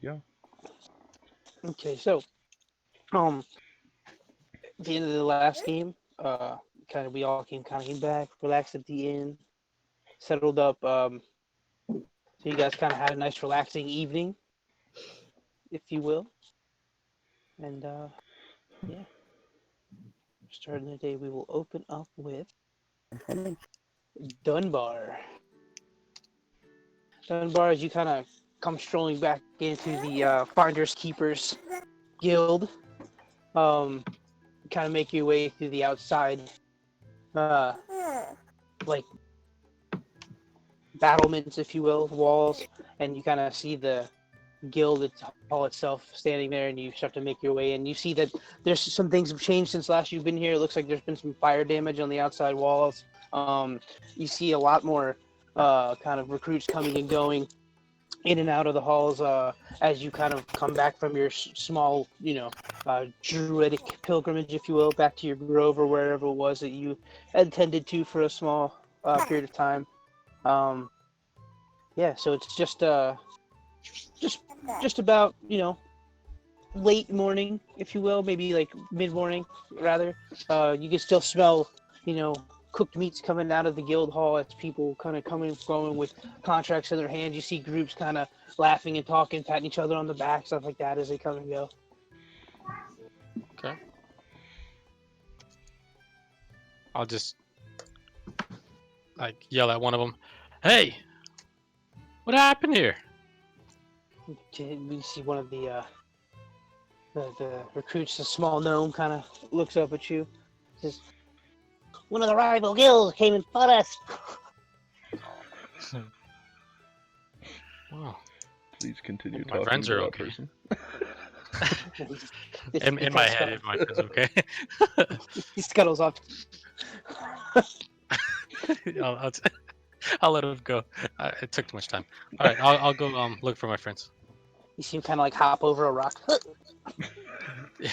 you go. Okay, so at the end of the last game, we all came back, relaxed at the inn, settled up. So you guys kind of had a nice, relaxing evening, if you will, and yeah, starting the day, we will open up with Dunbar. Dunbar, as you kind of come strolling back into the Finders Keepers Guild, kind of make your way through the outside, uh, like battlements, if you will, walls, and you kind of see the guild hall itself standing there, and you start to make your way in. You see that there's some things have changed since last you've been here. It looks like there's been some fire damage on the outside walls. You see a lot more kind of recruits coming and going in and out of the halls as you kind of come back from your small, druidic pilgrimage, if you will, back to your grove or wherever it was that you attended to for a small period of time. Yeah, so it's just about, late morning, if you will, maybe like mid-morning, rather. You can still smell, cooked meats coming out of the guild hall as people kind of going with contracts in their hands. You see groups kind of laughing and talking, patting each other on the back, stuff like that as they come and go. Okay. I'll just yell at one of them. Hey, what happened here? We see one of the recruits, a small gnome, kind of looks up at you. Says, "One of the rival guilds came and fought us." Wow. Please continue My talking friends to are that okay. person. In my head, if my friends okay. He scuttles off. I'll let him go. It took too much time. All right, I'll go look for my friends. You see him kind of like hop over a rock. Yeah.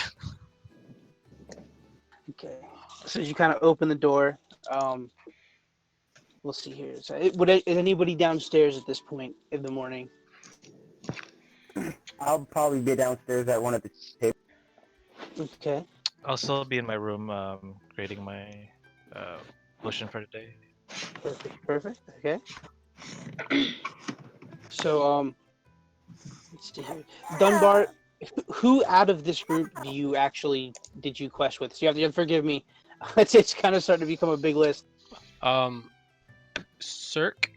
Okay. So as you kind of open the door, we'll see here. So, is anybody downstairs at this point in the morning? I'll probably be downstairs at one of the tables. Okay. I'll still be in my room creating my potion for the day. Perfect. Okay. So, let's see here. Dunbar, who out of this group did you quest with? So you have to forgive me. It's kind of starting to become a big list. Cirque.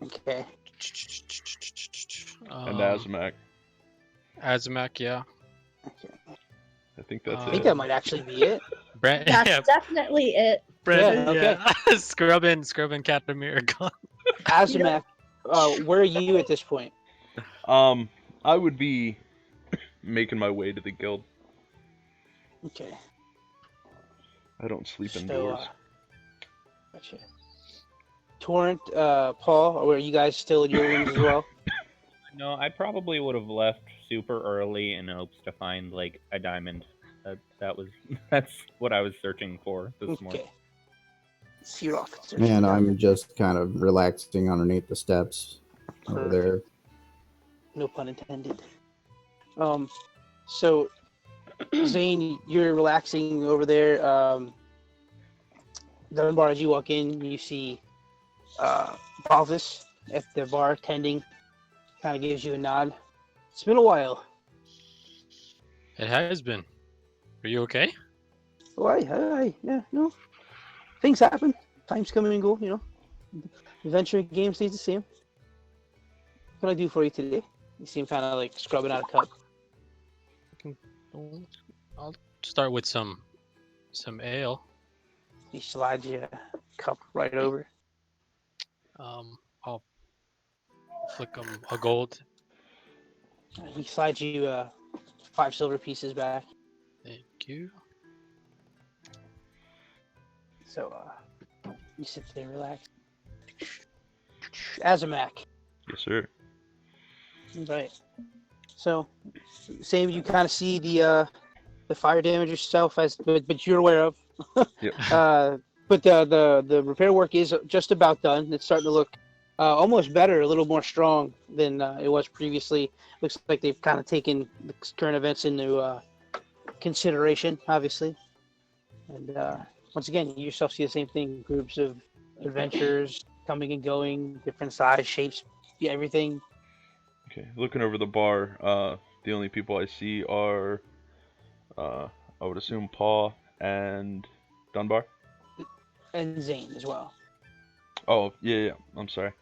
Okay. And Azamak. Azamak, yeah. Okay. I think that's I it. think that might actually be it. Brand, That's yeah, definitely it. Brandon, Yeah, yeah. Scrubbing Captain Miracle. Azamak, where are you at this point? I would be making my way to the guild. Okay. I don't sleep So, indoors. gotcha. Torrent, Paul, or are you guys still in your rooms as well? No, I probably would have left super early in hopes to find like a diamond. That's what I was searching for this morning. Okay. So you're off. And I'm just kind of relaxing underneath the steps over there. No pun intended. So Zane, you're relaxing over there. Dunbar, as you walk in, you see Balvis at the bar tending. Kind of gives you a nod. It's been a while. It has been. Are you okay? Oh, yeah, no. Things happen. Times come and go, Adventure games stays the same. What can I do for you today? You seem kind of like scrubbing out a cup. I'll start with some ale. He slides you a cup right over. I'll flick him a gold. He slides you 5 silver pieces back. Thank you. So you sit there, relax. Azamak. Yes, sir. Right. So, same. You kind of see the fire damage yourself, but you're aware of. Yep. But the repair work is just about done. It's starting to look almost better, a little more strong than it was previously. Looks like they've kind of taken the current events into consideration, obviously. And once again, you yourself see the same thing: groups of adventurers coming and going, different size, shapes, yeah, everything. Okay, looking over the bar, the only people I see are, I would assume Paw and Dunbar. And Zane as well. Oh, yeah, I'm sorry.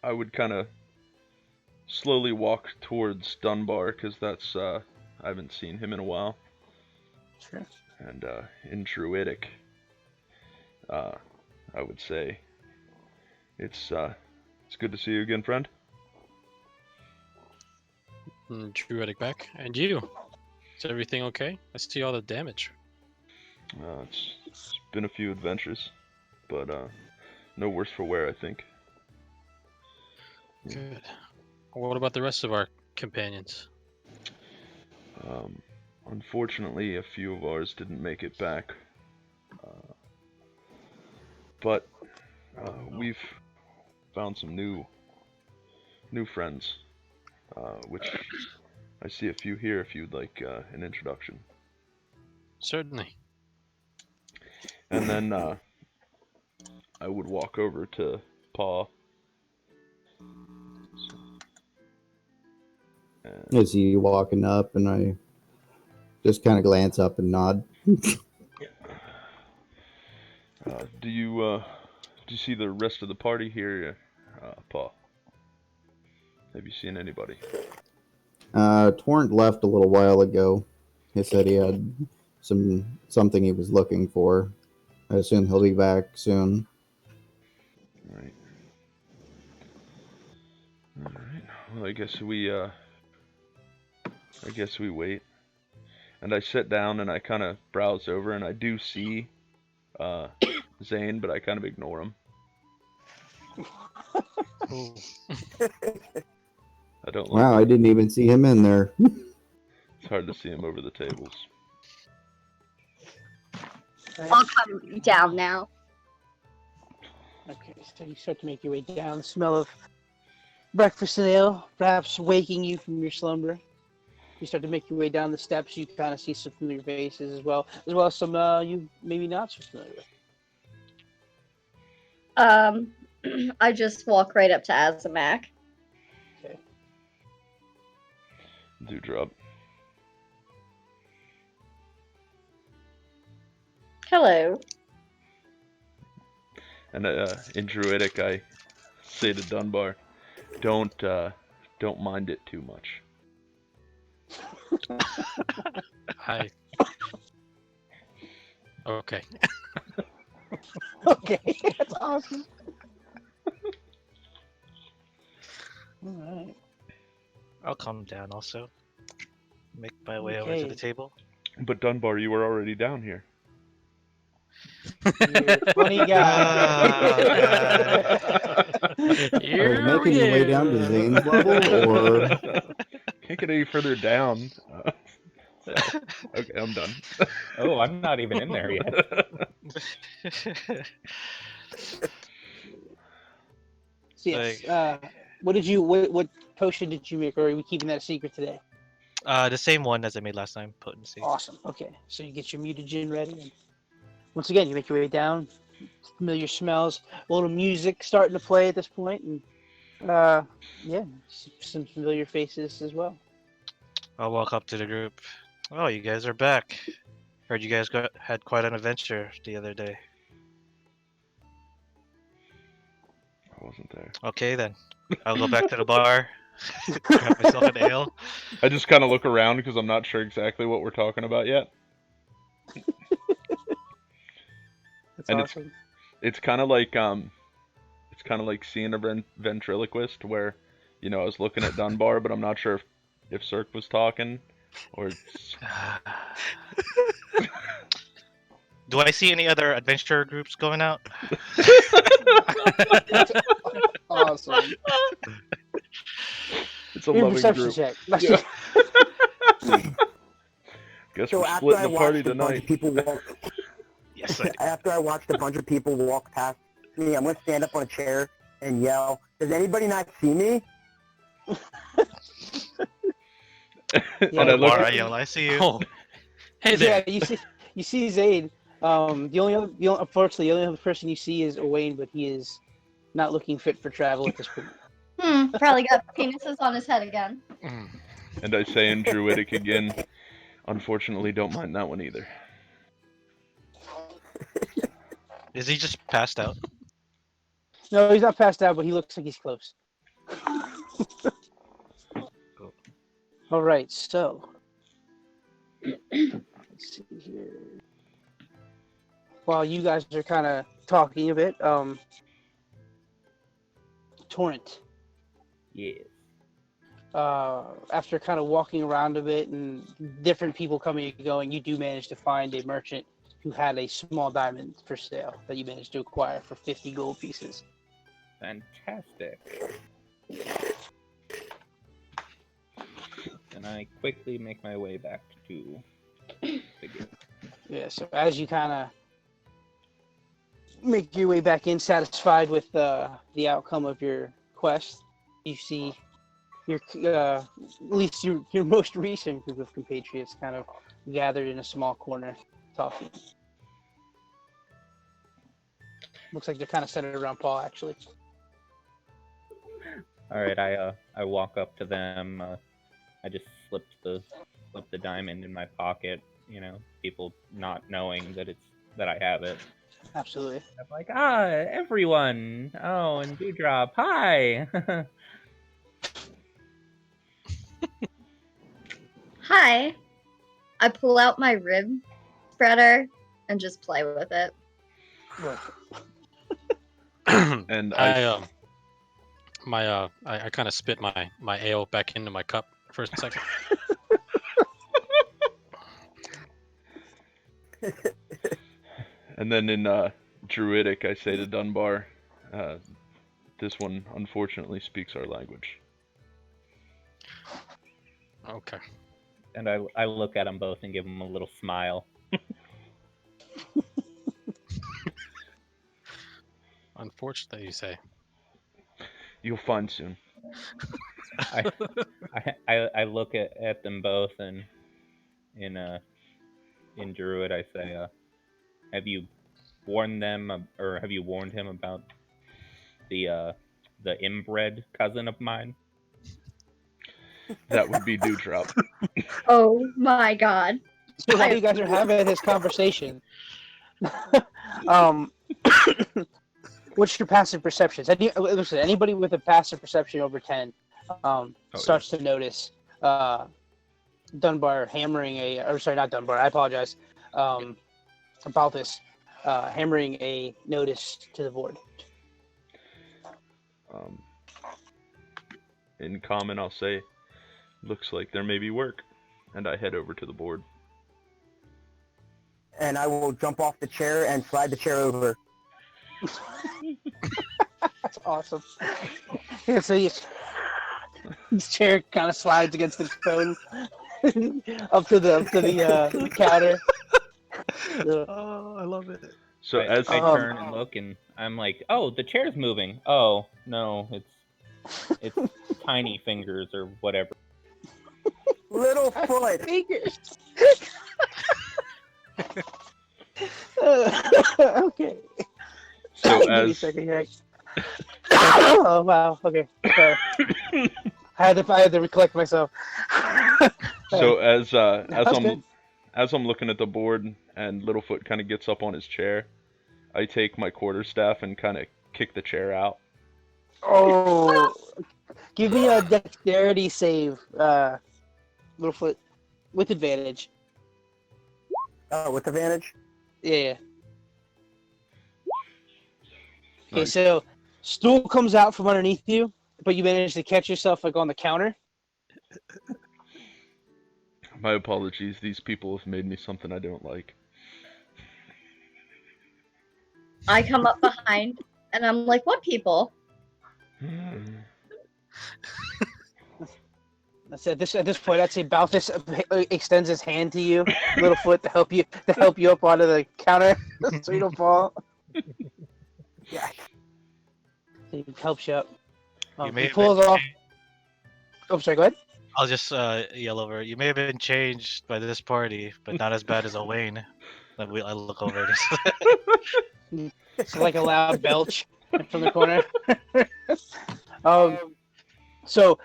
I would kind of slowly walk towards Dunbar, because that's, I haven't seen him in a while. Sure. And, in Druidic, I would say, it's good to see you again, friend. Druidic back. And you? Is everything okay? I see all the damage. It's been a few adventures, but no worse for wear, I think. Good. What about the rest of our companions? Unfortunately, a few of ours didn't make it back, but we've found some new friends, which I see a few here if you'd like an introduction. Certainly. And then I would walk over to Paw. I see you walking up, and I just kind of glance up and nod. Do you see the rest of the party here, Paw? Have you seen anybody? Torrent left a little while ago. He said he had something he was looking for. I assume he'll be back soon. Right. All right. Well, I guess we wait. And I sit down and I kind of browse over, and I do see Zane, but I kind of ignore him. Ooh. I don't. Wow, I didn't even see him in there. It's hard to see him over the tables. I'll come down now. Okay, so you start to make your way down. The smell of breakfast and ale, perhaps waking you from your slumber. You start to make your way down the steps. You kind of see some familiar faces as well as some you maybe not so familiar with. I just walk right up to Azamak. Okay. Dewdrop. Hello. And in Druidic, I say to Dunbar, don't mind it too much. Hi. Okay. Okay, that's awesome. All right. I'll come down also. Make my way over Okay. to the table. But Dunbar, you were already down here. You're a funny guy. Are Here you making your way down to Zane's level, or Can't get any further down. Okay, I'm done. Oh, I'm not even in there yet. So yes, what potion did you make, or are we keeping that a secret today? The same one as I made last time, potency. Awesome. Okay, so you get your mutagen ready, and once again, you make your way down. Familiar smells, a little music starting to play at this point, and yeah, some familiar faces as well. I'll walk up to the group. Oh, you guys are back. Heard you guys had quite an adventure the other day. I wasn't there. Okay then. I'll go back to the bar. Grab myself an ale. I just kind of look around because I'm not sure exactly what we're talking about yet. That's And awesome. It's kind of like seeing a ventriloquist where, I was looking at Dunbar, but I'm not sure if Cirque was talking or it's... Do I see any other adventure groups going out? That's awesome. It's a Give a loving perception group. check. Guess So we're after splitting I the party watched a bunch tonight. of people walk, Yes. after I watched a bunch of people walk past me, I'm gonna stand up on a chair and yell, "Does anybody not see me?" And I look. Bar, I yell, I see you. Oh, hey there. Yeah, you see Zayd. Unfortunately, the only other person you see is Owain, but he is not looking fit for travel at this point. Probably got penises on his head again. Mm. And I say in Druidic again, unfortunately, don't mind that one either. Is he just passed out? No, he's not passed out, but he looks like he's close. All right, so let's see here. While you guys are kind of talking a bit, Torrent. Yes. After kind of walking around a bit and different people coming and going, you do manage to find a merchant who had a small diamond for sale that you managed to acquire for 50 gold pieces. Fantastic. And I quickly make my way back to the gate. Yeah, so as you kind of make your way back in, satisfied with the outcome of your quest, you see your at least your most recent group of compatriots kind of gathered in a small corner talking. Looks like they're kind of centered around Paul, actually. All right, I walk up to them. I just slip the diamond in my pocket. You know, people not knowing that I have it. Absolutely. I'm like, everyone. Oh, and Dewdrop, hi. Hi. I pull out my rib spreader and just play with it. And I I kind of spit my ale back into my cup for a second. and then in Druidic, I say to Dunbar, this one unfortunately speaks our language. Okay. And I look at them both and give them a little smile. Unfortunately, you say. You'll find soon. I look at them both, and in Druid I say, have you warned them, or have you warned him about the inbred cousin of mine? That would be Dewdrop. Oh my god. So while you guys are having this conversation, what's your passive perceptions? Listen, anybody with a passive perception over 10 starts to notice Dunbar hammering not Dunbar, I apologize, about this, hammering a notice to the board. In common, I'll say, looks like there may be work, and I head over to the board. And I will jump off the chair and slide the chair over. That's awesome. Yeah, so his chair kind of slides against the stone up to the counter. Oh, I love it. So I as turn and look, and I'm like, oh, the chair's moving. Oh no, it's tiny fingers or whatever. Little foot. Fingers. Okay. So Give me a as second here. Oh wow. Okay. Sorry. I had to recollect myself. so as That's good. I'm looking at the board and Littlefoot kind of gets up on his chair, I take my quarterstaff and kind of kick the chair out. Oh, give me a dexterity save, Littlefoot, with advantage. Oh, with advantage? Yeah. Okay, Nice. so stool comes out from underneath you, but you manage to catch yourself like on the counter. My apologies, these people have made me something I don't like. I come up behind and I'm like, what people? At this point, I'd say Balthus extends his hand to you, little foot, to help you up onto the counter, so you don't fall. Yeah. He helps you up. You may He have pulls been off. Oh, sorry. Go ahead. I'll just yell over. You may have been changed by this party, but not as bad as a Wayne. I look over this. It's like a loud belch from the corner. So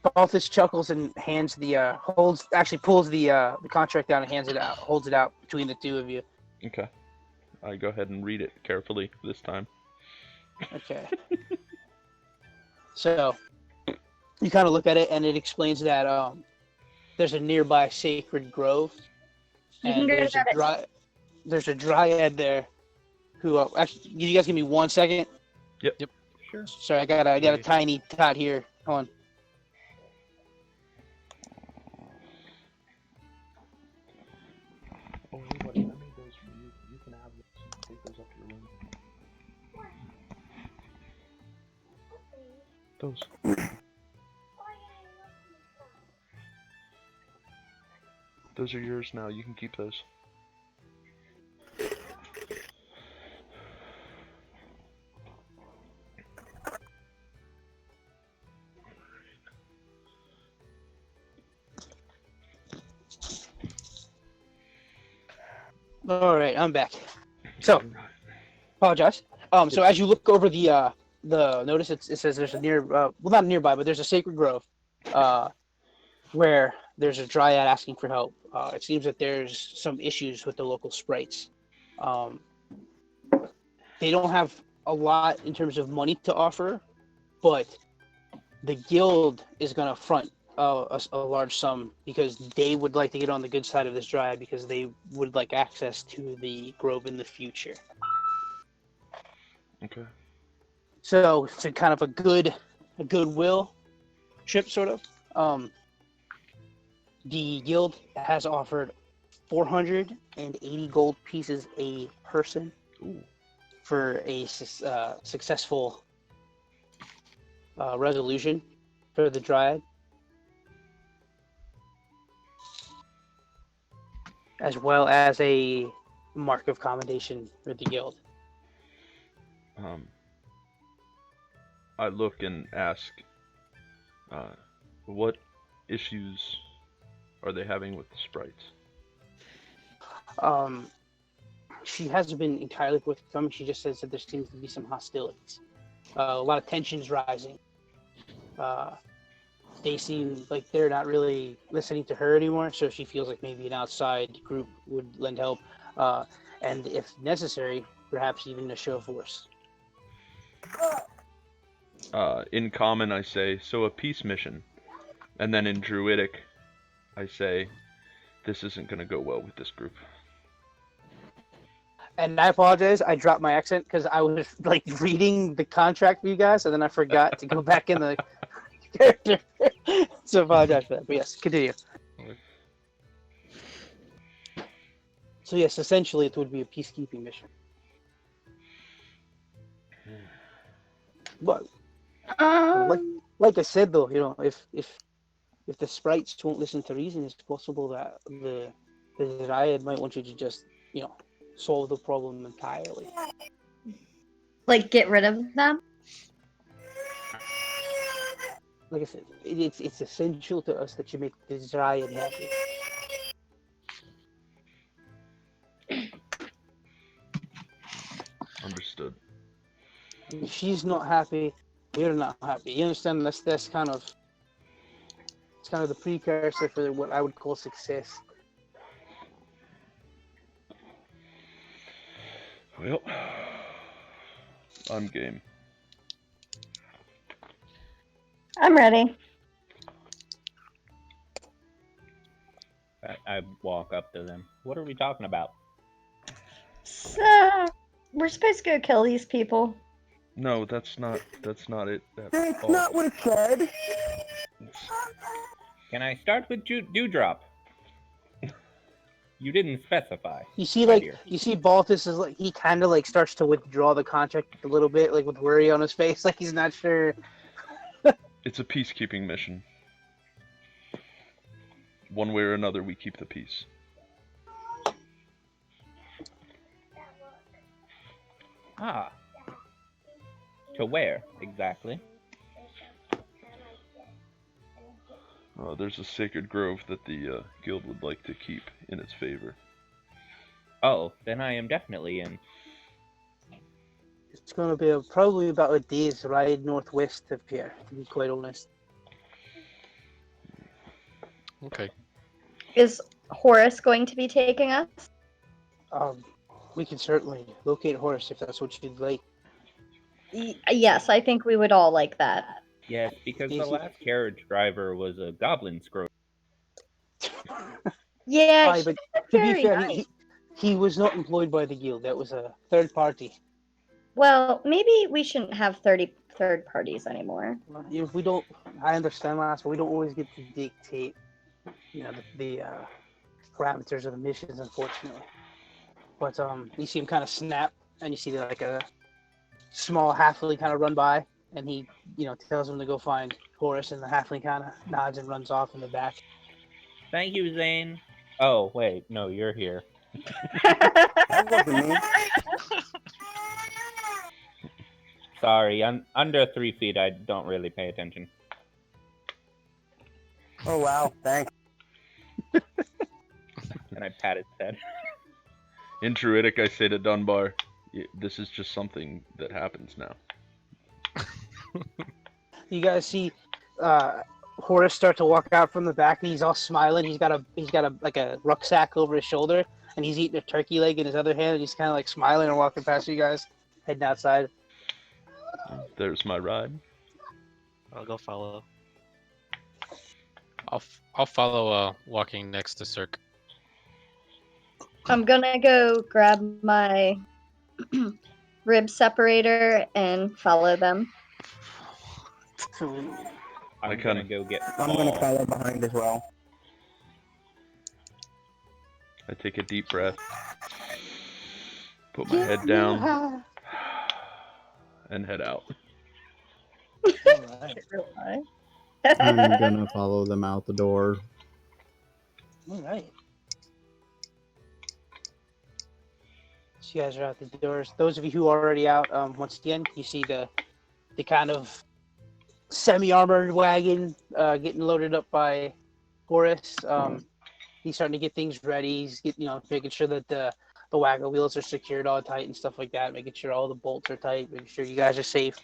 Balthus chuckles and hands the pulls the contract down and hands it out, holds it out between the two of you. Okay. I go ahead and read it carefully this time. Okay. So you kind of look at it, and it explains that there's a nearby sacred grove, and there's a dryad there who actually. You guys give me 1 second. Yep. Sure. Sorry, I got a tiny tot here. Hold on. Oh, everybody, I made those for you. You can have those and take those up to your room. Those are yours now. You can keep those. All right, I'm back. So, apologize. So as you look over the notice, it says there's a well, not nearby, but there's a sacred grove, where there's a dryad asking for help. It seems that there's some issues with the local sprites. They don't have a lot in terms of money to offer, but the guild is going to front a large sum because they would like to get on the good side of this dryad because they would like access to the grove in the future. Okay. So it's a kind of a goodwill trip, sort of. The guild has offered 480 gold pieces a person. Ooh. For a successful resolution for the dryad, as well as a mark of commendation for the guild. I look and ask, what issues are they having with the sprites? She hasn't been entirely forthcoming. She just says that there seems to be some hostilities. A lot of tensions rising. They seem like they're not really listening to her anymore, so she feels like maybe an outside group would lend help. And if necessary, perhaps even a show of force. In common, I say, so a peace mission. And then in Druidic, I say, this isn't going to go well with this group. And I apologize, I dropped my accent because I was like reading the contract for you guys, and then I forgot to go back in the character. So I apologize for that. But yes, continue. So yes, essentially it would be a peacekeeping mission. But like I said though, you know, if the sprites won't listen to reason, it's possible that the Dryad might want you to just, you know, solve the problem entirely. Like get rid of them? Like I said, it's essential to us that you make the Dryad happy. Understood. If she's not happy, we're not happy. You understand? That's kind of, it's kind of the precursor for what I would call success. Well, I'm game. I'm ready. I walk up to them. What are we talking about? So, we're supposed to go kill these people. No, that's not it. That's That's all. not what it said. Can I start with Dewdrop? You didn't specify. You see, my like, dear. you see, Balthus is like, he kind of like starts to withdraw the contract a little bit, like with worry on his face, like he's not sure. It's a peacekeeping mission. one way or another, we keep the peace. Ah. To where, exactly? There's a sacred grove that the guild would like to keep in its favor. Oh, then I am definitely in. It's going to be probably about a day's ride northwest of here, to be quite honest. Okay. Is Horace going to be taking us? We can certainly locate Horace if that's what you'd like. Yes, I think we would all like that. Yes, because the Easy. last carriage driver was a goblin scroll. Yeah, Aye, but to be very fair, nice. he was not employed by the guild. That was a third party. Well, maybe we shouldn't have 30 third parties anymore. If we don't, I understand that, but we don't always get to dictate, the parameters of the missions, unfortunately. But you see him kind of snap, and you see like a small halfling kind of run by, and he, tells him to go find Horace, and the halfling kind of nods and runs off in the back. Thank you, Zane. Oh, wait, no, you're here. That wasn't me. Sorry, under 3 feet, I don't really pay attention. Oh wow, thanks. And I pat his head. In Druidic, I say to Dunbar, this is just something that happens now. You guys see Horace start to walk out from the back, and he's all smiling. He's got a like a rucksack over his shoulder, and he's eating a turkey leg in his other hand, and he's kind of like smiling and walking past you guys, heading outside. There's my ride. I'll go follow. I'll follow. Walking next to Cirque. I'm gonna go grab my rib separator and follow them. I'm gonna go get I'm gonna follow behind as well. I take a deep breath, put my head down, and head out. Alright. I'm gonna follow them out the door. Alright. So you guys are out the doors. Those of you who are already out, once again, you see the kind of semi-armored wagon getting loaded up by Horace. He's starting to get things ready. He's making sure that the wagon wheels are secured all tight and stuff like that, making sure all the bolts are tight, making sure you guys are safe.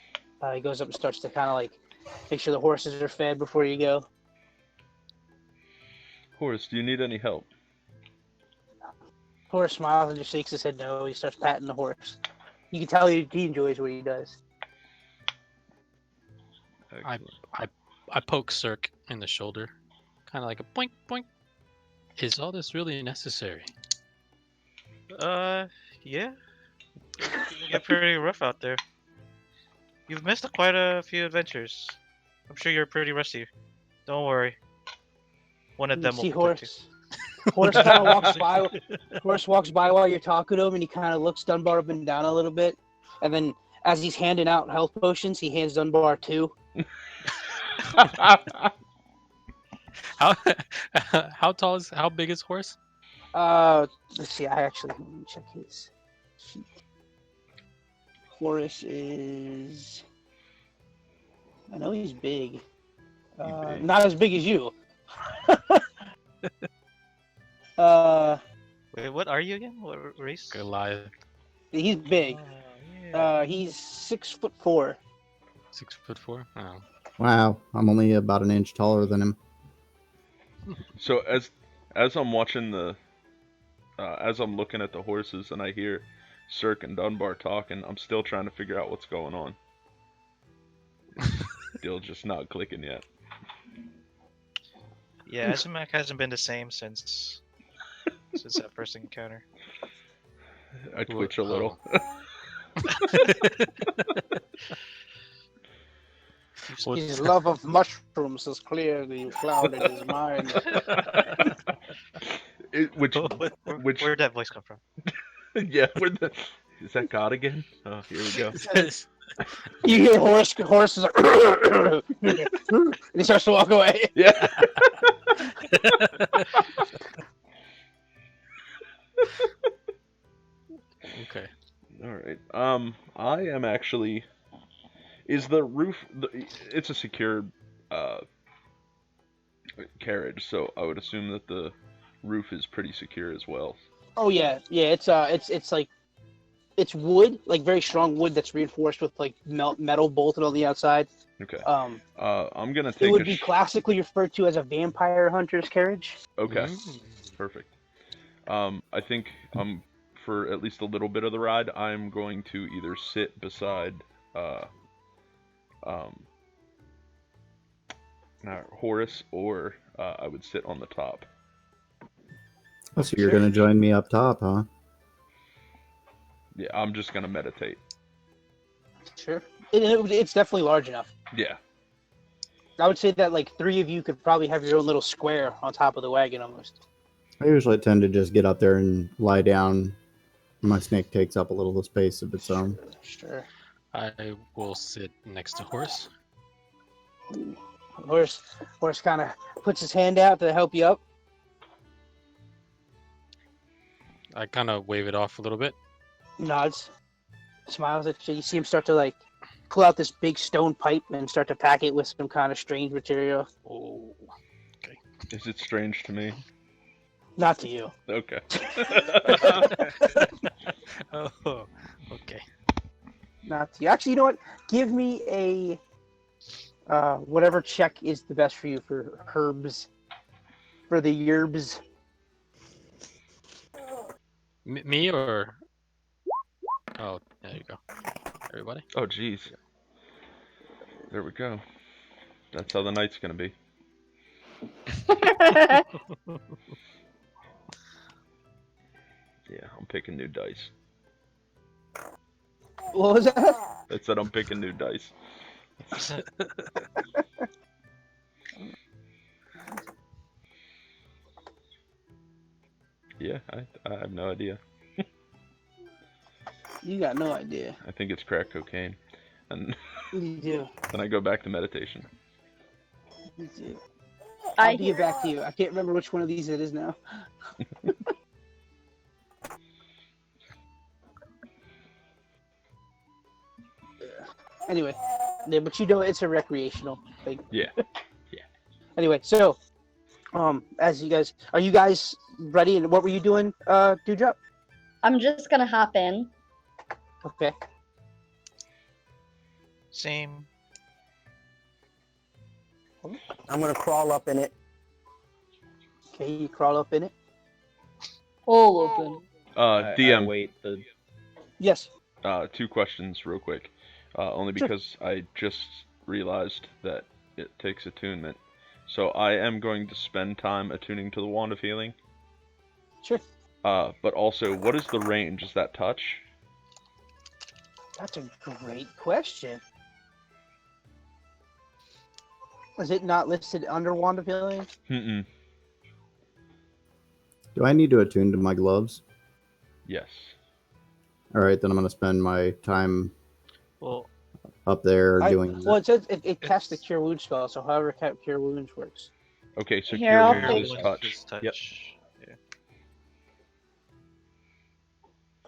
He goes up and starts to kind of like make sure the horses are fed before you go. Horace, do you need any help? Horace smiles and just shakes his head no. He starts patting the horse. You can tell he enjoys what he does. Excellent. I poke Cirque in the shoulder, kind of like a boink boink. Is all this really necessary? Yeah. It get pretty rough out there. You've missed quite a few adventures. I'm sure you're pretty rusty. Don't worry. One of You them will see protect you. Horace kind of walks by. Horace walks by while you're talking to him, and he kind of looks Dunbar up and down a little bit. And then, as he's handing out health potions, he hands Dunbar 2. How big is Horse? Let's see. Let me check his sheet. Horace is. I know he's big. Big. Not as big as you. Wait, what are you again? What race? Goliath. He's big. He's 6'4". 6'4". Oh. Wow, I'm only about an inch taller than him. So as I'm watching as I'm looking at the horses and I hear Cirque and Dunbar talking, I'm still trying to figure out what's going on. Still just not clicking yet. Yeah, Azamak hasn't been the same since that first encounter. I twitch a little. His love of mushrooms has clearly clouded his mind. Where'd that voice come from? Yeah, is that God again? Oh, here we go. You hear Horace is like, and he starts to walk away. Yeah. Okay. All right. I am actually. Is the roof? It's a secured carriage, so I would assume that the roof is pretty secure as well. Oh yeah, yeah. It's like it's wood, like very strong wood that's reinforced with like metal bolted on the outside. Okay. Um, I'm gonna it take would a. be classically referred to as a vampire hunter's carriage. Okay. Mm. Perfect. I think for at least a little bit of the ride, I'm going to either sit beside um, Horace, or I would sit on the top. Oh, so you're Sure. gonna join me up top, huh? Yeah, I'm just gonna meditate. Sure. It's definitely large enough. Yeah. I would say that like three of you could probably have your own little square on top of the wagon almost. I usually tend to just get up there and lie down. My snake takes up a little of space of its own. Sure. I will sit next to Horse. Horse kind of puts his hand out to help you up. I kind of wave it off a little bit. Nods, smiles at you. You see him start to like pull out this big stone pipe and start to pack it with some kind of strange material. Oh. Is it strange to me? Not to you. Okay. Oh, okay. Not to you. Actually, you know what? Give me a whatever check is the best for you for herbs, for the yerbs. Me or? Oh, there you go. Everybody. Oh, jeez. There we go. That's how the night's gonna be. Yeah, I'm picking new dice. What was that? I said I'm picking new dice. Yeah, I have no idea. You got no idea. I think it's crack cocaine. And You do. then I go back to meditation. You do. I I'll get back to you. I can't remember which one of these it is now. Anyway, yeah, but you know it's a recreational thing. Yeah. Anyway, so as are you guys ready? And what were you doing, Dewdrop? I'm just gonna hop in. Okay. Same. I'm gonna crawl up in it. Okay, you crawl up in it. Hole open. I DM, wait the Yes. 2 questions real quick. Only Sure. because I just realized that it takes attunement. So I am going to spend time attuning to the Wand of Healing. Sure. But also, what is the range? Is that touch? That's a great question. Is it not listed under Wand of Healing? Mm-mm. Do I need to attune to my gloves? Yes. All right, then I'm gonna spend my time Well, up there doing. Well, it says it casts the Cure Wounds spell, so however Cure Wounds works. Okay, so Here, I'll Cure take Wounds is touch. Yep. Yeah.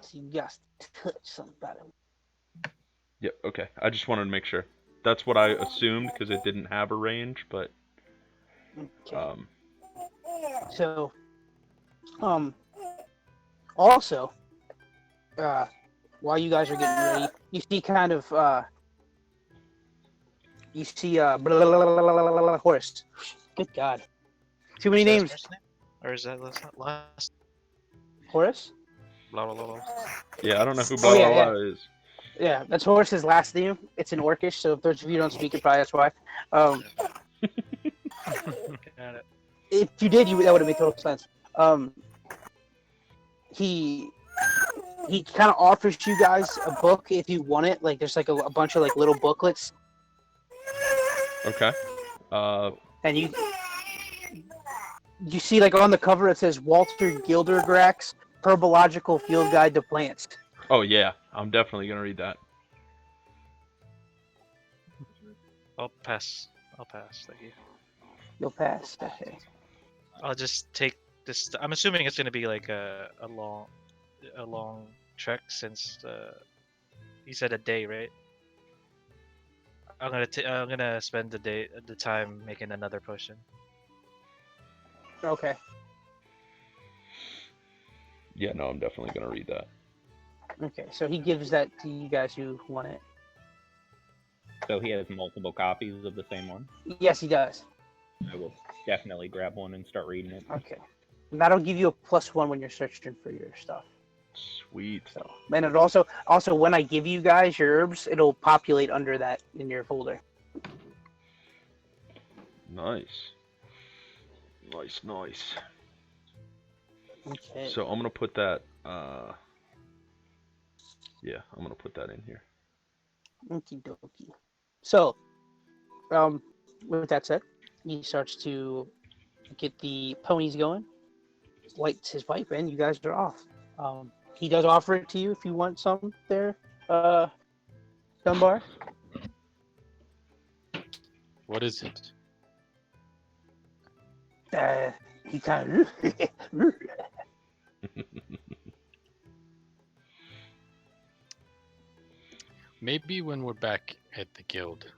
So you got to touch somebody. Yep, okay. I just wanted to make sure. That's what I assumed because it didn't have a range, but Okay. So, also, while you guys are getting ready, you see kind of, horse. Good God. Too many Is that his names. first name? Or is that last? Horace? Blah, blah, blah, blah. yeah, I don't know who Oh, blah yeah, blah blah is. Yeah, that's Horace's last name. It's in Orcish, so if those of you don't speak it, probably that's why. Got it. If you did, that would have made total sense. He kind of offers you guys a book if you want it. Like there's like a bunch of like little booklets, Okay. and you see like on the cover it says Walter Gildergrack's Herbological Field Guide to Plants. Oh yeah, I'm definitely gonna read that. I'll pass. Thank you. You'll pass. Okay. I'll just take this. I'm assuming it's gonna be like a long trek since you said a day, right? I'm gonna spend the time making another potion. Okay. Yeah, no, I'm definitely gonna read that. Okay. So he gives that to you guys who want it. So he has multiple copies of the same one. Yes, he does. I will definitely grab one and start reading it. Okay. And that'll give you a +1 when you're searching for your stuff. Sweet. So, and it also when I give you guys your herbs, it'll populate under that in your folder. Nice. Nice. Okay. So I'm gonna put that. Yeah, I'm gonna put that in here. Okie dokie. So, with that said, he starts to get the ponies going, lights his pipe, and you guys are off. He does offer it to you if you want some there, Dunbar. What is it? He kind of. Maybe when we're back at the guild.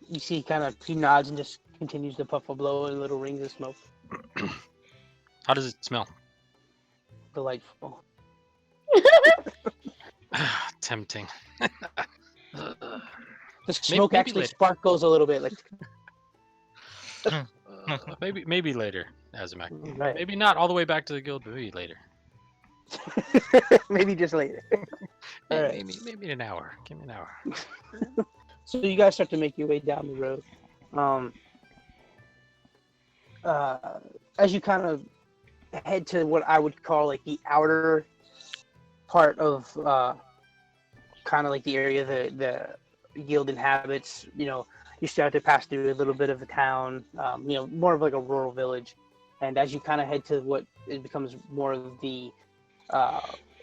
You see, he nods and just continues to puff a blow in little rings of smoke. How does it smell? Delightful. Tempting. The smoke maybe actually later. sparkles a little bit, like. Maybe later, Azamak. Right. Maybe not all the way back to the guild, but maybe later. Maybe just later. All right. Maybe an hour. Give me an hour. So you guys start to make your way down the road. As you kind of head to what I would call like the outer part of kind of like the area the guild inhabits, you start to pass through a little bit of a town, more of like a rural village. And as you kind of head to what it becomes more of the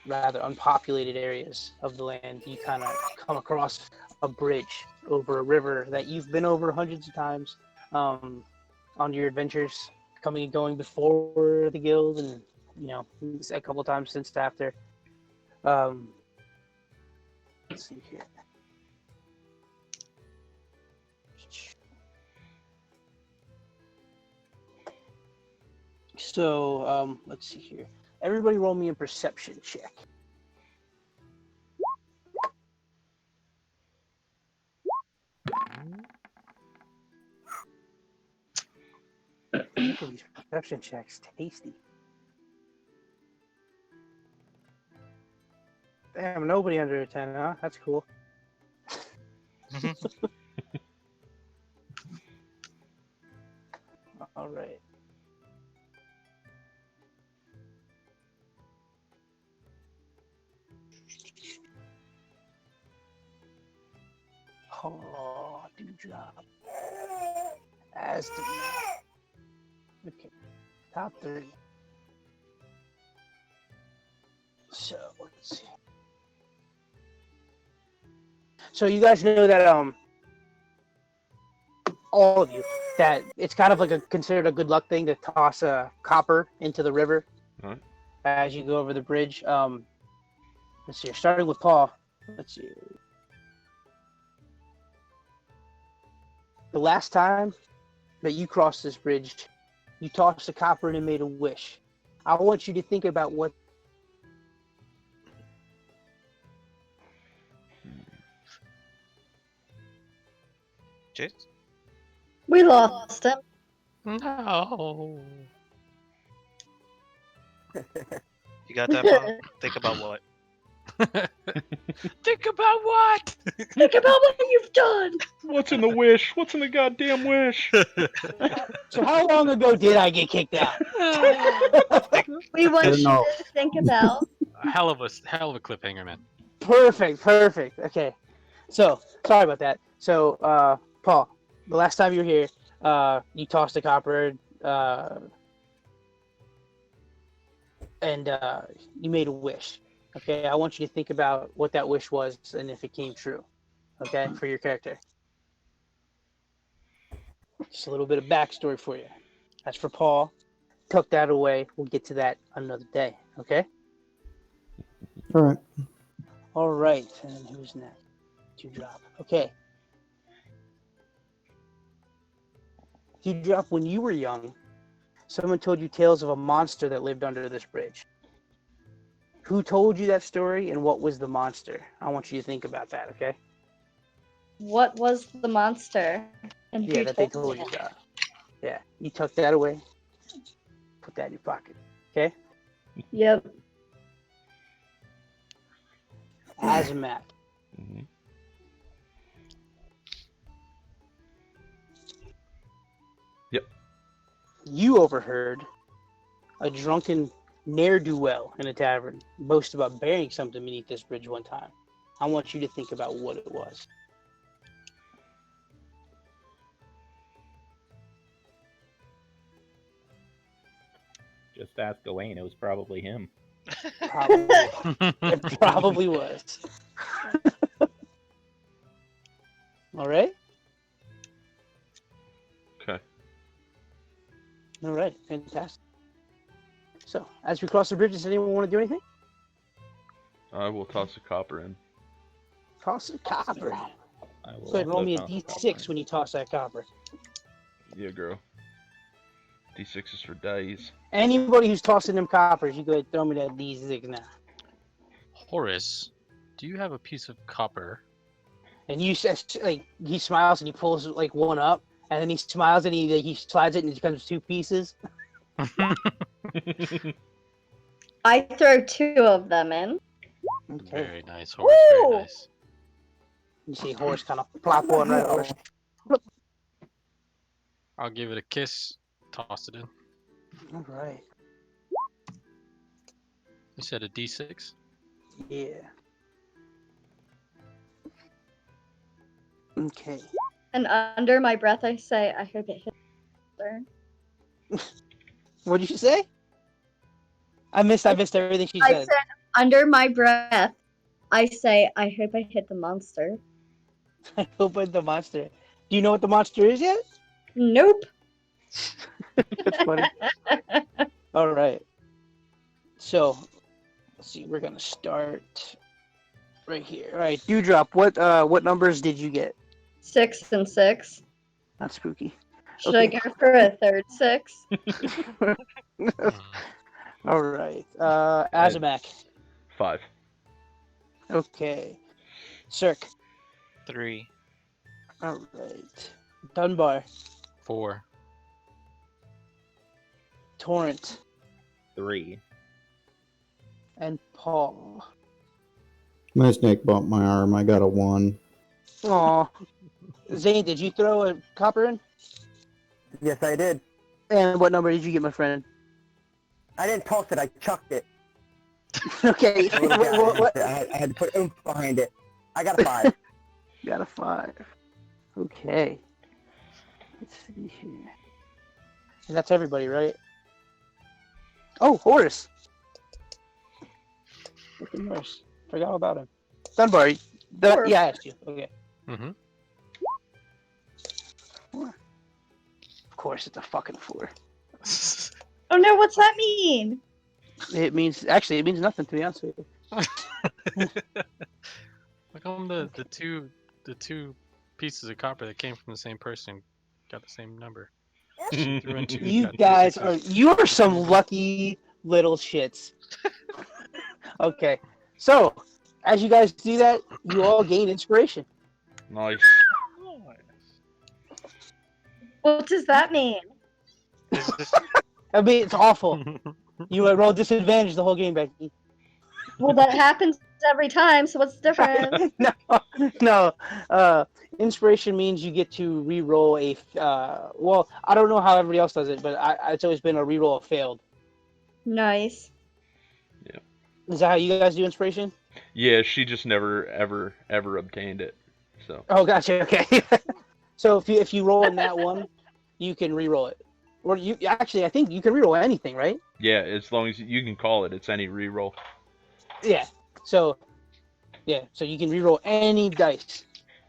rather unpopulated areas of the land, you kind of come across a bridge over a river that you've been over hundreds of times on your adventures, coming and going before the guild, and a couple times since after. Let's see here. So let's see here. Everybody roll me a perception check. Look at these perception checks, tasty. Damn, nobody under a 10, huh? That's cool. All right. Oh, do job. As the okay, top 3. So let's see. So you guys know that all of you, that it's kind of like considered a good luck thing to toss a copper into the river as you go over the bridge. Let's see. Starting with Paul. Let's see. The last time that you crossed this bridge, you tossed a copper and it made a wish. I want you to think about what. Chase? We lost him. No. You got that, Paul? Think about what? Think about what? Think about what you've done. What's in the wish? What's in the goddamn wish? So how long ago did I get kicked out? We want don't you know. to think about. hell of a cliffhanger, man. Perfect. Okay. So sorry about that. So Paul, the last time you were here, you tossed a copper, and you made a wish. Okay, I want you to think about what that wish was and if it came true. Okay, for your character. Just a little bit of backstory for you. That's for Paul. Tuck that away. We'll get to that another day. Okay. All right. All right. And who's next? Dewdrop. Okay. Dewdrop, when you were young, someone told you tales of a monster that lived under this bridge. Who told you that story and what was the monster? I want you to think about that, okay? What was the monster? And Yeah, who that they told told me you it? about. Yeah, you tuck that away. Put that in your pocket, okay? Yep. Azamak. Mhm. Yep. You overheard a drunken ne'er-do-well in a tavern boast about burying something beneath this bridge one time. I want you to think about what it was. Just ask Gawain. It was probably him. Probably, it probably was. All right? Okay. All right, fantastic. So, as we cross the bridge, does anyone want to do anything? I will toss a copper in. Toss a copper. I will Go ahead, roll also me a toss the d6 copper. when you toss that copper. Yeah, girl. D6 is for dice. Anybody who's tossing them coppers, you go ahead and throw me that d6 now. Horace, do you have a piece of copper? And you says like he smiles and he pulls like one up, and then he smiles and he slides it and it becomes two pieces. I throw 2 of them in. Okay. Very nice, Horace. Very Woo! nice. You see horse kind of plop one right over. I'll give it a kiss. Toss it in. All right. You said a D6? Yeah. Okay. And under my breath, I say, I hope it hits her. What did you say? I missed everything she I said. said, under my breath, I say, I hope I hit the monster. I opened the monster. Do you know what the monster is yet? Nope. That's funny. All right. So, let's see. We're gonna start right here. All right, Dewdrop. What numbers did you get? 6 and 6. Not spooky. Should I go for a third 6? All right. Azamak. 5. Okay. Cirque. 3. All right. Dunbar. 4. Torrent. 3. And Paul. My snake bumped my arm. I got a 1. Aw. Zane, did you throw a copper in? Yes, I did. And what number did you get, my friend? I didn't toss it. I chucked it. Okay. I had to put oomph behind it. I got a 5. Got a 5. Okay. Let's see here. And that's everybody, right? Oh, Horace. Fucking Horace. Forgot all about him. Dunbar. Horace. Yeah, I asked you. Okay. Mm-hmm. 4. Of course, it's a fucking 4. Oh no, what's that mean? It means nothing, to be honest with you. How come the two pieces of copper that came from the same person got the same number? She threw in two, You got two guys sixes. you are some lucky little shits. Okay, so as you guys do that, you all gain inspiration. Nice. What does that mean? Is this, I mean, it's awful. You roll disadvantage the whole game, Becky. Well, that happens every time, so what's the difference? No. Inspiration means you get to re-roll a. Well, I don't know how everybody else does it, but it's always been a re-roll of failed. Nice. Is that how you guys do inspiration? Yeah, she just never, ever obtained it. So. Oh, gotcha. Okay. So if you roll in that one, you can re-roll it. Or you actually, I think you can re-roll anything, right? Yeah, as long as you can call it, it's any reroll. Yeah. So you can re-roll any dice.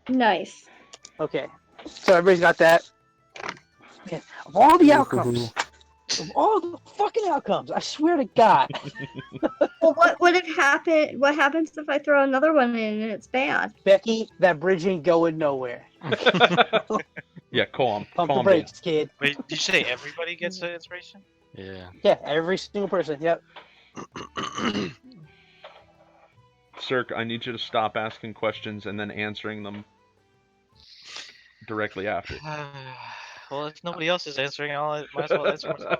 Nice. Okay. So everybody's got that. Yeah. Of all the outcomes, Of all the fucking outcomes, I swear to God. Well, what would it happen? What happens if I throw another one in and it's bad? Becky, that bridge ain't going nowhere. Yeah, calm Pump the down. brakes, kid. Wait, did you say everybody gets the inspiration? Yeah. Yeah, every single person. Yep. Cirque, I need you to stop asking questions and then answering them directly after. Well, if nobody else is answering, I might as well answer myself.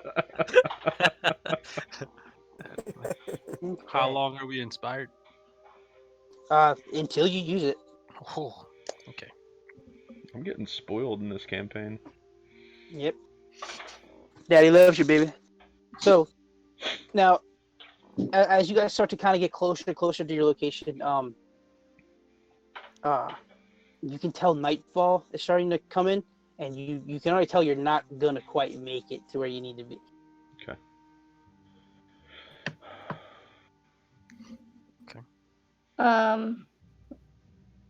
How long are we inspired? Until you use it. Oh, okay. I'm getting spoiled in this campaign. Yep. Daddy loves you, baby. So, now, as you guys start to kind of get closer and closer to your location, you can tell nightfall is starting to come in, and you can already tell you're not gonna quite make it to where you need to be. Okay.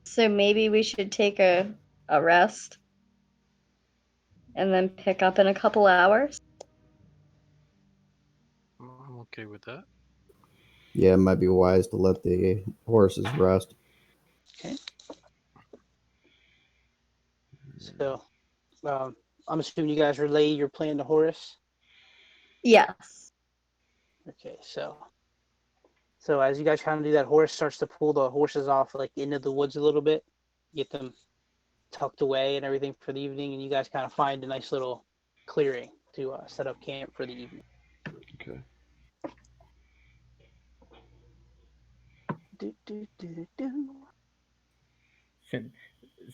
So maybe we should take a rest and then pick up in a couple hours. I'm okay with that. Yeah, it might be wise to let the horses rest. Okay. So, I'm assuming you guys relay your plan to Horus. Yes. Okay, so as you guys kind of do that, Horus starts to pull the horses off like into the woods a little bit, get them tucked away and everything for the evening, and you guys kind of find a nice little clearing to set up camp for the evening. Okay. Do, do, do, do.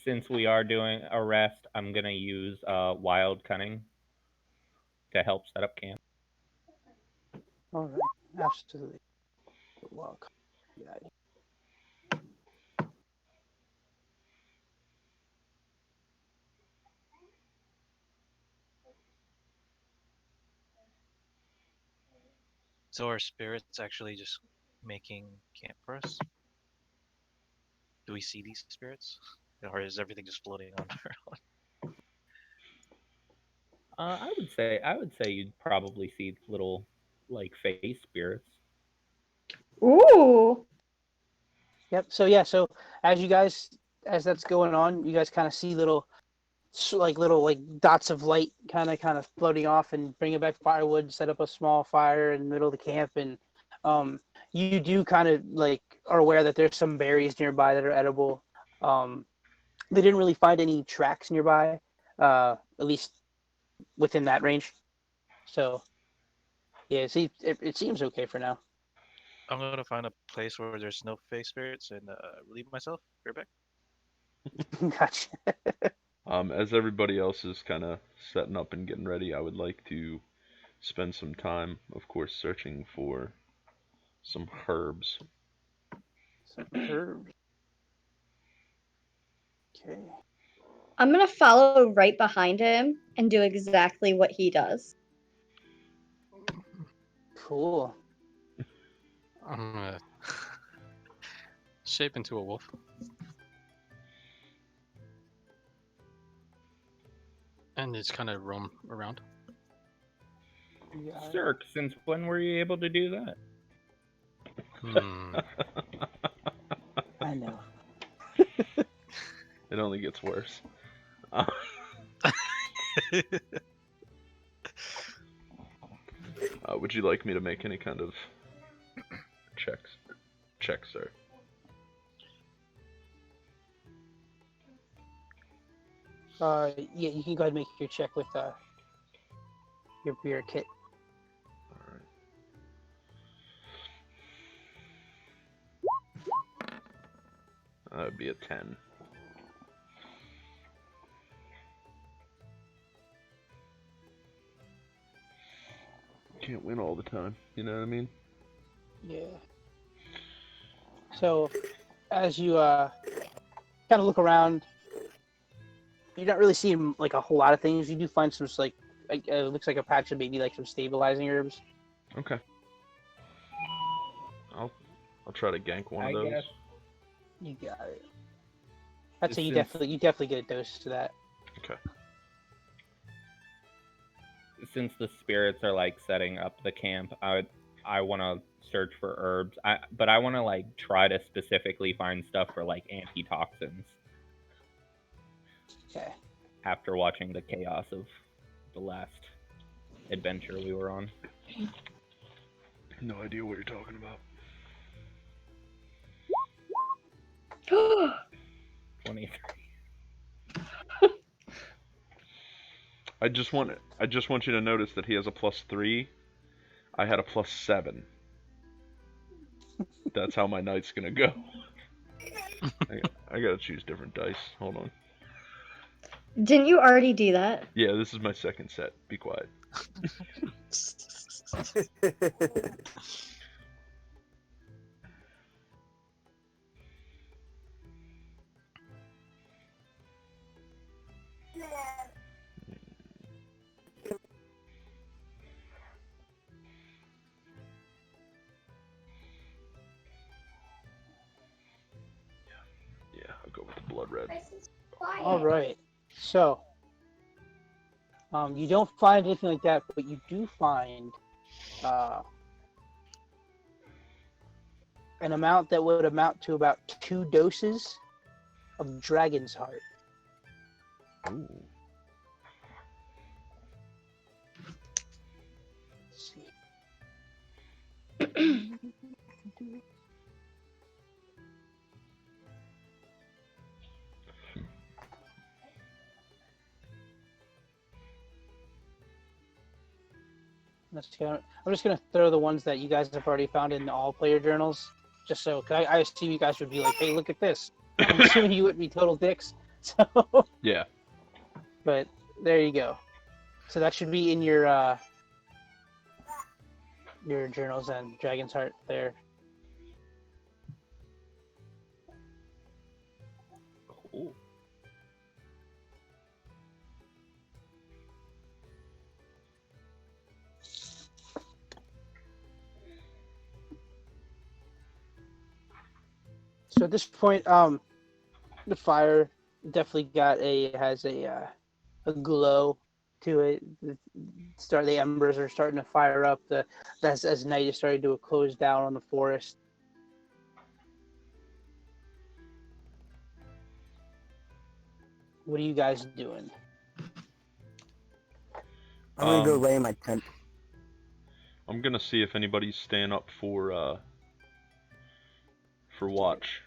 Since we are doing a rest, I'm gonna use wild cunning to help set up camp. All right, absolutely. Well, good idea. So are spirits actually just making camp for us? Do we see these spirits, or is everything just floating on our own? I would say you'd probably see little like face spirits. Ooh. Yep. So yeah. So as that's going on, you guys kind of see little dots of light kind of floating off and bringing back firewood, set up a small fire in the middle of the camp, and you do kind of like are aware that there's some berries nearby that are edible. They didn't really find any tracks nearby, at least within that range. So yeah, see, it seems okay for now. I'm gonna find a place where there's no face spirits and relieve myself. Be right back. Gotcha. As everybody else is kind of setting up and getting ready, I would like to spend some time, of course, searching for some herbs. Some herbs. Okay. I'm gonna follow right behind him and do exactly what he does. Cool. I'm gonna shape into a wolf. And just kind of roam around. Yeah. Cirque, since when were you able to do that? I know. It only gets worse. Would you like me to make any kind of checks, sir? Yeah, you can go ahead and make your check with your kit. Alright. That would be a 10. Can't win all the time, you know what I mean? Yeah. So, as you kind of look around, you're not really seeing like a whole lot of things. You do find some it looks like a patch of maybe like some stabilizing herbs. Okay. I'll try to gank one of those. guess You got it. I'd say you Since- definitely get a dose to that. Okay. since the spirits are like setting up the camp, I want to search for herbs. But I want to like try to specifically find stuff for like antitoxins. Okay. After watching the chaos of the last adventure we were on. No idea what you're talking about. 23. I just want you to notice that he has a +3. I had a +7. That's how my night's gonna go. I gotta choose different dice. Hold on. Didn't you already do that? Yeah, this is my second set. Be quiet. Yeah, I'll go with the blood red. All right. So, you don't find anything like that, but you do find an amount that would amount to about 2 doses of dragon's heart. Ooh. Let's see. I'm just gonna throw the ones that you guys have already found in all player journals, just so. Cause I assume you guys would be like, "Hey, look at this." I'm assuming you wouldn't be total dicks. So. Yeah. But there you go. So that should be in your journals and Dragon's Heart there. Cool. So at this point, the fire definitely has a glow to it. The embers are starting to fire up. As night is starting to close down on the forest. What are you guys doing? I'm gonna go lay in my tent. I'm gonna see if anybody's staying up for watch.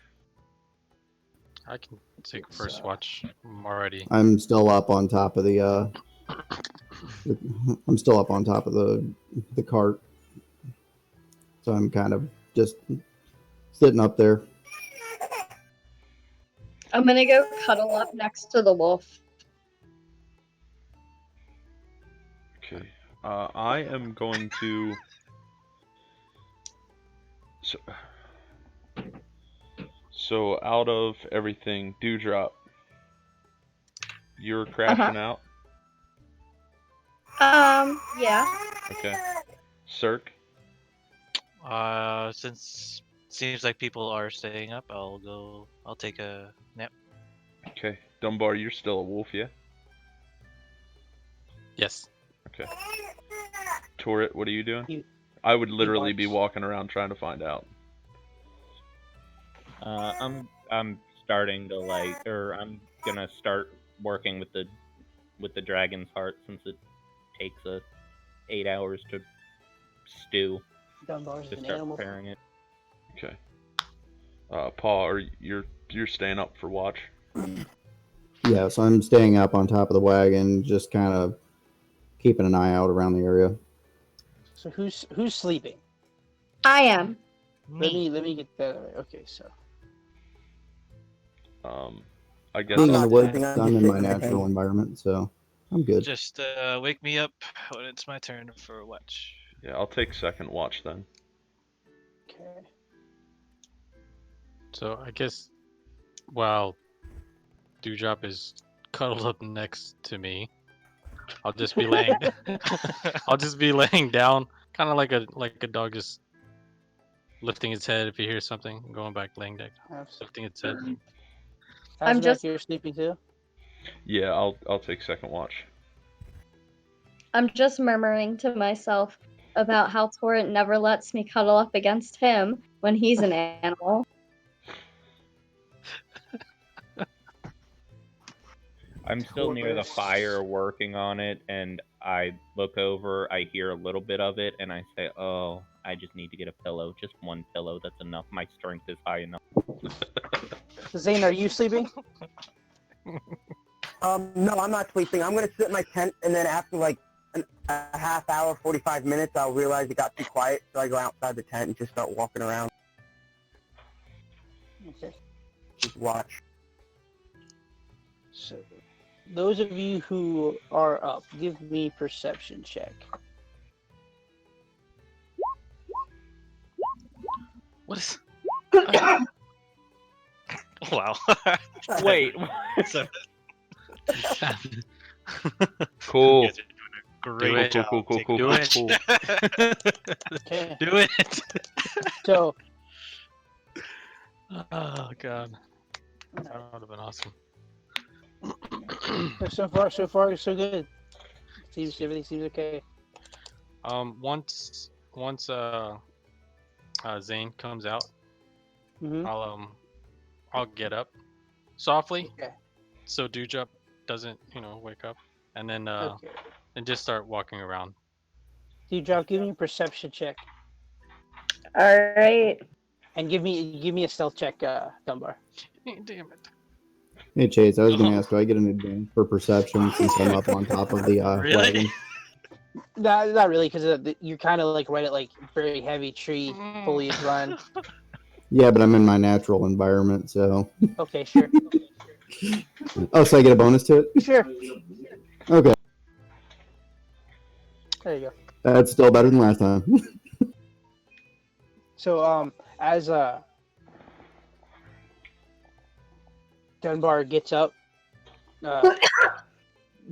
I can take first watch. I'm already. I'm still up on top of the I'm still up on top of the cart. So I'm kind of just sitting up there. I'm gonna go cuddle up next to the wolf. Okay. I am going to. So out of everything, Dewdrop, you're crashing out. Yeah. Okay. Cirque. Since seems like people are staying up, I'll take a nap. Okay. Dunbar, you're still a wolf, yeah? Yes. Okay. Torrit, what are you doing? You- I would literally be watch. walking around trying to find out. I'm starting to I'm gonna start working with the dragon's heart since it takes 8 hours to stew. Dunbar's To an start animal. preparing it. Okay. Paul, you're staying up for watch? Yeah, so I'm staying up on top of the wagon, just kind of keeping an eye out around the area. So who's sleeping? I am. Let me get that. Okay, so. I guess. Being in not the woods, sleeping, I'm I'm just in my sitting in the natural tent. environment, so I'm good. Just wake me up when it's my turn for watch. Yeah, I'll take second watch then. Okay. So I guess while Dewdrop is cuddled up next to me, I'll just be laying. I'll just be laying down, kind of like a dog, just lifting its head if he hears something, and going back laying down, lifting its head. I'm Azamak, just- you're sleeping too? Yeah, I'll take second watch. I'm just murmuring to myself about how Torrent never lets me cuddle up against him when he's an animal. I'm still near the fire working on it, and I look over, I hear a little bit of it, and I say, oh, I just need to get a pillow. Just one pillow, that's enough. My strength is high enough. Zane, are you sleeping? No, I'm not sleeping. I'm gonna sit in my tent, and then after like a half hour, 45 minutes, I'll realize it got too quiet, so I go outside the tent and just start walking around. Okay. Just watch. So, those of you who are up, give me perception check. What is? Wow. Wait, So, Cool. you guys are doing a great it. job. Cool. taking Do it. Okay. Do it. So, Oh god. That would have been awesome. so far, so good. Everything seems okay. Once Zane comes out, Mm-hmm. I'll get up softly Okay. so Dewdrop doesn't, wake up, and then Okay. and just start walking around. Dewdrop, give me a perception check, All right. and give me a stealth check, Dunbar. Damn it. Hey Chase, I was gonna ask, do I get an advantage for perception since I'm up on top of the Really? wagon? Not really, because you're kind of like right at like very heavy tree foliage line. Yeah, but I'm in my natural environment, so. Okay, sure. Oh, so I get a bonus to it? Sure. Okay, There you go. that's still better than last time. So, as Dunbar gets up,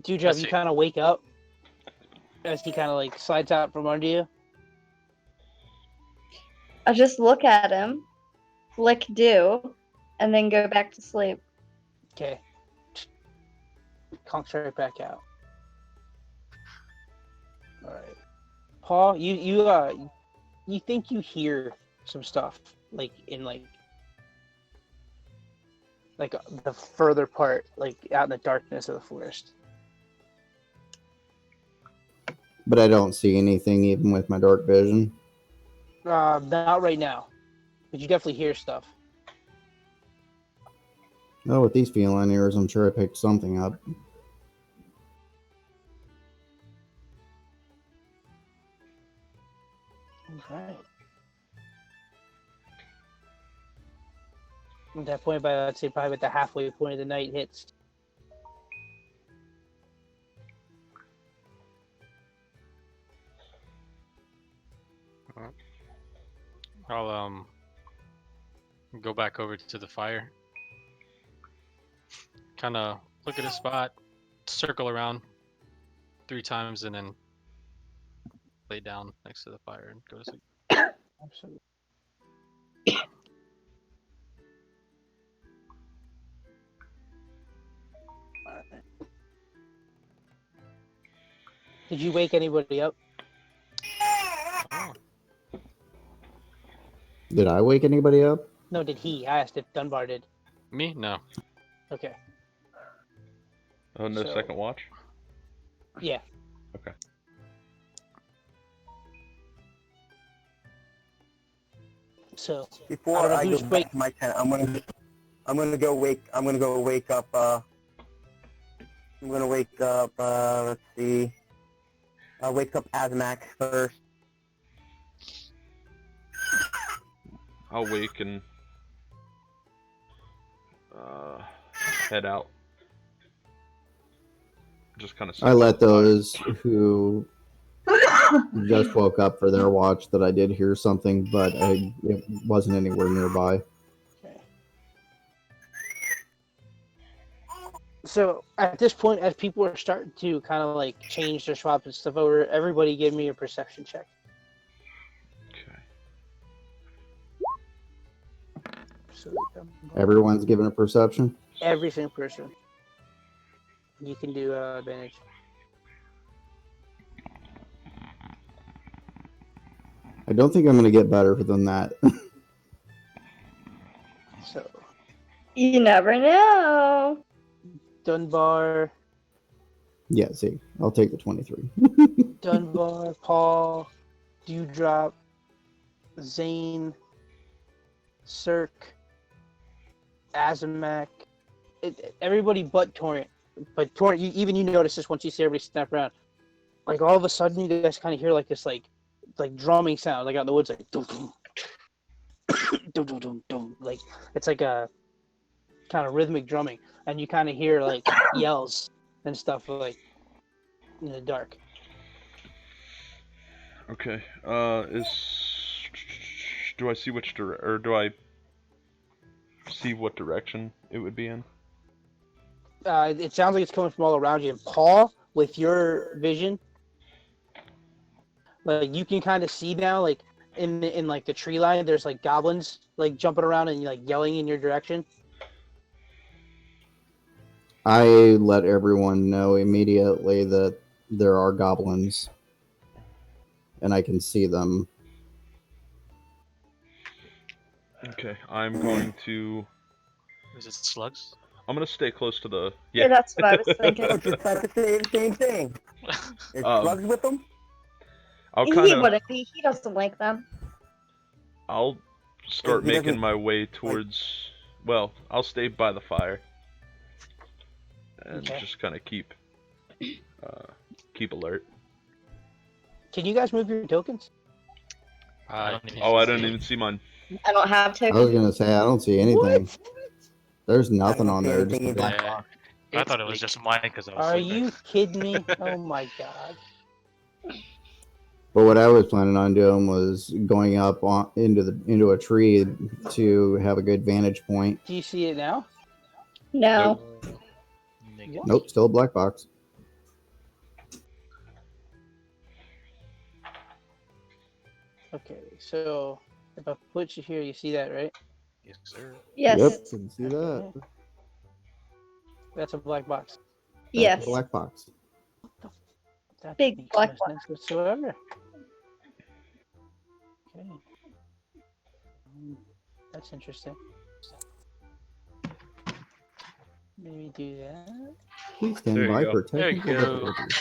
Dewdrop, you see. kind of wake up as he kind of like slides out from under you. I just look at him, lick dew, and then go back to sleep. Okay. Conks right back out. All right. Paul, you think you hear some stuff like in like the further part, like out in the darkness of the forest. But I don't see anything even with my dark vision. Not right now, but you definitely hear stuff. Oh, with these feline ears, I'm sure I picked something up. Okay. At that point, I'd say probably at the halfway point of the night hits. I'll go back over to the fire. Kind of look at a spot, circle around 3 times, and then lay down next to the fire and go to sleep. Absolutely. Alright. Did you wake anybody up? Oh. Did I wake anybody up? No, did he? I asked if Dunbar did. Me? No. Okay. Oh, no So- second watch? Yeah. Okay. So I Before don't know I go who's back to my tent, I'm gonna go wake up. Let's see. I'll wake up Azamak first. I'll wake and head out. Just kind of. I let those who just woke up for their watch that I did hear something, but it wasn't anywhere nearby. Okay. So at this point, as people are starting to kind of like change their swap and stuff over, everybody give me a perception check. Okay. So Everyone's given a perception. every single person. You can do advantage. I don't think I'm gonna get better than that. So You never know. Dunbar, Yeah, see, I'll take the 23. Dunbar, Paul, Dewdrop, Zane, Cirque, Azamak, everybody but Torrent. But Torrent, even you notice this once you see everybody snap around. Like all of a sudden, you guys kind of hear like this, like drumming sound, like out in the woods, like dum dum dum dum dum dum. Like it's like a kind of rhythmic drumming, and you kind of hear like yells and stuff like in the dark. Okay. Do I see or do I see what direction it would be in? It sounds like it's coming from all around you. And Paul, with your vision, like you can kind of see now, like in like the tree line, there's like goblins like jumping around and like yelling in your direction. I let everyone know immediately that there are goblins, and I can see them. Okay, I'm going to. Is it slugs? I'm gonna stay close to the. Yeah, that's what I was thinking. I was just about to say the same thing. There's slugs with them? I'll He kind of. wouldn't be. He doesn't like them. I'll start He doesn't- making my way towards. Well, I'll stay by the fire. And Okay. just kind of keep alert. Can you guys move your tokens? I Oh, I don't even see mine. I don't have I was tokens. gonna say I don't see anything. What? There's I nothing don't on see there. Just anything a black either. box. I thought it was just mine because I was. Are sleeping. you kidding me? Oh my god! But what I was planning on doing was going up into a tree to have a good vantage point. Do you see it now? No. Naked. Nope, still a black box. Okay, so if I put you here, you see that, right? Yes, sir. Yes. Yep, can see that. That's a black box. That's Yes. a black box. That Big makes black no box. sense whatsoever. Okay. That's interesting. Maybe do that. Please stand There you by go. for There you technical go. difficulties.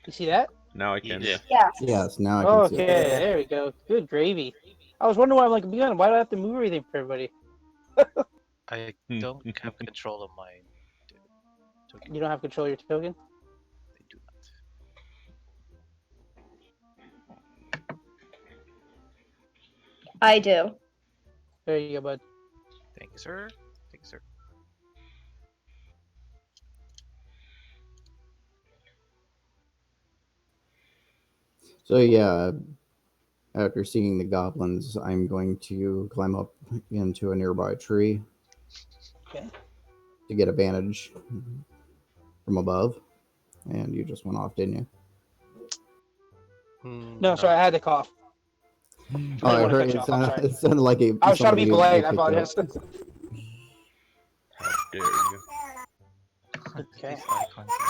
You see that? Now I can. Yeah. Yes. Yes, now I can Okay, see it. there we go. Good gravy. I was wondering why I'm like, man, why do I have to move everything for everybody? I don't have control of my token. You don't have control of your token? I do not. I do. There you go, bud. Thank you, sir. Thank you, sir. So yeah, after seeing the goblins, I'm going to climb up into a nearby tree Okay. to get a vantage from above. And you just went off, didn't you? No, sorry, I had to cough. Oh, I wanna heard cut you it off, I'm sorry. sounded like a. I was trying to be somebody you polite. I picked apologize. up. How dare you? Okay. Please eye contact.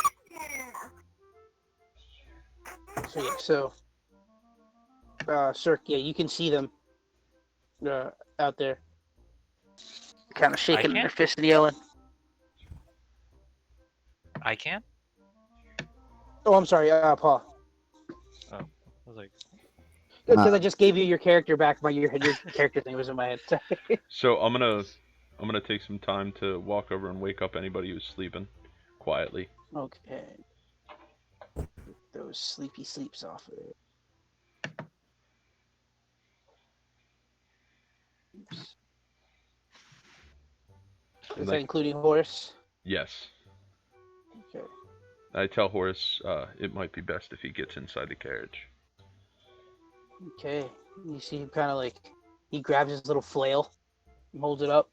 So yeah, Cirque, yeah, you can see them out there, kind of shaking their can't? fists and yelling. I can? Oh, I'm sorry, Paul. I was like, Because I just gave you your character back. Your character thing was in my head. So I'm gonna take some time to walk over and wake up anybody who's sleeping quietly. Okay. Get those sleepy sleeps off of it. Oops. Is And that like, including Horace? yes, Okay. I tell Horace it might be best if he gets inside the carriage. Okay. You see him kind of like, he grabs his little flail and holds it up.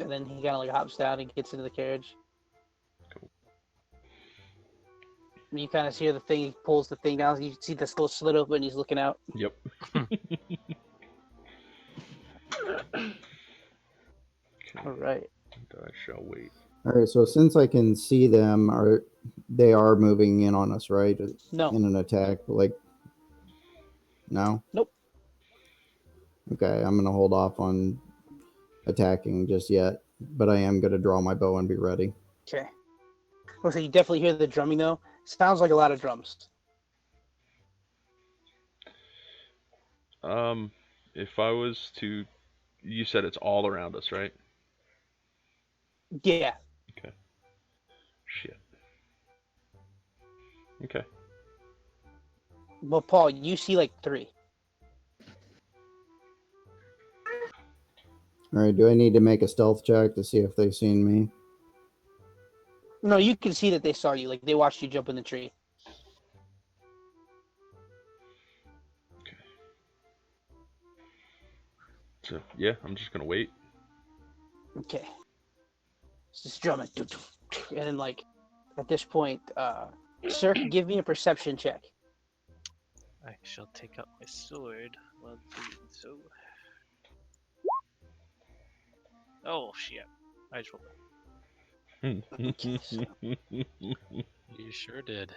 And then he kind of like hops down and gets into the carriage. Cool. And you kind of see the thing, he pulls the thing down. You see this little slit open, he's looking out. Yep. All right. And I shall wait. All right, so since I can see them, they are moving in on us, right? No. In an attack, like no. Nope. Okay, I'm gonna hold off on attacking just yet, but I am gonna draw my bow and be ready. Okay. So you definitely hear the drumming though. Sounds like a lot of drums. If I was to, you said it's all around us, right? Yeah. Okay. Shit. Okay. Well, Paul, you see like 3. All right, do I need to make a stealth check to see if they've seen me? No, you can see that they saw you. Like they watched you jump in the tree. So yeah, I'm just gonna wait. Okay. It's just drumming. And then like at this point, sir, give me a perception check. I shall take out my sword while doing so. Oh shit! I just rolled. Okay, so You sure did.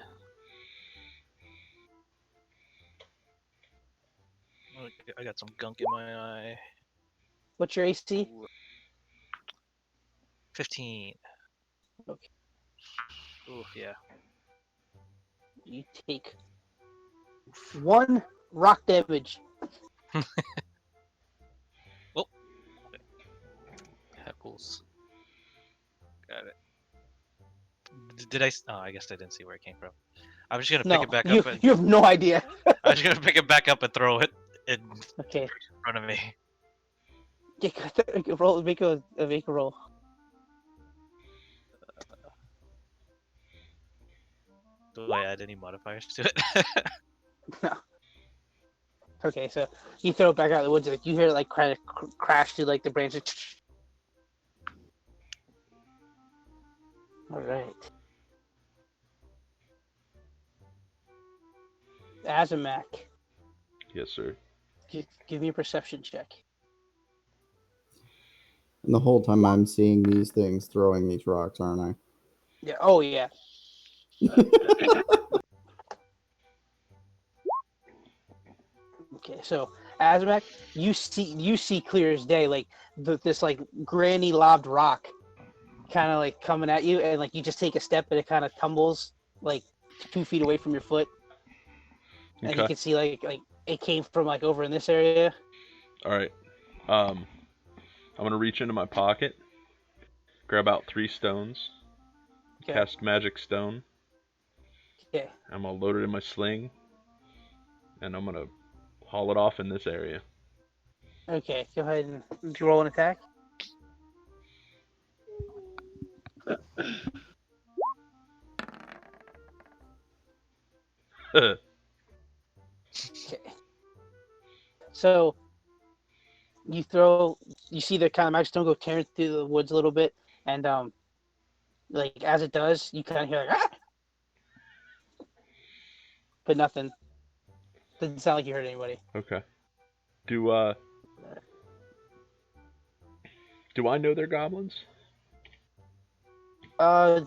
I got some gunk in my eye. what's your AC? 15. Okay. Oof, yeah. You take 1 rock damage. Heckles. Got it. Did I? Oh, I guess I didn't see where it came from. I'm just gonna No, pick it back you, up and you have no idea. I'm just gonna pick it back up and throw it in Okay. front of me. Roll. Make a roll. Do I add any modifiers to it? No. Okay, so you throw it back out of the woods. Like you hear it like kind of crash through like the branches. All right. Azamak, Yes, sir. give me a perception check. And the whole time I'm seeing these things throwing these rocks, aren't I? Yeah. Oh yeah. Okay, so Azamak, you see clear as day, like this like granny lobbed rock, kind of like coming at you, and like you just take a step and it kind of tumbles like 2 feet away from your foot, and you Okay. can see like it came from like over in this area. All right. I'm gonna reach into my pocket, grab out 3 stones, Okay. cast magic stone. Okay. I'm gonna load it in my sling, and I'm gonna haul it off in this area. Okay. Go ahead and roll an attack. Okay. So you see the kind of magic stone go tearing through the woods a little bit, and like as it does, you kind of hear like ah! But nothing. Doesn't sound like you hurt anybody. Okay. Do I know they're goblins? Do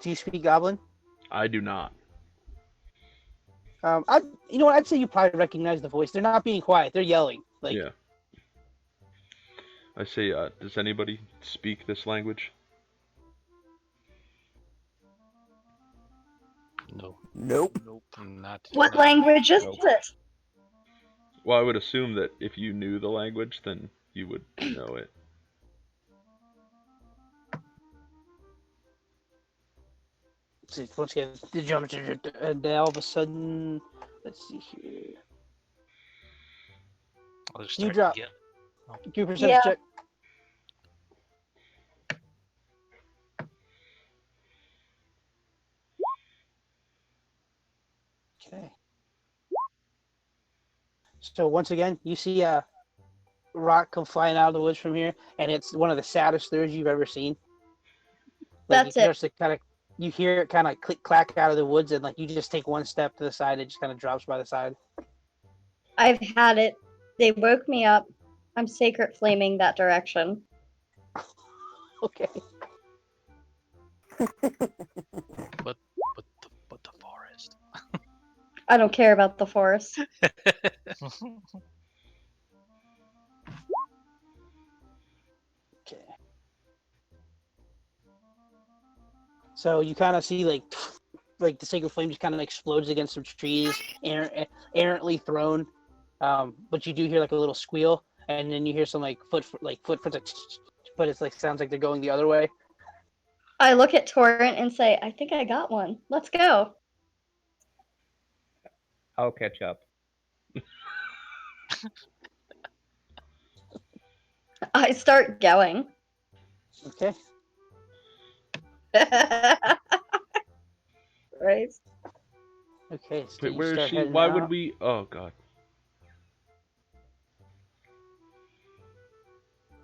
you speak Goblin? I do not. You know what? I'd say you probably recognize the voice. They're not being quiet. They're yelling. Like, Yeah. I say, does anybody speak this language? No. Nope. Nope. Not. What not- language is nope. this? Well, I would assume that if you knew the language, then you would know it. see, once again, the jump, and then all of a sudden, let's see here. I'll just You start drop. yell- Do a perception Yeah. check. Okay. So once again, you see a rock come flying out of the woods from here, and it's one of the saddest throws you've ever seen. Like, That's it it. starts to kind of, you hear it kind of click clack out of the woods, and like you just take one step to the side, it just kind of drops by the side. I've had it. They woke me up. I'm sacred flaming that direction. Okay. But I don't care about the forest. Okay. So you kind of see like the sacred flame just kind of explodes against some trees, errantly thrown. But you do hear like a little squeal, and then you hear some like footprints, like, but it's like sounds like they're going the other way. I look at Torrent and say, I think I got one. Let's go. I'll catch up. I start going. Okay. Right? Okay. So Wait, you where is start she? heading Why out. would we? Oh god.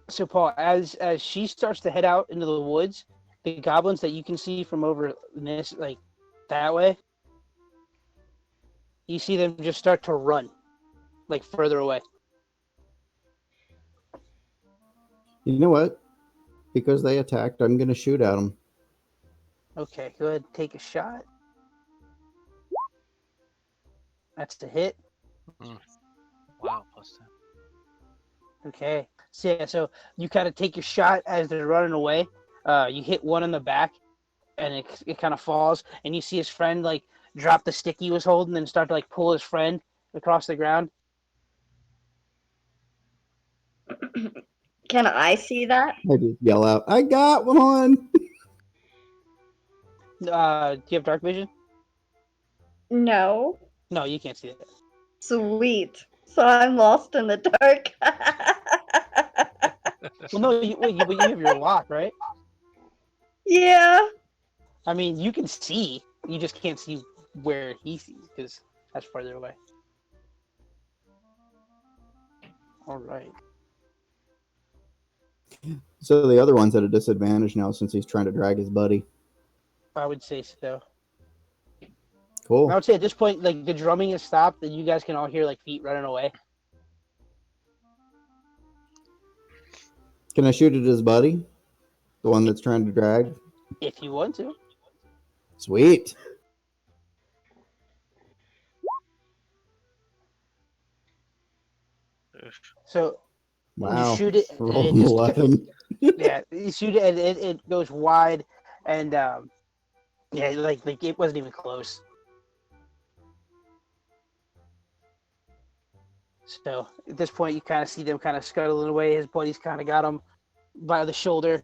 So Paul, as she starts to head out into the woods, the goblins that you can see from over this like that way, you see them just start to run, like further away. You know what? Because they attacked, I'm going to shoot at them. Okay, go ahead, take a shot. That's the hit. Wow, plus 10. Okay. So yeah, so you kind of take your shot as they're running away. You hit one in the back, and it kind of falls, and you see his friend like drop the stick he was holding and start to like pull his friend across the ground. Can I see that? I just yell out, I got one! Do you have dark vision? No. No, you can't see that. Sweet. So I'm lost in the dark. Well, no, but you have your lock, right? Yeah. I mean, you can see. You just can't see where he sees because that's farther away. All right. So the other one's at a disadvantage now since he's trying to drag his buddy. I would say so. Cool. I would say at this point, like the drumming has stopped, and you guys can all hear like feet running away. Can I shoot at his buddy? The one that's trying to drag? If you want to. Sweet. So Wow. you shoot it, and Rolled it an just 11. yeah, you shoot it, and it goes wide, and yeah, like it wasn't even close. So at this point, you kind of see them kind of scuttling away. His buddy's kind of got him by the shoulder,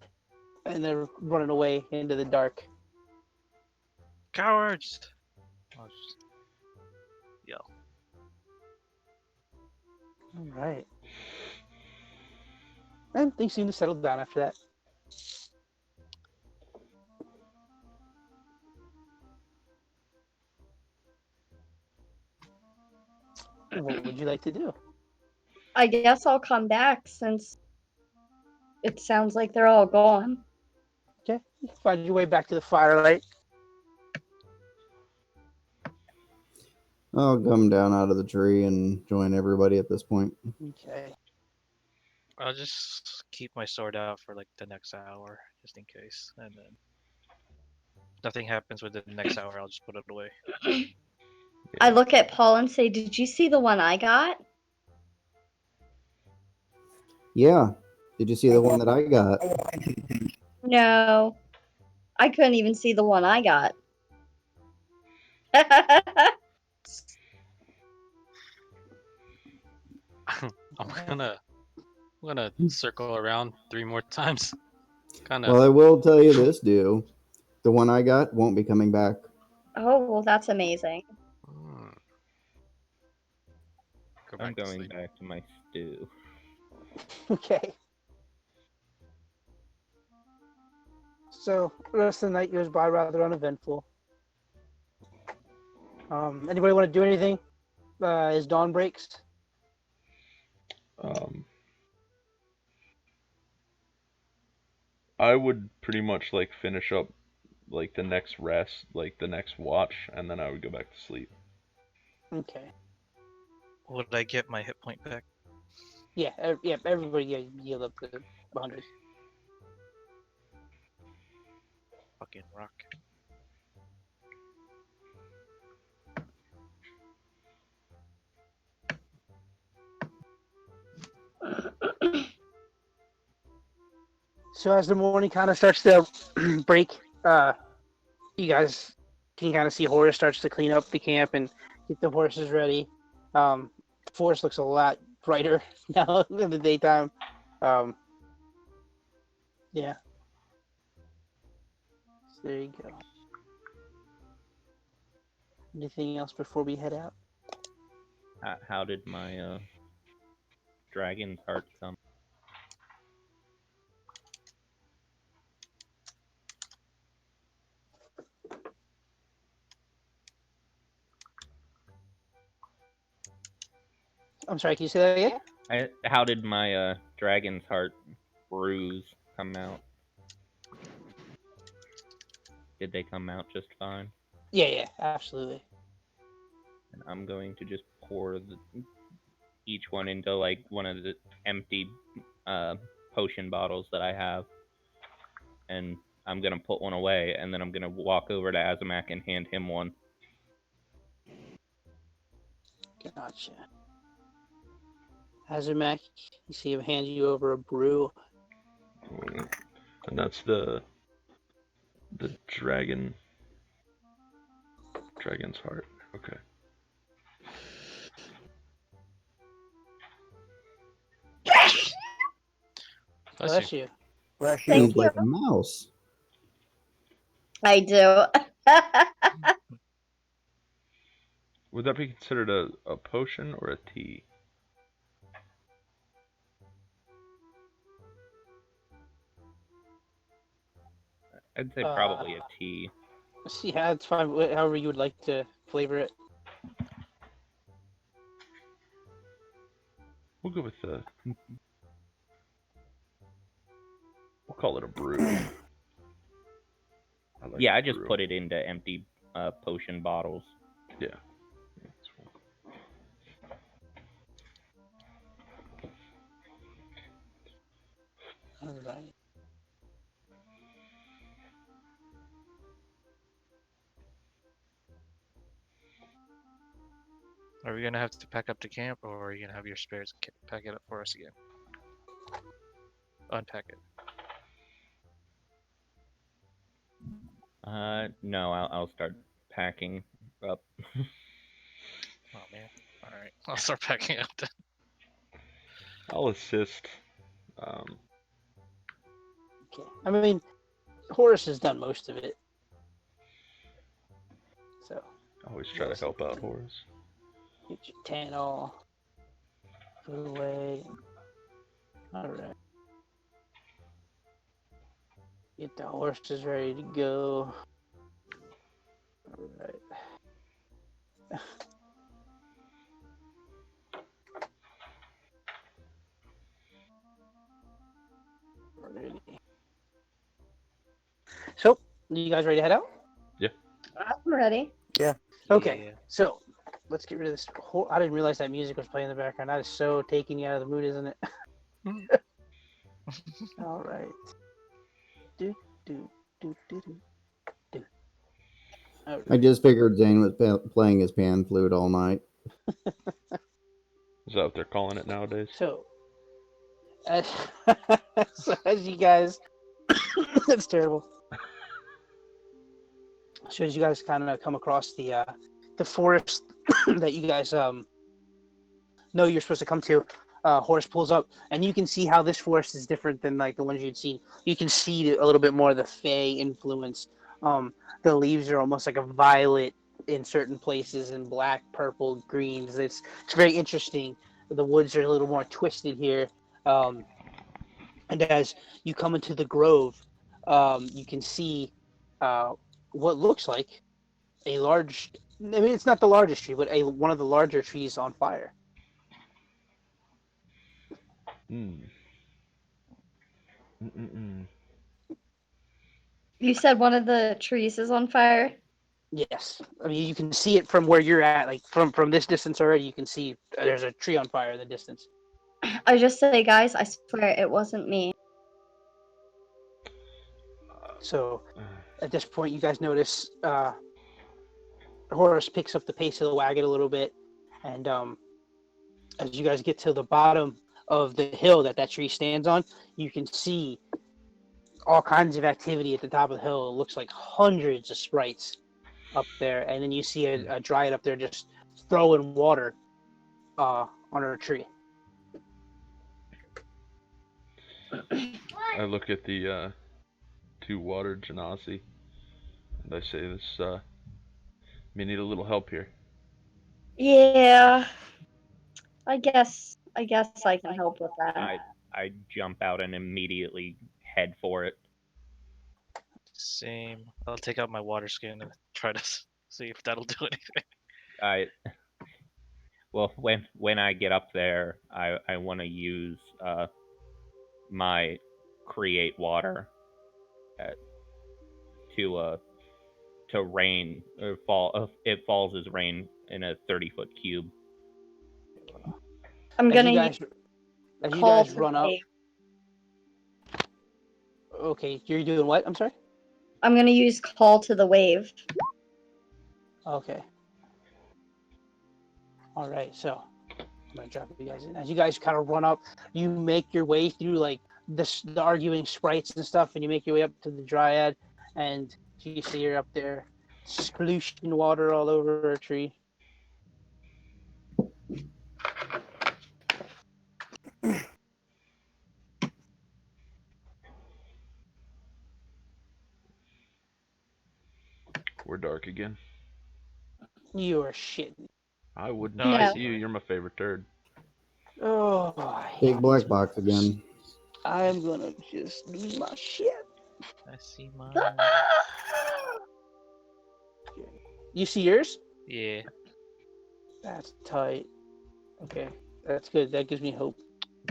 and they're running away into the dark. Cowards! I'll just yell. All right. And things seem to settle down after that. What would you like to do? I guess I'll come back since it sounds like they're all gone. Okay, you find your way back to the firelight. I'll come down out of the tree and join everybody at this point. Okay. I'll just keep my sword out for like the next hour, just in case. And then if nothing happens within the next hour, I'll just put it away. I look at Paul and say, Did you see the one I got? Yeah. Did you see the one that I got? No. I couldn't even see the one I got. I'm gonna circle around 3 more times. Kind of. Well, I will tell you this, Do. The one I got won't be coming back. Oh, well, that's amazing. Go I'm back to going sleep. back to my stew. Okay. So the rest of the night goes by rather uneventful. Anybody want to do anything as dawn breaks? I would pretty much like finish up like the next rest, like the next watch, and then I would go back to sleep. Okay. Would I get my hit point back? Yeah, yeah. Everybody yield up to 100. Fucking rock. So as the morning kind of starts to break, you guys can kind of see Horace starts to clean up the camp and get the horses ready. Forest looks a lot brighter now in the daytime. Yeah. So there you go. Anything else before we head out? How did my dragon's heart come? I'm sorry, can you say that again? How did my dragon's heart bruise come out? Did they come out just fine? Yeah, absolutely. And I'm going to just pour each one into like one of the empty potion bottles that I have, and I'm gonna put one away, and then I'm gonna walk over to Azamak and hand him one. Gotcha. Azamak, you see him hand you over a brew. And that's the dragon's heart. Okay. Bless you. Bless you. Thank Seems like a mouse. I do. Would that be considered a potion or a tea? I'd say probably a tea. Yeah, it's fine. However you would like to flavor it. We'll go with the. We'll call it a brew. Yeah, I just brew. put it into empty potion bottles. Yeah. All right. Are we gonna have to pack up the camp, or are you gonna have your spirits pack it up for us again? Unpack it. No, I'll start packing up. Oh man. All right, I'll start packing up then. I'll assist. Okay. I mean, Horace has done most of it. So. Always try to help out Horace. Get your tan all put away. Alright. Get the horses ready to go. Alright. Ready. So, you guys ready to head out? I'm ready. Okay, Yeah. so let's get rid of this. I didn't realize that music was playing in the background. That is so taking you out of the mood, isn't it? All right. Do, do, do, do, do, do. All right. I just figured Zane was playing his pan flute all night. Is that what they're calling it nowadays? So, as you guys, that's terrible. So as you guys kind of come across the forest that you guys know you're supposed to come to, Horace pulls up, and you can see how this forest is different than like the ones you'd seen. You can see a little bit more of the Fey influence. The leaves are almost like a violet in certain places, and black, purple, greens. It's very interesting. The woods are a little more twisted here. And as you come into the grove, you can see what looks like a large. I mean, it's not the largest tree, but one of the larger trees on fire. You said one of the trees is on fire? Yes, I mean you can see it from where you're at, like from this distance already. You can see there's a tree on fire in the distance. I just say, guys, I swear it wasn't me. So at this point, you guys notice Horace picks up the pace of the wagon a little bit, and as you guys get to the bottom of the hill that tree stands on, you can see all kinds of activity at the top of the hill. It looks like hundreds of sprites up there, and then you see a dryad up there just throwing water on her tree. I look at the two watered genasi, and I say, "This may need a little help here." Yeah. I guess I can help with that. I jump out and immediately head for it. Same. I'll take out my water skin and try to see if that'll do anything. Well, when I get up there, I want to use my create water to rain or fall. It falls as rain in a 30-foot cube. I'm As gonna you guys, as you call guys to run the up. wave. Okay, you're doing what? I'm sorry. I'm gonna use call to the wave. Okay. All right, so I'm gonna drop you guys in. As you guys kind of run up, you make your way through like the arguing sprites and stuff, and you make your way up to the dryad, and you see her up there, splooshin' water all over her tree. We're dark again. You are shitting. I wouldn't No, I say see you. You're my favorite turd. Oh, I Big hate black this. box again. I'm gonna just lose my shit. I see mine. You see yours? Yeah. That's tight. Okay, that's good. That gives me hope.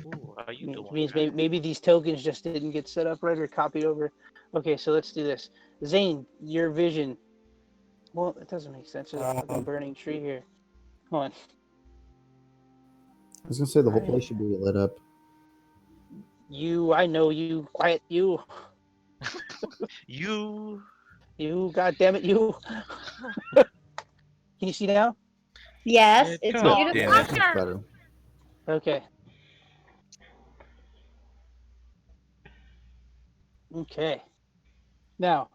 Ooh, how you Means, doing? means maybe these tokens just didn't get set up right or copied over. Okay, so let's do this. Zane, your vision. Well, it doesn't make sense. There's a fucking burning tree here. Come on. I was gonna say the whole Alright. place should be lit up. You, I know you. Quiet, you. You. You, goddamn it, you. Can you see now? Yes, it's God beautiful. damn That's much better. Okay. Okay. Now,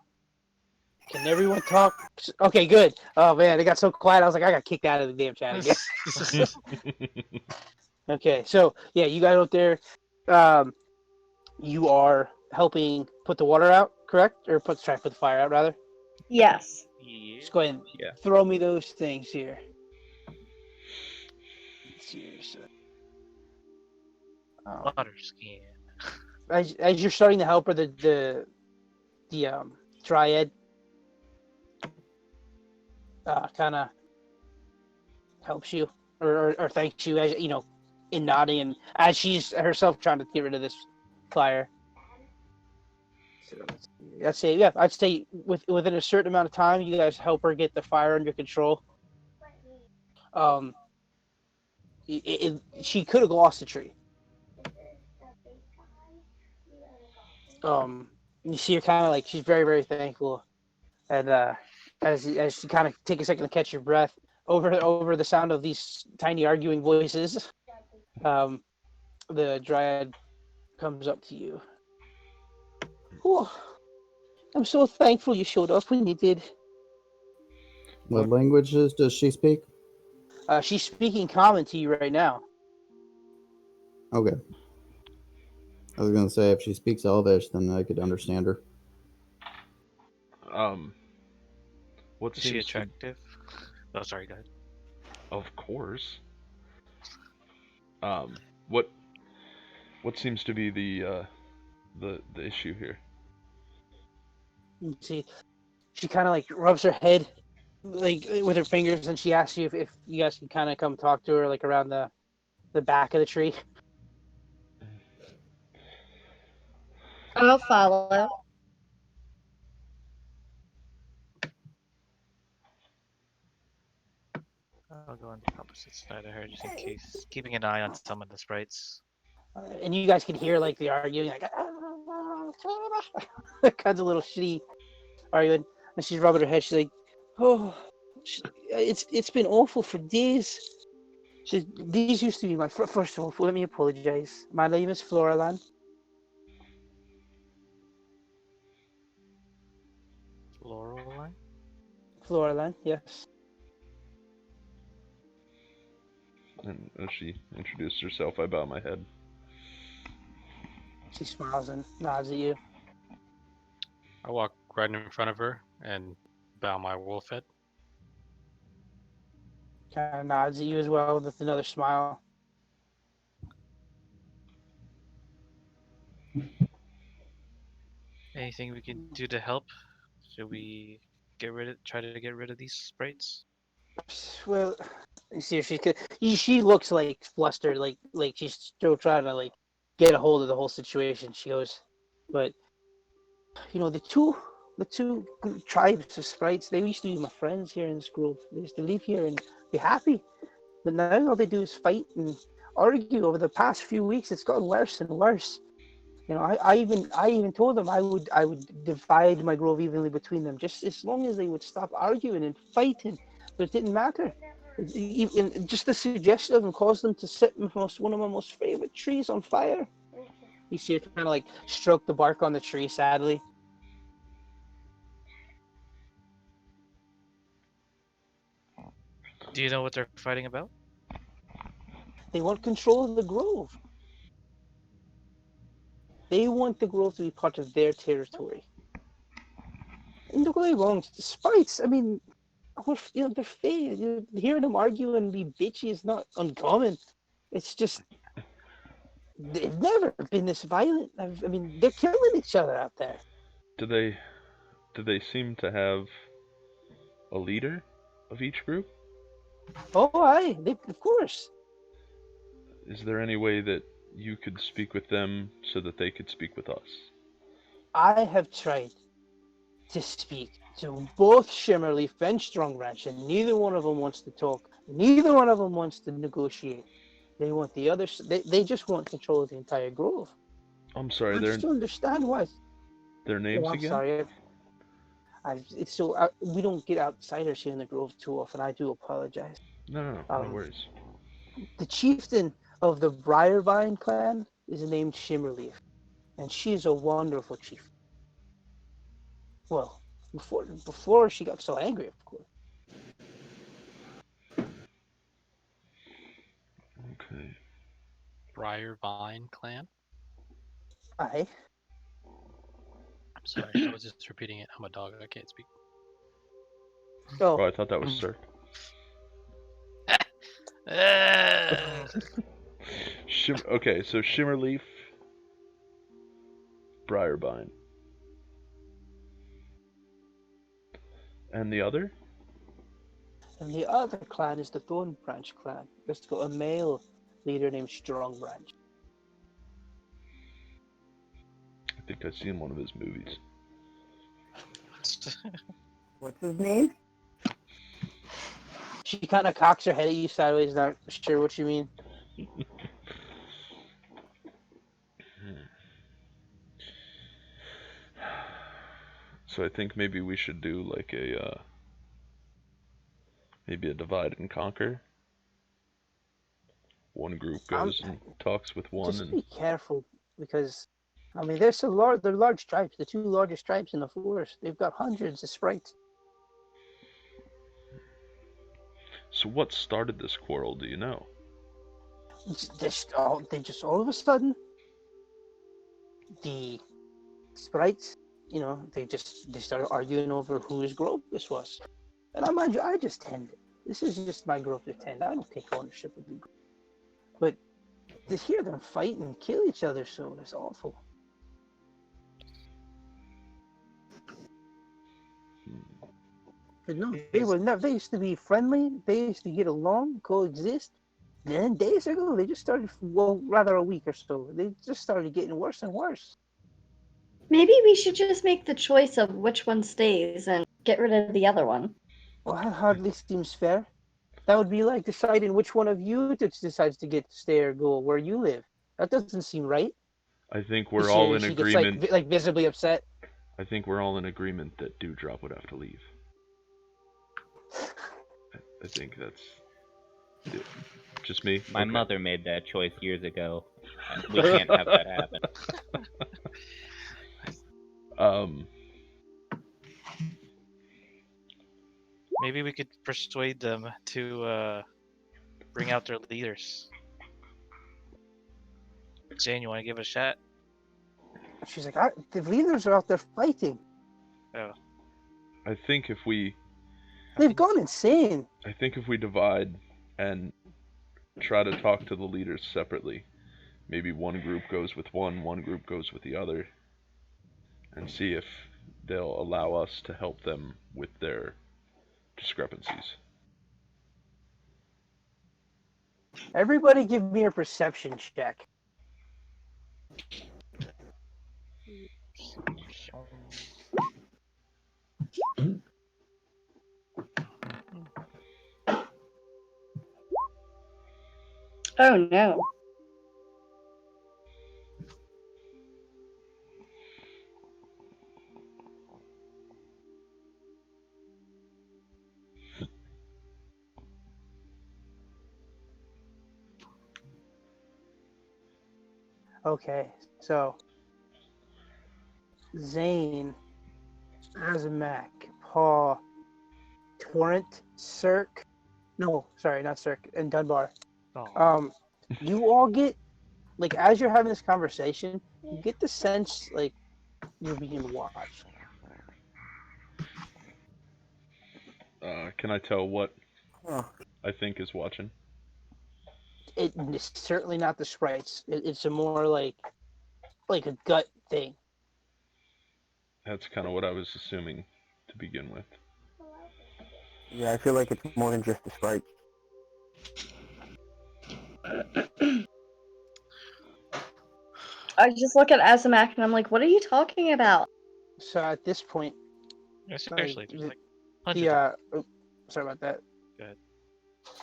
can everyone talk? Okay, good. Oh man, it got so quiet. I was like, I got kicked out of the damn chat again. Okay, so yeah, you guys out there, you are helping put the water out, correct? Or try to put the fire out, rather. Yes. Yeah. Just go ahead and Yeah. throw me those things here. Seriously. Water skin. As you're starting to help her, the dryad kind of helps you or thanks you, as you know, in nodding, and as she's herself trying to get rid of this fire. So I'd say, yeah, I'd say within a certain amount of time, you guys help her get the fire under control. She could have lost the tree. You see her kind of like she's very, very thankful, and as she kind of take a second to catch your breath over the sound of these tiny arguing voices, the dryad comes up to you. Oh, I'm so thankful you showed up when you did. What languages does she speak? She's speaking common to you right now. Okay. I was gonna say if she speaks Elvish, then I could understand her. What Is she seems to, attractive? Oh, sorry, go ahead. of course. What seems to be the issue here? You see, she kind of like rubs her head like with her fingers, and she asks you if you guys can kind of come talk to her like around the back of the tree. I'll follow. I'll go on the opposite side of her just in case. Keeping an eye on some of the sprites. And you guys can hear like the arguing, like kinds of little shitty arguing. And she's rubbing her head. She's like, "Oh, it's been awful for days." These used to be my first of all. Let me apologize. My name is Floralan. Floraline, yes. And as she introduced herself, I bow my head. She smiles and nods at you. I walk right in front of her and bow my wolf head. Kind of nods at you as well with another smile. Anything we can do to help? Should we try to get rid of these sprites? Well, you see, she looks like flustered, like she's still trying to like get a hold of the whole situation. She goes, but the two tribes of sprites, they used to be my friends here in this grove. They used to live here and be happy. But now all they do is fight and argue. Over the past few weeks, it's gotten worse and worse. I even told them I would divide my grove evenly between them, just as long as they would stop arguing and fighting. But it didn't matter. Even just the suggestion of them caused them to set one of my most favorite trees on fire. You see her kind of like stroke the bark on the tree sadly. Do you know what they're fighting about? They want control of the grove. They want the grove to be part of their territory. And don't get me wrong, the sprites, I mean, they're fair. Hearing them argue and be bitchy is not uncommon. It's just they've never been this violent. I mean, they're killing each other out there. Do they seem to have a leader of each group? Oh, aye, of course. Is there any way that you could speak with them so that they could speak with us? I have tried to speak to both Shimmerleaf and Strong Ranch, and neither one of them wants to talk. Neither one of them wants to negotiate. They want the other. They just want control of the entire grove. I'm sorry, I just don't understand why. their names I'm again? sorry. We don't get outsiders here in the grove too often. I do apologize. No worries. The chieftain of the Briarvine clan is named Shimmerleaf, and she is a wonderful chief. Well, before she got so angry, of course. Okay. Briarvine clan? Aye. I'm sorry, I was just repeating it. I'm a dog, I can't speak. Oh, I thought that was Sir. Okay, so Shimmerleaf, Briarvine. And the other? And the other clan is the Thorn Branch clan. It's got a male leader named Strong Branch. I think I've seen one of his movies. What's his name? She kind of cocks her head at you sideways, not sure what you mean. So I think maybe we should do like maybe a divide and conquer. One group goes and talks with one, Just and be careful, because I mean, they're large tribes. The two largest tribes in the forest. They've got hundreds of sprites. so what started this quarrel? Do you know? They just all of a sudden, the sprites, they started arguing over whose grove this was. And mind you, I just tend it. This is just my grove to tend. I don't take ownership of the grove. But to hear them fight and kill each other, so it's awful. But no, they used to be friendly. They used to get along, coexist. Then days ago, they just started, well, rather a week or so, they just started getting worse and worse. Maybe we should just make the choice of which one stays and get rid of the other one. Well, that hardly seems fair. That would be like deciding which one of you decides to stay or go where you live. That doesn't seem right. I think we're all in She agreement. gets like visibly upset. I think we're all in agreement that Dewdrop would have to leave. I think that's just me. My Okay. mother made that choice years ago. And we can't have that happen. Maybe we could persuade them to bring out their leaders. Zane, you want to give it a shot? She's like, the leaders are out there fighting. Oh, I think if we They've gone insane. divide and try to talk to the leaders separately, maybe one group goes with one group goes with the other, and see if they'll allow us to help them with their discrepancies. Everybody give me a perception check. Oh no. Okay, so Zane, Azamak, Paul, Torrent, Cirque. No, sorry, not Cirque, and Dunbar. oh. You all get, like, as you're having this conversation, you get the sense like you're being watched. Can I tell what Huh. I think is watching? It's certainly not the sprites. It's a more like a gut thing. That's kind of what I was assuming to begin with. Yeah, I feel like it's more than just the sprite. I just look at Azamak and I'm like, what are you talking about? So at this point, Yeah, seriously, there's like hundreds the of sorry about that. Go ahead.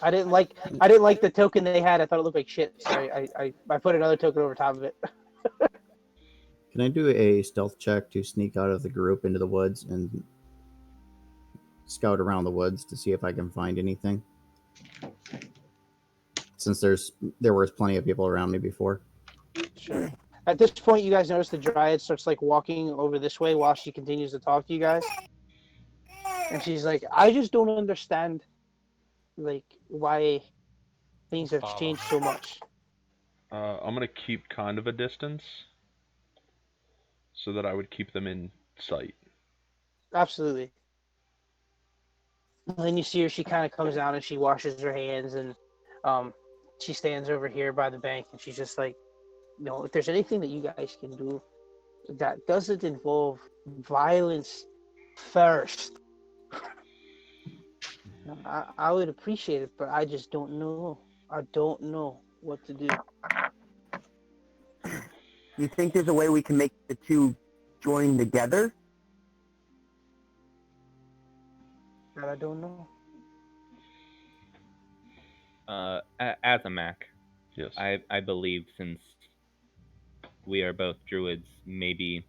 I didn't like the token they had. I thought it looked like shit. So I put another token over top of it. Can I do a stealth check to sneak out of the group into the woods and scout around the woods to see if I can find anything? Since there was plenty of people around me before. Sure. At this point, you guys notice the dryad starts like walking over this way while she continues to talk to you guys, and she's like, "I just don't understand, like, why things have changed so much." I'm gonna keep kind of a distance so that I would keep them in sight. Absolutely. And then you see her. She kind of comes down and she washes her hands, and she stands over here by the bank, and she's just like, if there's anything that you guys can do that doesn't involve violence first, I would appreciate it, but I just don't know. I don't know what to do. You think there's a way we can make the two join together? That I don't know. Azamak, Yes. I believe since we are both druids, maybe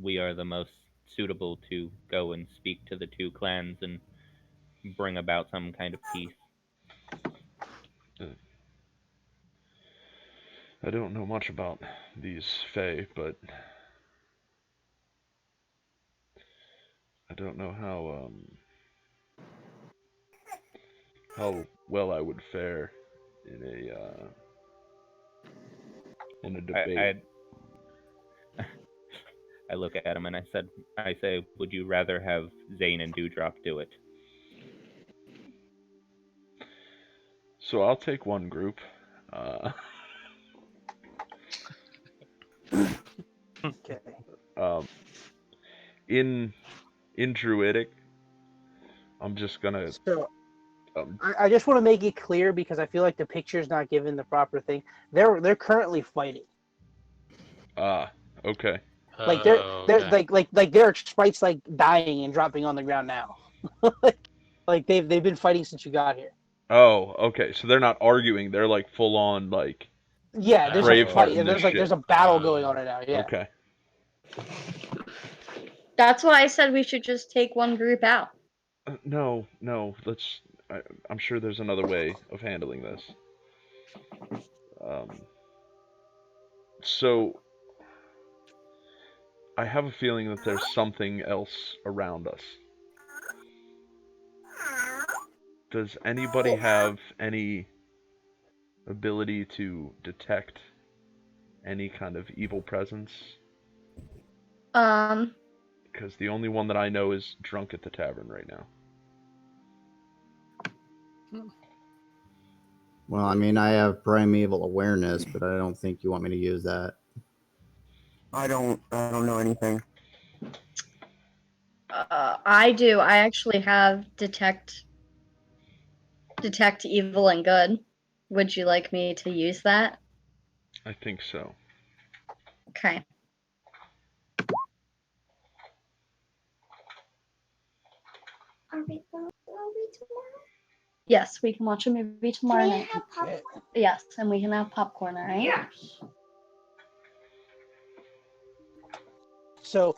we are the most suitable to go and speak to the two clans and bring about some kind of peace. I don't know much about these Fae, but I don't know how well I would fare in a debate. I look at him and I say, would you rather have Zane and Dewdrop do it? So I'll take one group. Okay. In Druidic, I'm just gonna. So I just want to make it clear because I feel like the picture's not giving the proper thing. They're currently fighting. Okay. Like they're okay. like their sprites like dying and dropping on the ground now. like they've been fighting since you got here. Oh, okay. So they're not arguing. They're like full on like. Yeah, there's a Braveheart fight. and this There's shit. a battle going on right now. Yeah. Okay. That's why I said we should just take one group out. No. Let's. I'm sure there's another way of handling this. So I have a feeling that there's something else around us. Does anybody have any ability to detect any kind of evil presence? Because the only one that I know is drunk at the tavern right now. Well, I mean, I have primeval awareness, but I don't think you want me to use that. I don't know anything. I do. I actually have detect evil and good. Would you like me to use that? I think so. Okay. Are we going to movie tomorrow? Yes, we can watch a movie tomorrow night. Yes, and we can have popcorn, all right? Yes. So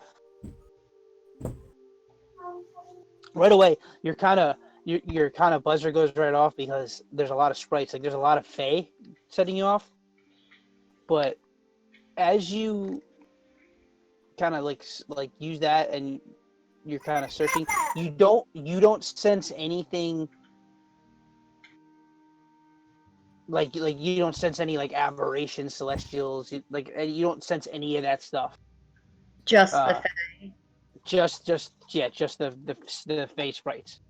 right away, your kind of buzzer goes right off because there's a lot of sprites. Like there's a lot of Fae setting you off. But as you kind of like use that and you're kind of searching, you don't sense anything like you don't sense any like aberrations, celestials, you don't sense any of that stuff. Just the Uh, Fae. just the Fae sprites.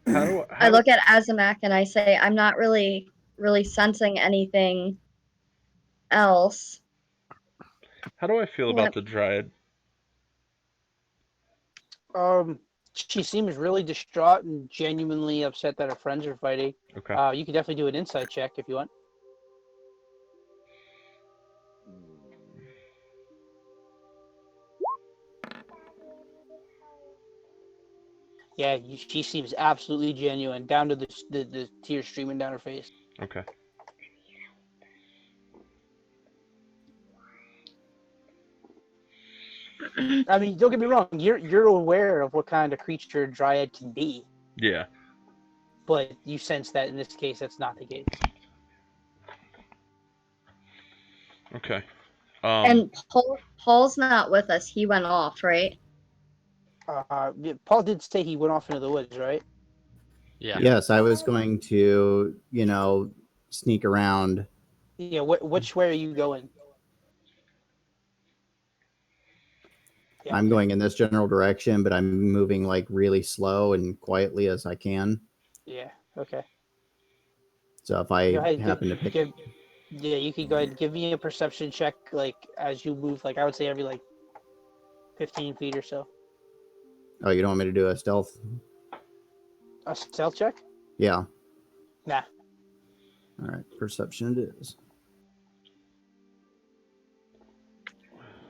I look at Azamak and I say, I'm not really sensing anything else. How do I feel about the Dryad? She seems really distraught and genuinely upset that her friends are fighting. Okay. You could definitely do an insight check if you want. Yeah, she seems absolutely genuine, down to the tears streaming down her face. Okay. I mean, don't get me wrong. You're aware of what kind of creature a Dryad can be. Yeah. But you sense that in this case, that's not the case. Okay. And Paul's not with us. He went off, right? Paul did say he went off into the woods, right? Yeah. Yes, I was going to, sneak around. Yeah. Which way are you going? Yeah. I'm going in this general direction, but I'm moving like really slow and quietly as I can. Yeah. Okay. So if I Go ahead. happen to pick, Yeah, you could go ahead and give me a perception check, like as you move. Like I would say every like 15 feet or so. oh, you don't want me to do a stealth? A stealth check? Yeah. Nah. All right, perception it is.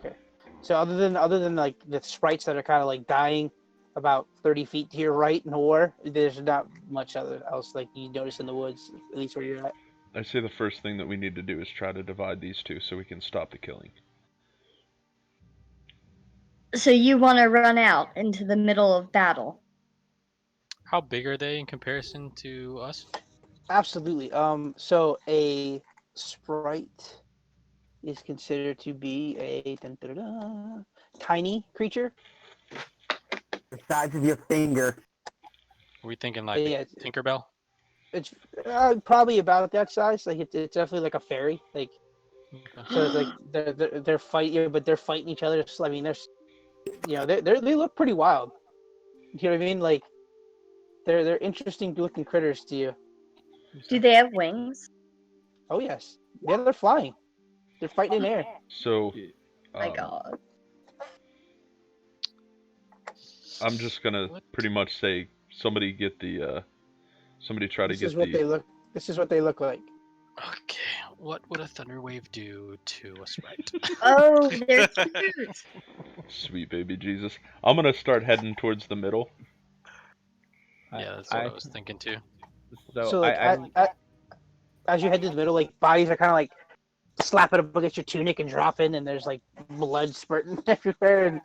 Okay. So other than like the sprites that are kind of like dying about 30 feet to your right in the war, there's not much else like you notice in the woods, at least where you're at. I say the first thing that we need to do is try to divide these two so we can stop the killing. So you want to run out into the middle of battle? How big are they in comparison to us? Absolutely. So a sprite is considered to be a tiny creature. The size of your finger. Are we thinking like Yeah, Tinkerbell? it's probably about that size. Like it's definitely like a fairy. Like so, it's like they're fighting, but they're fighting each other. I mean, there's they look pretty wild. You know what I mean? Like they're interesting looking critters to you. Do they have wings? Oh yes, yeah, they're flying. They're fighting in air. So, My God. I'm just gonna pretty much say somebody get the somebody try to This get is what the they look. This is what they look like. Okay, what would a thunder wave do to a sprite? Oh, they're cute. sweet baby Jesus. I'm gonna start heading towards the middle. Yeah, that's what I was thinking too. So like as you head to the middle, like bodies are kind of like slapping up against your tunic and dropping, and there's like blood spurting everywhere. And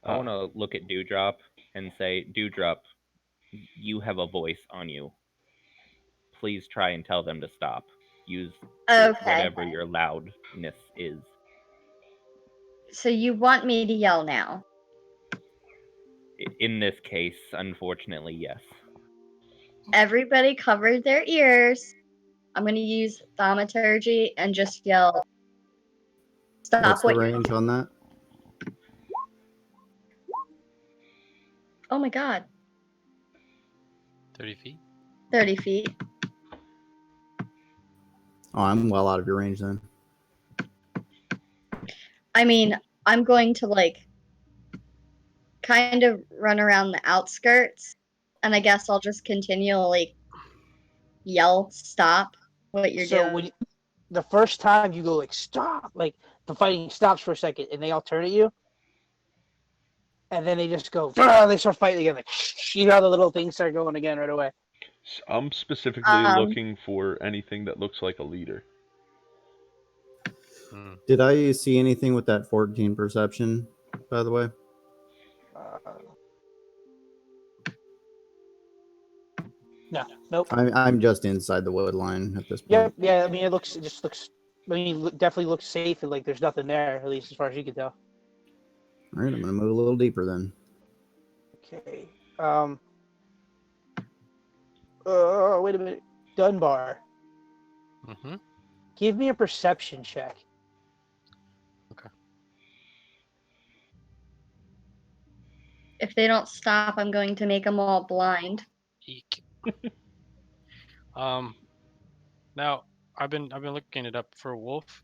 I want to look at Dewdrop and say, Dewdrop, you have a voice on you. Please try and tell them to stop. Use whatever your loudness is. So you want me to yell now? In this case, unfortunately, yes. Everybody covered their ears. I'm gonna use thaumaturgy and just yell, "Stop What's the what you're range on that? Oh my god, 30 feet. 30 feet. Oh, I'm well out of your range then. I mean, I'm going to like kind of run around the outskirts, and I guess I'll just continually yell, "Stop what you're So doing." when the first time you go like stop, like the fighting stops for a second, and they all turn at you, and then they just go. They start fighting again. Like you know how the little things start going again right away. I'm specifically Um, looking for anything that looks like a leader. Hmm. Did I see anything with that 14 perception, by the way? No, nope. I'm just inside the wood line at this point. Yep, yeah. I mean, it just looks. I mean, definitely looks safe, and like there's nothing there, at least as far as you can tell. All right, I'm gonna move a little deeper then. Okay. Wait a minute. Dunbar, Mm-hmm. give me a perception check. if they don't stop, I'm going to make them all blind. Eek. Now I've been looking it up for wolf.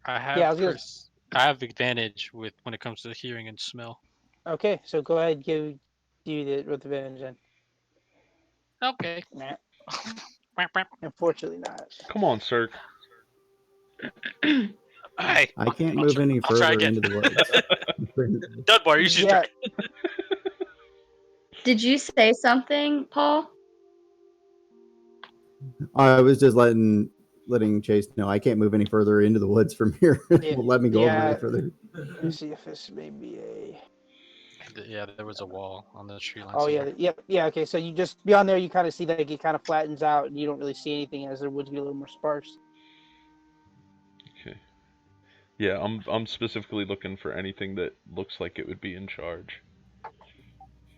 I Yeah, I have was gonna. I have advantage with when it comes to hearing and smell. Okay, so go ahead, give you the with advantage then. Okay. Nah, Whap, whap. unfortunately not. Come on, Cirque. Hey, I can't I'll move try- any I'll try further again. into the woods. Dunbar, you should Yeah, try. Did you say something, Paul? I was just letting Chase know I can't move any further into the woods from here. Yeah, Won't let me go over yeah. any further. Let me see if this may be a. Yeah, there was a wall on the tree line. Oh somewhere. yeah, yep, yeah. Okay, so you just beyond there, you kind of see that it kind of flattens out, and you don't really see anything as the woods get a little more sparse. Okay. Yeah, I'm specifically looking for anything that looks like it would be in charge.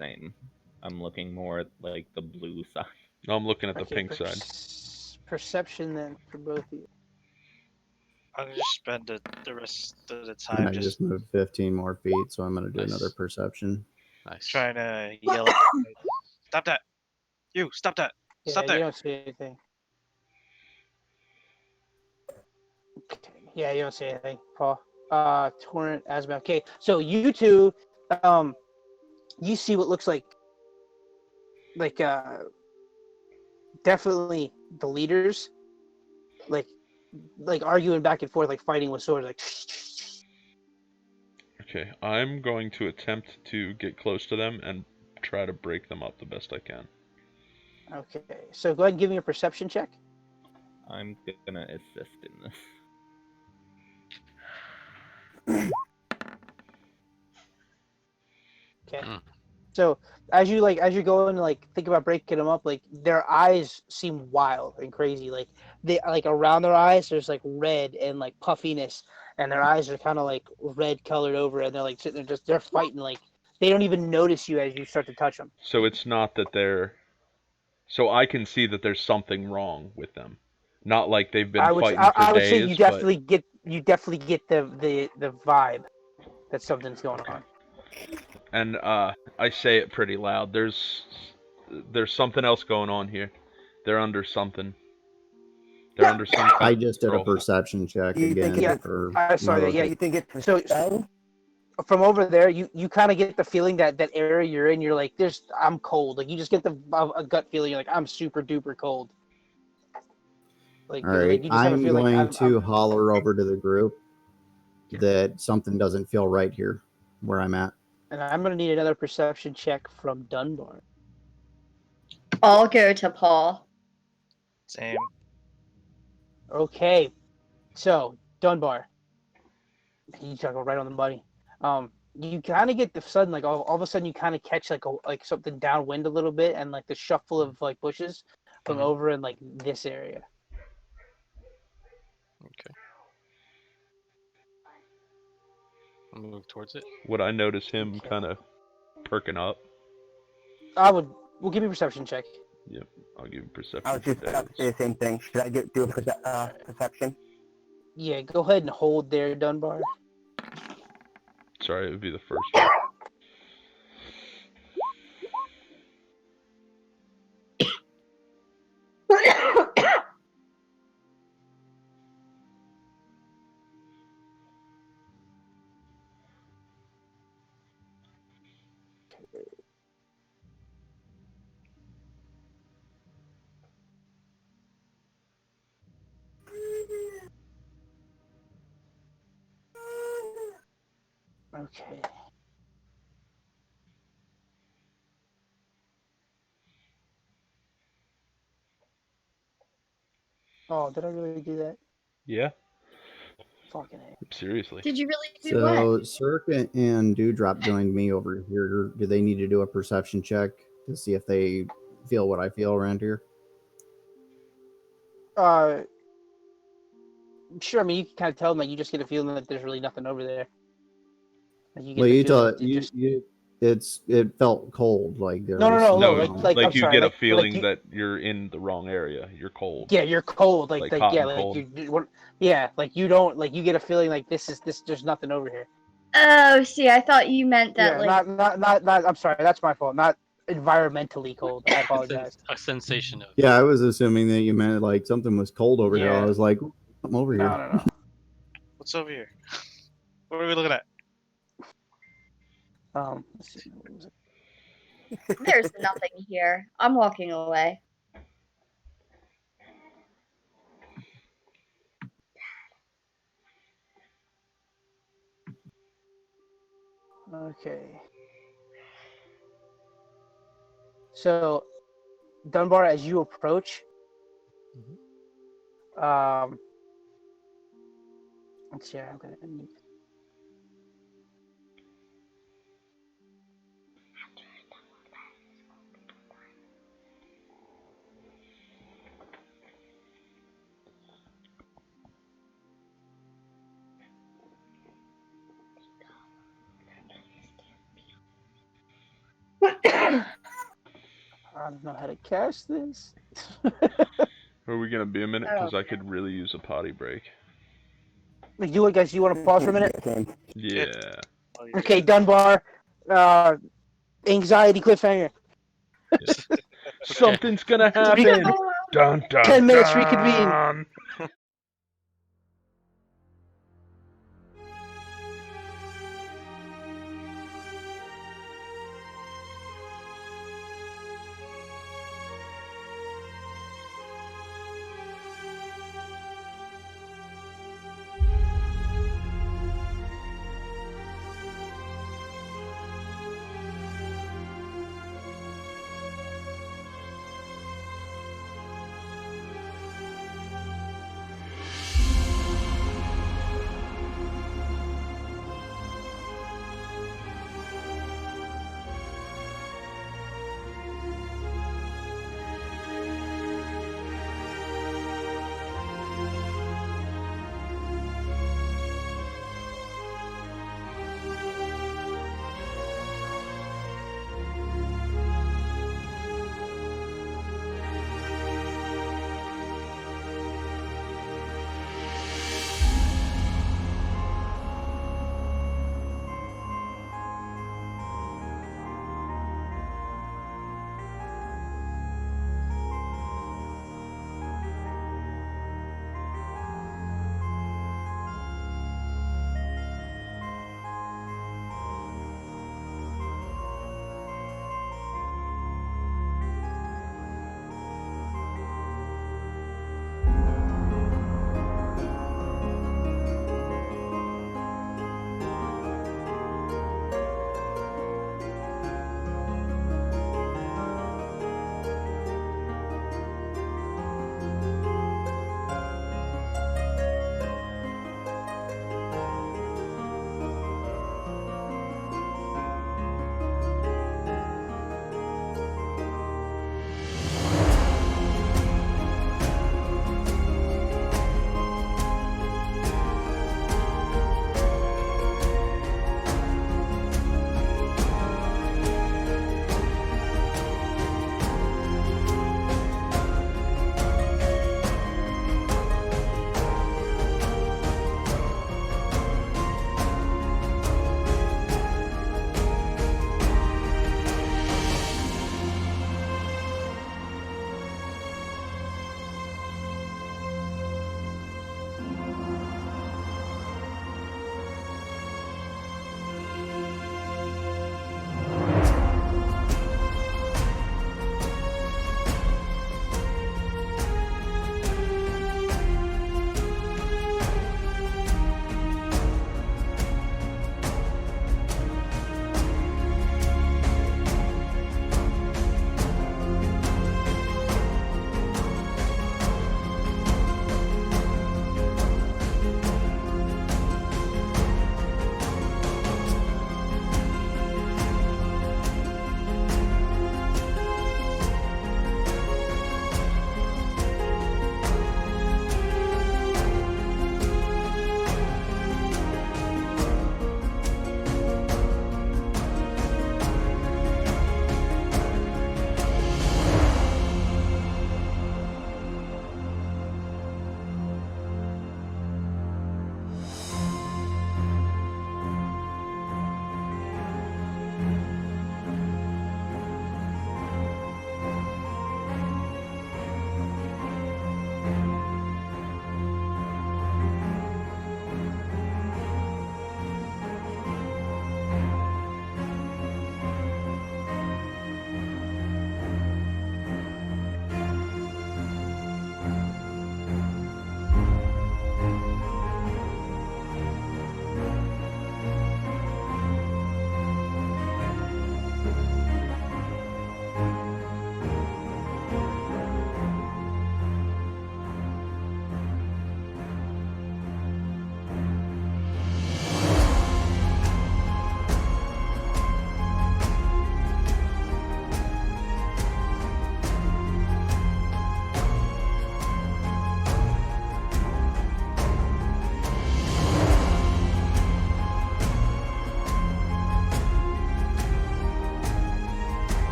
Same. I'm looking more at like the blue side. No, I'm looking at the Okay, pink side. perception then for both of you. I'll just spend the rest of the And time I just just moved 15 more feet, so I'm gonna do Nice. another perception. Nice. trying to yell at stop that! You stop that! Yeah, Stop you that! don't see anything. Okay. Yeah, you don't see anything, Paul. Torrent, Azamak. Okay, so you two, you see what looks like, uh, definitely the leaders, like, arguing back and forth, like fighting with swords, like. Okay, I'm going to attempt to get close to them and try to break them up the best I can. Okay, so go ahead and give me a perception check. I'm gonna assist in this. Okay. Mm. So as you go and like think about breaking them up, like their eyes seem wild and crazy. Like they like around their eyes, there's like red and like puffiness, and their eyes are kind of like red colored over, and they're like sitting there they're fighting like they don't even notice you as you start to touch them. So it's not that they're. So I can see that there's something wrong with them. Not like they've been fighting for I would say days, but. you definitely get the vibe that something's going on. And I say it pretty loud. There's something else going on here. They're under something. They're under some kind I of just did a control. perception check You think again Yeah, for I saw that. Mother. Yeah, You think it's a So- spell? from over there, you kind of get the feeling that area you're in, you're like, I'm cold. Like you just get a gut feeling, you're like I'm super duper cold. Like All right, you just have a I'm feeling. going to holler over to the group that something doesn't feel right here where I'm at. And I'm gonna need another perception check from Dunbar. I'll go to Paul. Same. Okay, so Dunbar, you talk about right on the money. You kind of get the sudden like all of a sudden you kind of catch like something downwind a little bit and like the shuffle of like bushes from Mhm. over in like this area. Okay. I'll move towards it. Would I notice him Okay. kind of perking up. We'll give me a perception check. I'll give you perception. I was just about to say the same thing. Should I do a perception? Yeah, go ahead and hold there, Dunbar. Sorry, it would be the first one. Okay. Oh, did I really do that? Yeah, Fucking A. seriously. Did you really do what? So Cirque and Dewdrop joined me over here. Do they need to do a perception check to see if they feel what I feel around here? Sure. I mean, you can kind of tell them that you just get a feeling that there's really nothing over there. Like you get Well, the you feeling tell it felt cold. Like there No, was no, No, like I'm you sorry, get a like feeling you, that you're in the wrong area. You're cold. yeah, you're cold. Like hot Yeah, and like cold. yeah, like you don't like you get a feeling like this. There's nothing over here. Oh, see, I thought you meant that Yeah, like. not. I'm sorry, that's my fault. Not environmentally cold. I apologize. A sensation of. Yeah, I was assuming that you meant like something was cold over here. Yeah. I was like, something over here. No. What's over here? What are we looking at? Let's see. What was it? There's nothing here. I'm walking away. Okay. So, Dunbar, as you approach, let's see. I'm gonna. I don't know how to cast this. Are we gonna be a minute? Because Oh. I could really use a potty break. Like, guys, you want to pause for a minute? Yeah. Oh, yeah. Okay, Dunbar. Anxiety cliffhanger. Something's gonna happen. Dun dun. 10 minutes, dun. reconvene.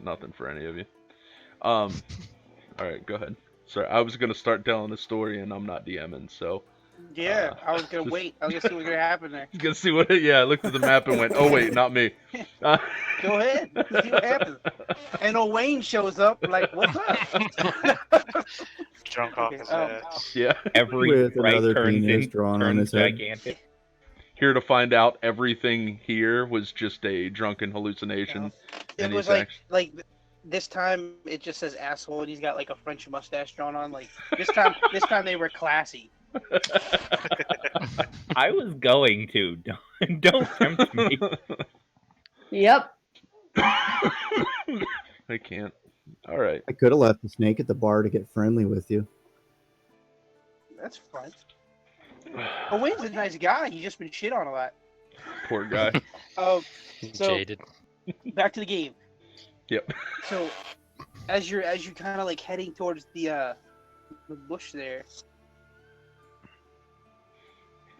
nothing for any of you. All right, go ahead. Sorry, I was gonna start telling the story, and I'm not DMing, so. Yeah, I was gonna just- wait. I was gonna see what's gonna happen there. You can see what? Yeah, I looked at the map and went, "Oh wait, not me." Go ahead, see what happens. And old Wayne shows up, like, what's up? Drunk off Okay, his um, ass. Yeah. Every With right another turns penis drawn on turns his head. gigantic. Here to find out everything here was just a drunken hallucination. It And was he's like this time it just says asshole, and he's got like a French mustache drawn on. Like this time they were classy. I was going to. Don't tempt me. Yep. I can't. All right. I could have left the snake at the bar to get friendly with you. That's fun. But Wayne's a nice guy. He's just been shit on a lot. Poor guy. So Jaded. back to the game. Yep. So as you're kind of like heading towards the bush there.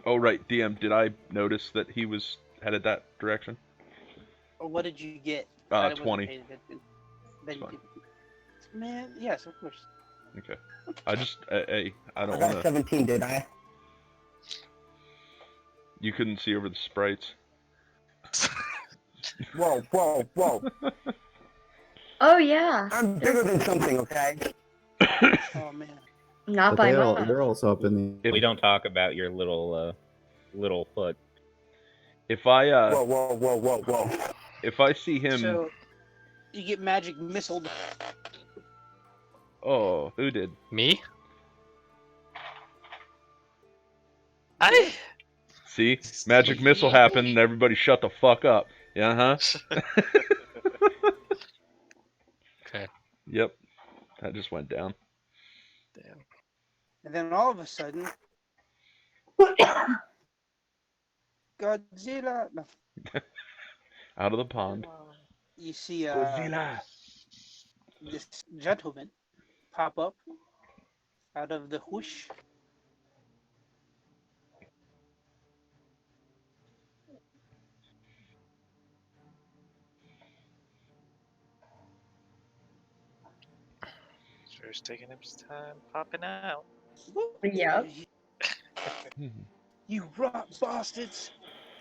Oh right, DM. Did I notice that he was headed that direction? What did you get? 20. Then Fine. Man, yes, of course. Okay. I just, hey, I I don't got want to. 17, did I? You couldn't see over the sprites. Whoa, whoa, whoa. Oh yeah. I'm bigger than something, okay? Oh man. Not But by they're much. also up in the. We don't talk about your little foot. If I Whoa, whoa, whoa, whoa, whoa. if I see him, So you get magic missiled. oh, who did? Me? See, magic missile happened, and everybody shut the fuck up. Yeah, huh? Okay. Yep, that just went down. Damn. And then all of a sudden, Godzilla. No, Out of the pond. you see Godzilla. this gentleman pop up out of the whoosh. Sure, it's taking him some time popping out. Yep. You rot bastards!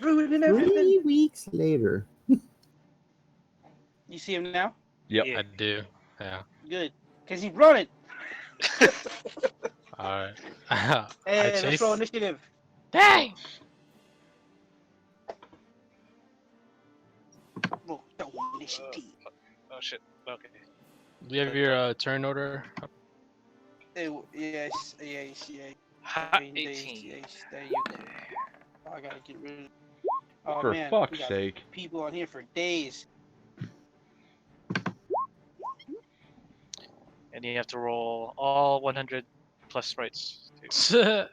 Ruining everything! 3 weeks later. You see him now? Yep. Yeah. I do. Yeah. Good. Because he's running! Alright. I Hey, let's chase. roll initiative. Dang! Roll initiative. Oh shit. Okay. Do you have your turn order? Yes. Hot Yes, 18. there you go. Oh, I gotta get rid of. Oh For man, fuck's we got sake. people on here for days. And you have to roll all 100 plus sprites. too. Yeah.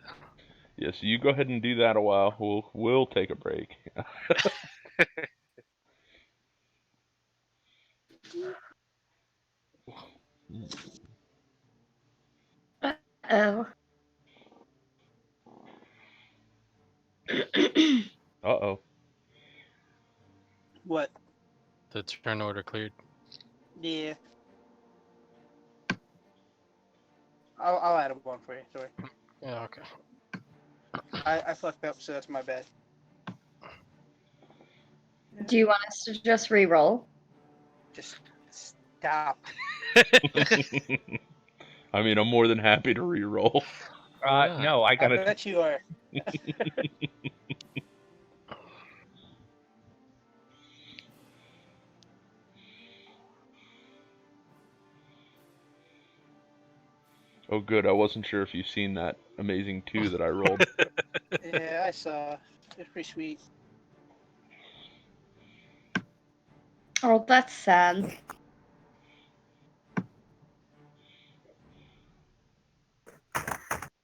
Yes, you go ahead and do that a while. We'll take a break. Oh. Uh-oh. What? The turn order cleared. Yeah. I'll add one for you. Sorry, Yeah, okay. I fucked up, so that's my bad. Do you want us to just re-roll? Just stop. I mean, I'm more than happy to re-roll. Yeah. No, I I gotta. bet you are. Oh, good. I wasn't sure if you've seen that amazing 2 that I rolled. Yeah, I saw. It's pretty sweet. Oh, that's sad.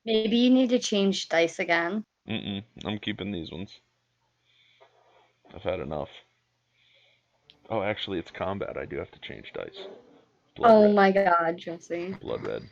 Maybe you need to change dice again. Mm-mm. I'm keeping these ones. I've had enough. Oh, actually, it's combat. I do have to change dice. Blood Oh red. my god, Jesse. Blood red.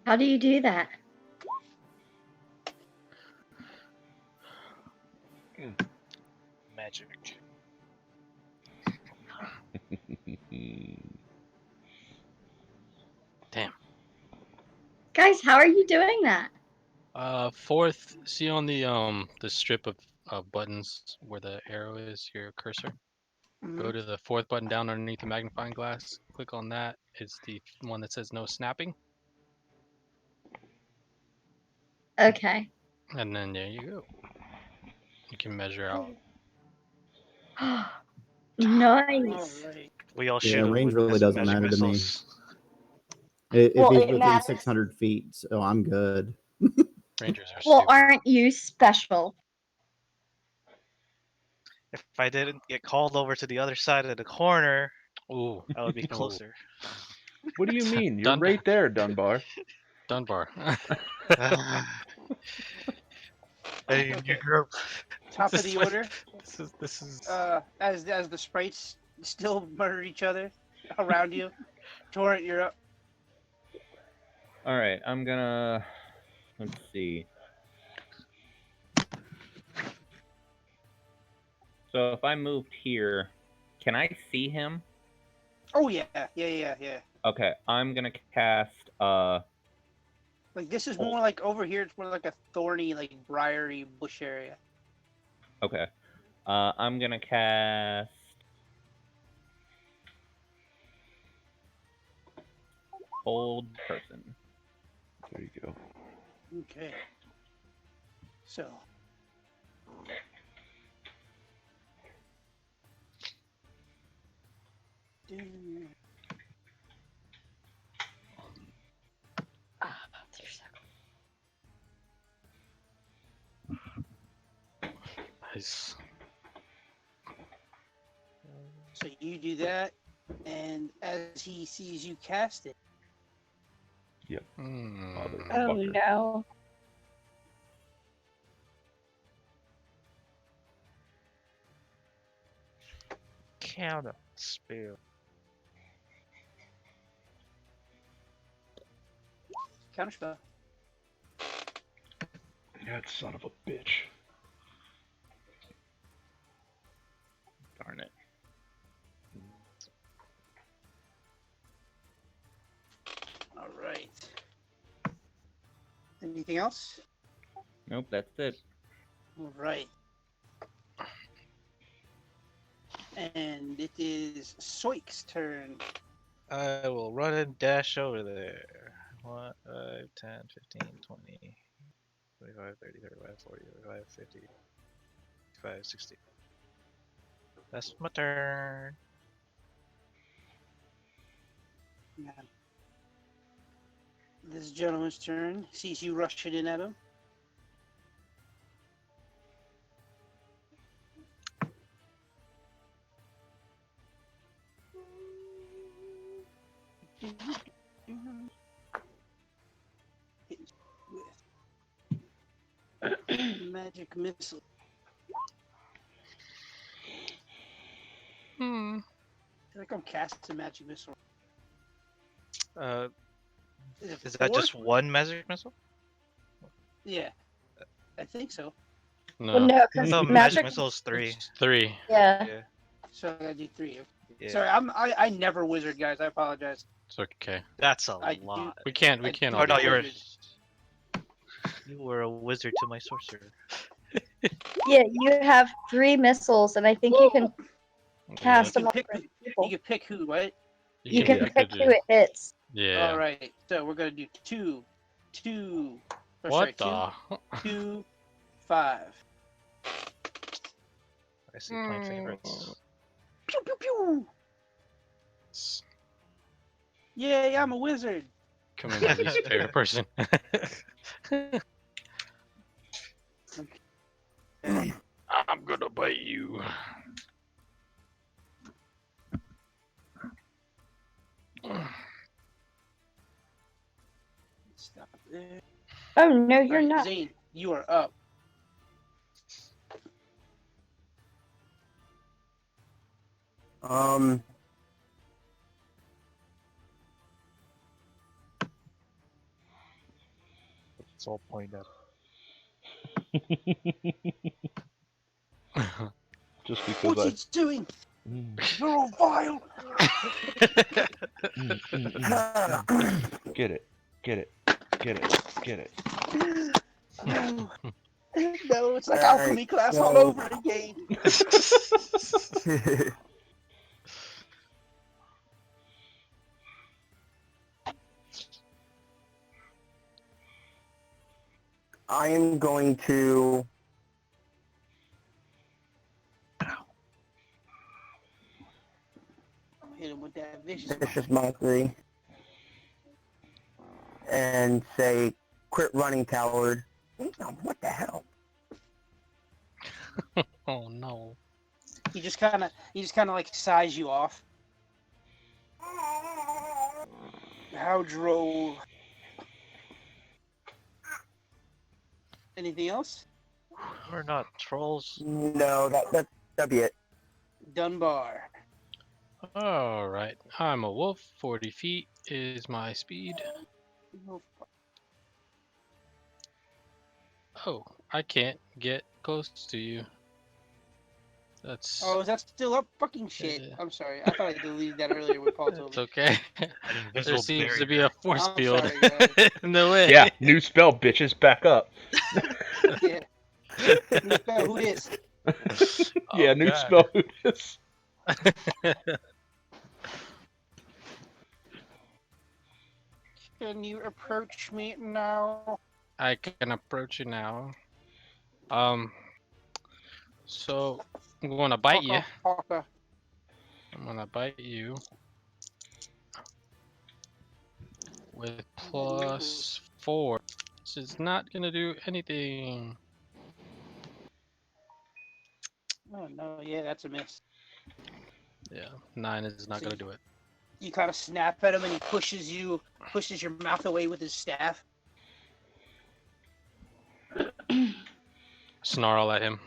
How do you do that? Magic. Damn. Guys, how are you doing that? Fourth, see on the strip of buttons where the arrow is, your cursor. Go to the fourth button down underneath the magnifying glass. Click on that. It's the one that says no snapping. Okay. And then there you go. You can measure out. Nice. Alright. We all Yeah, shoot 'em range with really doesn't magic matter to me. missiles. If Well, he's it within matters. 600 feet, so I'm good. Rangers are Well, stupid. aren't you special? If I didn't get called over to the other side of the corner, Ooh, I would be Ooh. closer. What do you mean? You're right there, Dunbar. Dunbar. Hey, you group. Top of This the is what- order. This is. As the sprites still murder each other around you. Torrent, you're up. All right, I'm gonna. Let's see. So if I moved here, can I see him? Oh yeah. Okay, I'm gonna cast. Like this is more like over here. It's more like a thorny, like briary bush area. Okay. I'm gonna cast. Hold person. There you go. Okay. So. Nice. So you do that, and as he sees you cast it, Motherfucker. no. Counter spell. counterspell. That son of a bitch. Darn it. All right. Anything else? Nope, that's it. All right. And it is Soik's turn. I will run and dash over there. 1, 5, 10, 15, 20, 25, 30, 35, 40, 45, 50, 55, 60. That's my turn. Yeah. This gentleman's turn. Sees you rushing in at him. With magic missile. I feel like I'm casting magic missile. Is that just one magic missile? Yeah, I think so. No. Well, no, So because magic missile is 3. It's 3. Yeah. Yeah. So I gotta do 3. Yeah. Sorry, I never wizard, guys. I apologize. It's okay. That's a I do- lot. We can't. I- all Oh no, do you're. that. You were a wizard to my sorcerer. Yeah, you have 3 missiles, and I think you can cast You them can on pick. different people. You can pick who, right? You can pick who it hits. Yeah. All right. So we're gonna do 2, 2. Or What sorry, the? 2, 5. I see playing favorites. Pew pew pew. Yay! I'm a wizard. Come in, my least favorite person. I'm gonna bite you. Stop there. Oh no, you're Alright, not. Zane, you are up. Let's all point at. Just because What's he doing? You're all vile. Get it. Get it. Get it. Get it. No, no, it's like All alchemy right, class so- all over again. I am going to Hit him with that vicious. vicious mockery and say, "Quit running, coward." What the hell? Oh no. He just kind of like size you off. How droll. Anything else? We're not trolls. No, that'd be it. Dunbar. Alright. I'm a wolf. 40 feet is my speed. Oh, I can't get close to you. That's Oh, is that still up? Fucking shit. Yeah. I'm sorry. I thought I deleted that earlier when Paul told it's me. okay. An There invisible seems to barrier. be a force I'm field sorry, guys. in the way. Yeah, new spell, bitches. Back up. Yeah. New spell, who this? Yeah, Oh, new God. spell. Who this? Can you approach me now? I can approach you now. So I'm gonna bite you. Fucker. I'm gonna bite you with +4. This is not gonna do anything. Oh no, yeah, that's a miss. Yeah, 9 is not gonna do it. You kind of snap at him and he pushes your mouth away with his staff. Snarl at him.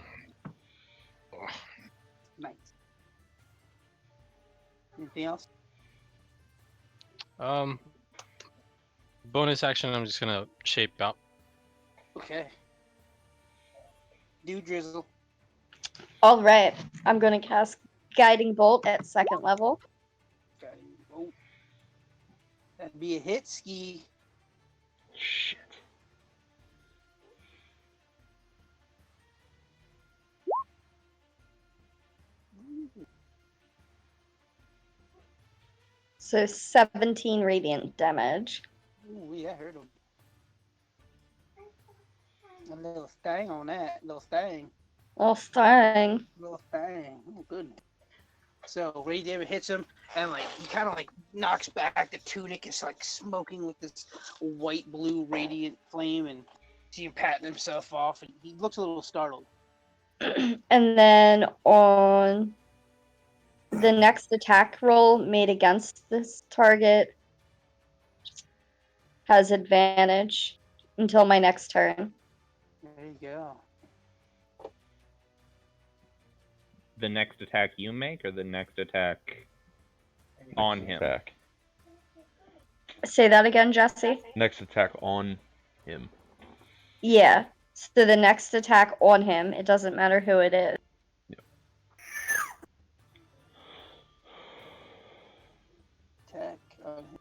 Nice. Anything else? Bonus action. I'm just gonna shape out. Okay. Do drizzle. All right, I'm gonna cast Guiding Bolt at 2nd level. Guiding bolt. That'd be a hit ski. Shit. So 17 radiant damage. Ooh, yeah, I heard him. A little sting on that. Little sting. Oh, stang. Little sting. Oh, goodness. So, Ray David hits him, and, like, he kind of, like, knocks back. The tunic is, like, smoking with this white-blue radiant flame, and see him patting himself off, and he looks a little startled. And then on the next attack roll made against this target has advantage until my next turn. There you go. The next attack you make, or the next attack on him? Attack. Say that again, Jesse. Next attack on him. Yeah. So the next attack on him, it doesn't matter who it is. Attack on him.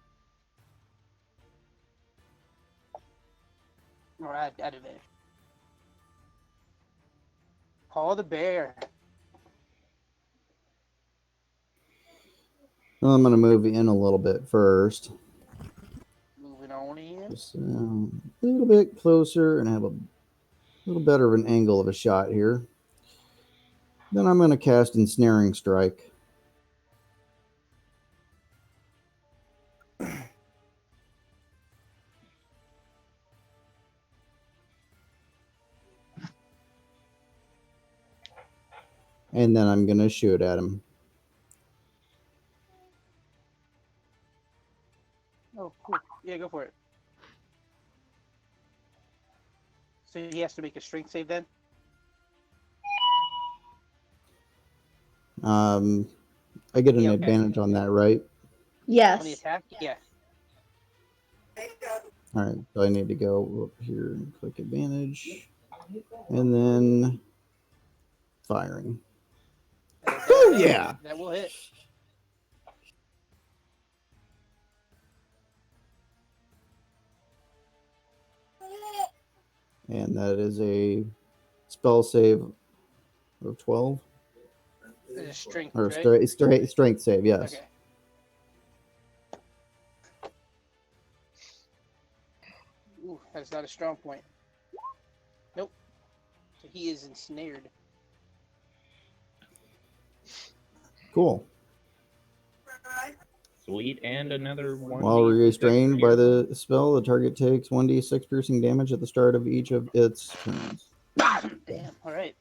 Alright, out of there. Paul the Bear. Well, I'm gonna move in a little bit first, Moving on in. just a little bit closer and have a little better of an angle of a shot here. Then I'm gonna cast Ensnaring Strike. And then I'm gonna shoot at him. Oh, cool. Yeah, go for it. So he has to make a strength save then? I get an Yeah, okay. advantage on that, right? On the Yes. attack? Yeah. All right, so I need to go up here and click advantage, and then firing. Oh yeah! That will hit. And that is a spell save of 12. It's a strength, Or right? strength save, yes. Okay. Ooh, that's not a strong point. Nope. So he is ensnared. Cool. Sweet, and another one. While restrained by the spell, the target takes 1d6 piercing damage at the start of each of its turns. Damn. All right.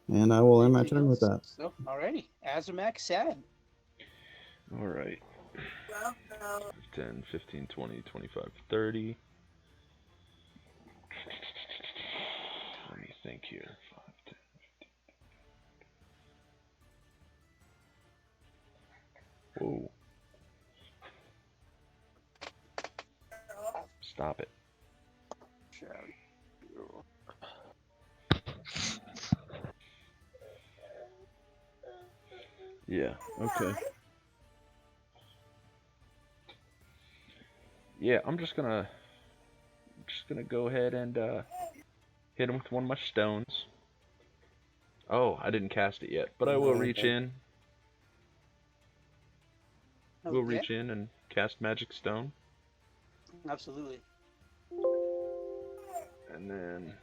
And I will end my turn with that. So, alrighty. Azamak, sad. All right. 10, 15, 20, 25, 30. Let me think here. 5, 10. Whoa. Stop it. Yeah, okay. Yeah, I'm just gonna go ahead and hit him with one of my stones. Oh, I didn't cast it yet, but I will reach in. We'll reach in and cast Magic Stone. Absolutely. And then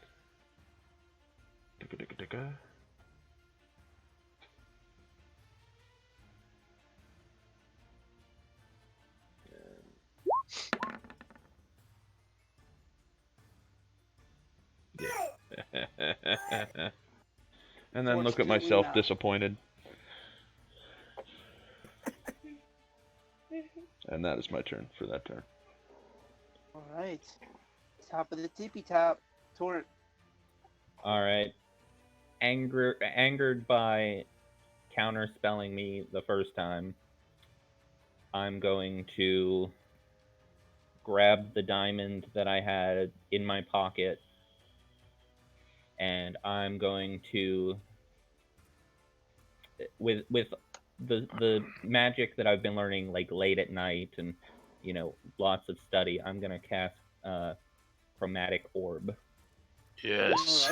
yeah. And then look at myself disappointed. And that is my turn for that turn. Alright. Top of the tippy top. Torrent. All right. Angered by counterspelling me the first time, I'm going to grab the diamond that I had in my pocket, and I'm going to, with the magic that I've been learning like late at night and lots of study, I'm gonna cast chromatic orb. Yes.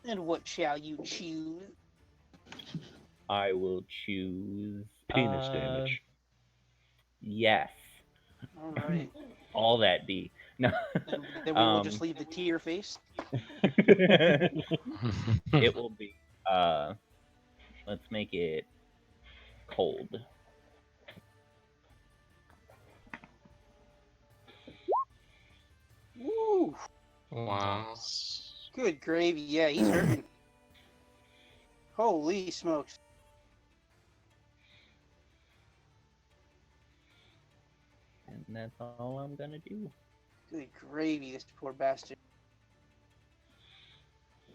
And what shall you choose? I will choose penis damage. Yes. Alright. All that D. No. Then we will just leave the tear face. It will be let's make it cold. Woo! Wow. Good gravy. Yeah, he's hurting. Holy smokes. And that's all I'm gonna do. Good gravy, this poor bastard.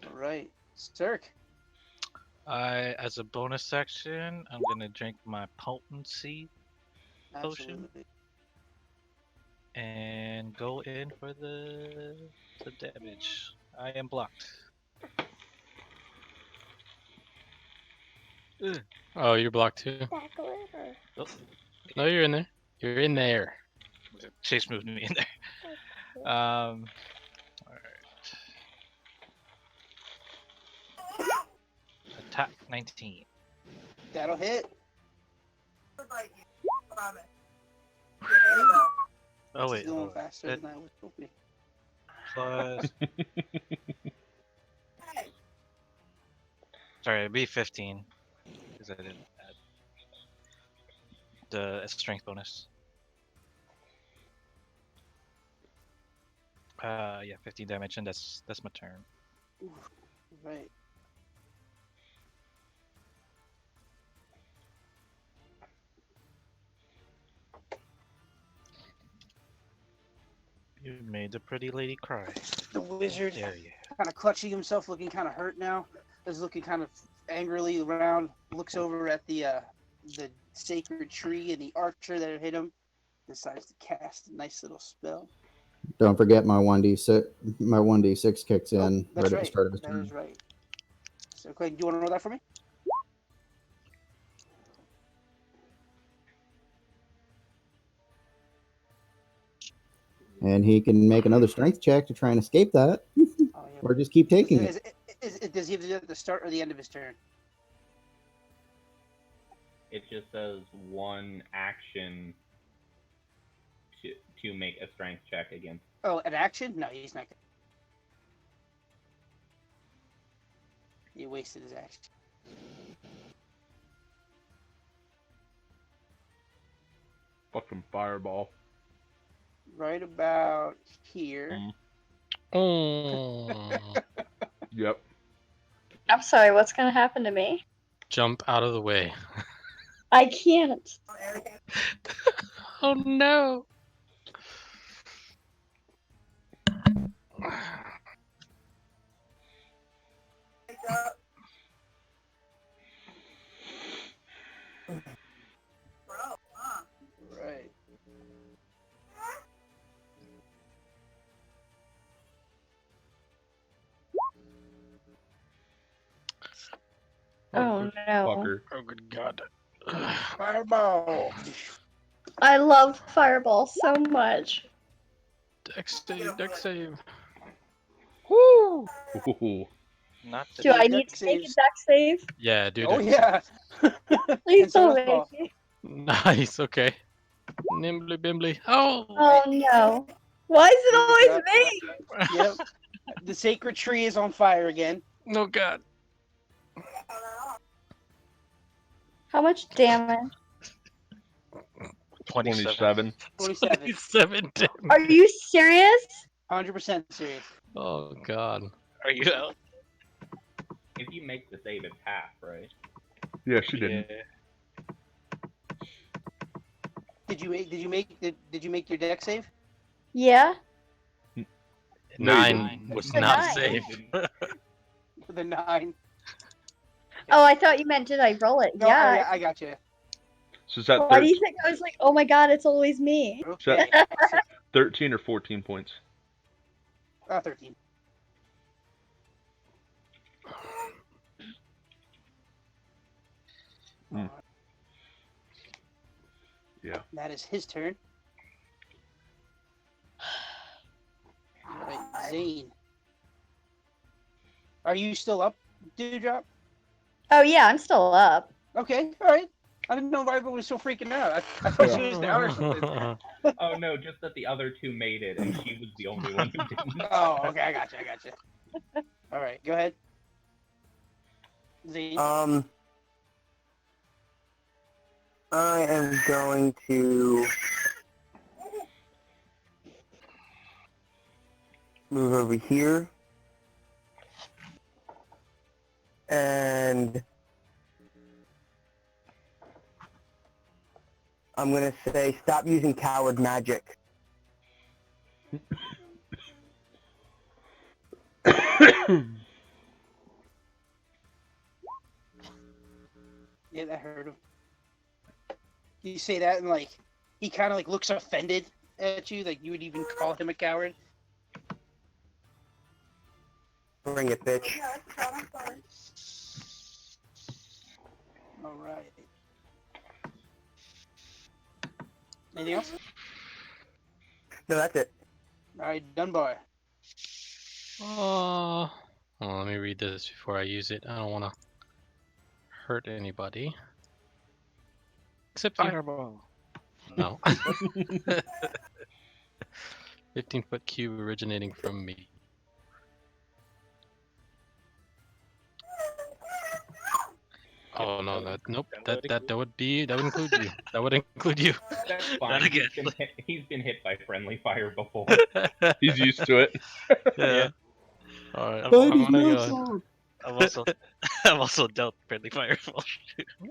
Alright. Stirk. As a bonus action, I'm gonna drink my potency potion Absolutely. and go in for the damage. I am blocked. Ugh. Oh, you're blocked too. Oh, No, you're in there. You're in there. Chase moved me in there. All right. Attack 19. That'll hit. Oh wait, It's going hold on. faster than I was hoping. Plus. Sorry, it'd be 15 because I didn't add the strength bonus. Yeah, 15 damage, and that's my turn. Right. You made the pretty lady cry. The wizard, Dare you? kind of clutching himself, looking kind of hurt now, is looking kind of angrily around, looks over at the sacred tree and the archer that hit him, decides to cast a nice little spell. Don't forget my 1d6. My 1d6 kicks in That's right at the right. start of his That turn. is right. So, Clay, do you want to roll that for me? And he can make another strength check to try and escape that, Oh, yeah. or just keep taking it. Does he have to do it at the start or the end of his turn? It just says one action to make a strength check against. Oh, an action? No, he's not. He wasted his action. Fucking fireball. Right about here. Oh. Yep. I'm sorry, what's gonna happen to me? Jump out of the way. I can't. Oh no. Right. Oh this no. Fucker. Oh good god. Fireball. I love Fireball so much. Dex save, dex save. Woo! Ooh. Not the Do I Dex need to make a saves. deck save? Yeah, dude. Oh yeah. Please And so don't does Paul. make me. Nice, okay. Nimbly bimbly. Oh! Oh no. Why is it always me? Yep. The sacred tree is on fire again. No god. How much damage? 27. 27. 27 damage. Are you serious? 100% serious. Oh god. Are you out? If you make the save, it's half, right? Yeah, she didn't. Did you make your deck save? Yeah. No, you 9 was The not nine. safe. The 9. Oh, I thought you meant did I roll it? No, Yeah. I got you. So is that, Why do you think I was like, oh my god, it's always me? is that 13 or 14 points? 13. Mm. Yeah. That is his turn. Alright, Zane. Are you still up, Dewdrop? Oh yeah, I'm still up. Okay, alright. I didn't know why everyone was so freaking out. I thought she was down or something. Oh no, just that the other two made it, and she was the only one who didn't. Oh, okay, I got you. Alright, go ahead. Zane. I am going to move over here. And I'm going to say stop using coward magic. Yeah, that hurt him. You say that and like he kind of like looks offended at you, like you would even call him a coward. Bring it, bitch. All right. Anything else? No, that's it. All right, Dunbar. Oh, let me read this before I use it. I don't want to hurt anybody. Except you. Fireball. No. 15-foot cube originating from me. Oh no, nope. That would include you. That would include you. That's Not fine. again. He's been hit by friendly fire before. He's used to it. Yeah. All right. I'm I'm gonna go. I'm also I'm also dealt friendly fireball.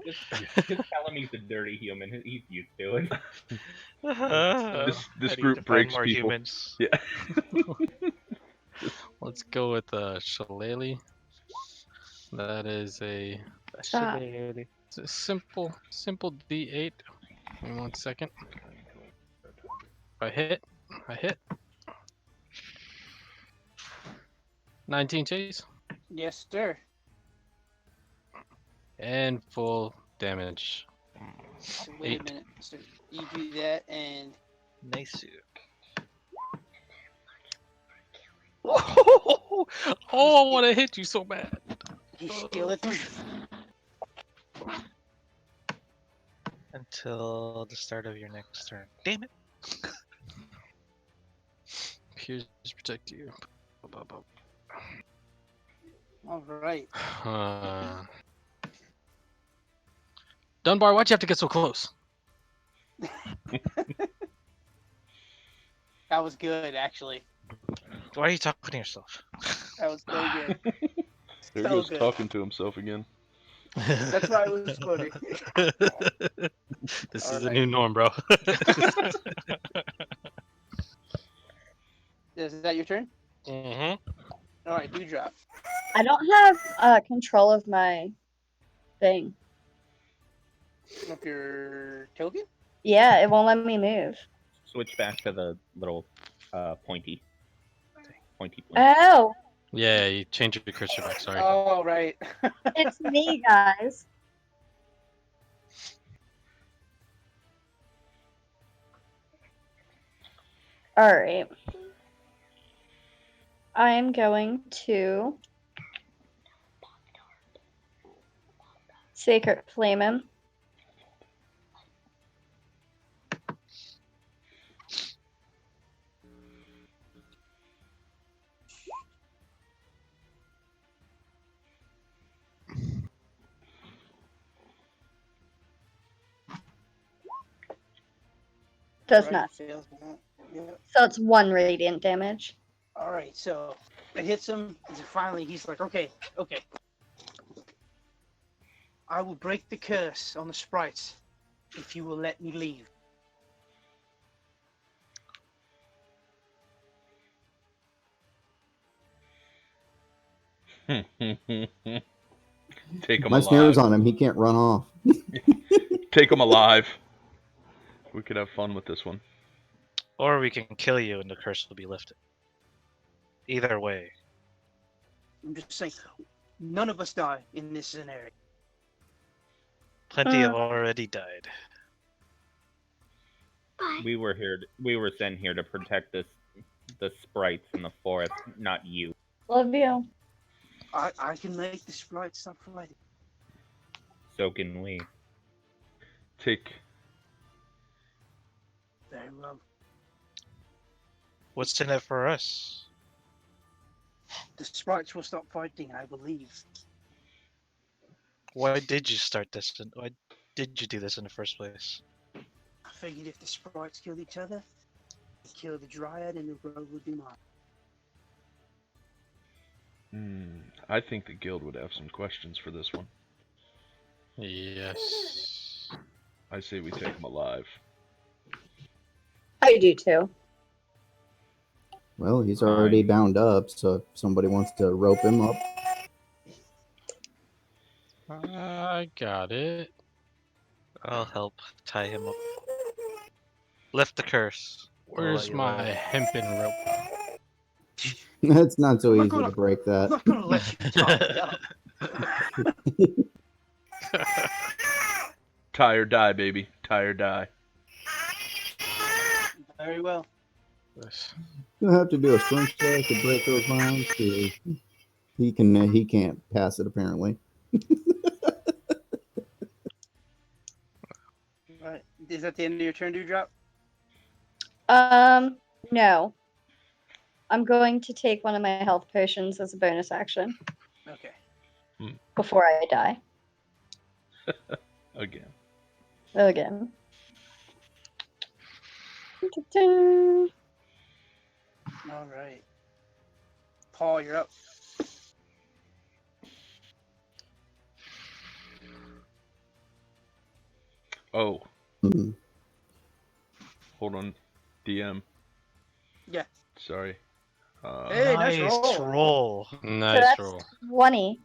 Just tell him he's a dirty human. He's used to it. This I need group to find breaks more people. humans. Yeah. Let's go with Shillelagh. That is a, Stop. it's a simple D8. Give me 1 second. I hit. 19 chase Yes, sir. and full damage. So wait 8. a minute. So you do that, and Nice. Oh, I want to hit you so bad. he steal it. Until the start of your next turn. Damn it. Here's to protect you. All right. Dunbar, why'd you have to get so close? That was good, actually. Why are you talking to yourself? That was so good. There he So goes good. talking to himself again. That's why it was funny. This All is the right. new norm, bro. Is that your turn? Mm-hmm. All right, do drop. I don't have control of my thing. Up your token? Yeah, it won't let me move. Switch back to the little pointy. Pointy. Oh, Yeah, you changed your cursor back. Sorry. Oh, right. it's me, guys. All right. I am going to Sacred Flame him. Does Right, not. fails that. Yep. So it's 1 radiant damage. All right, so it hits him, and finally he's like, okay. I will break the curse on the sprites if you will let me leave. Take him My snare's alive. on him. He can't run off. Take him alive. We could have fun with this one. Or we can kill you and the curse will be lifted. Either way. I'm just saying, none of us die in this scenario. Plenty have already died. We were sent here to protect the sprites in the forest, not you. Love you. I can make the sprites stop fighting. So can we. Take. Very well. What's in it for us? The sprites will stop fighting, I believe. Why did you start this? Why did you do this in the first place? I figured if the sprites killed each other, they'd kill the dryad and the road would be mine. I think the guild would have some questions for this one. Yes. I say we take him alive. I do too. Well, he's already bound up, so if somebody wants to rope him up. I got it. I'll help tie him up. Lift the curse. I'll let Where's you my live. hempen rope? It's not so I'm not easy gonna- to break I'm that. not gonna let you tie it up. Tie or die, baby. Tie or die. Very well. This. You'll have to do a strength check to break those bonds. He can't pass it apparently. Right. Is that the end of your turn, Dewdrop? No. I'm going to take one of my health potions as a bonus action Okay. before I die. Again. Again. Ta-ta. All right. Paul, you're up. Oh, Hmm. hold on. DM. Yeah. Sorry. Hey, nice Nice roll. roll. So Nice that's roll. 20.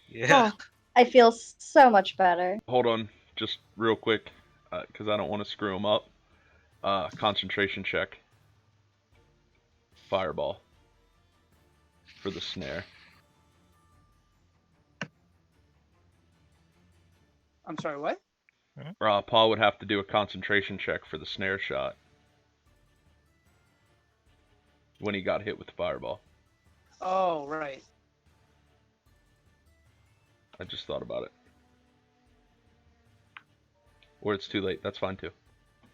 Yeah. Oh, I feel so much better. Hold on. Just real quick. Because I don't want to screw him up. Concentration check. Fireball. For the snare. I'm sorry, what? Paul would have to do a concentration check for the snare shot. When he got hit with the fireball. Oh, right. I just thought about it. Or it's too late. That's fine too.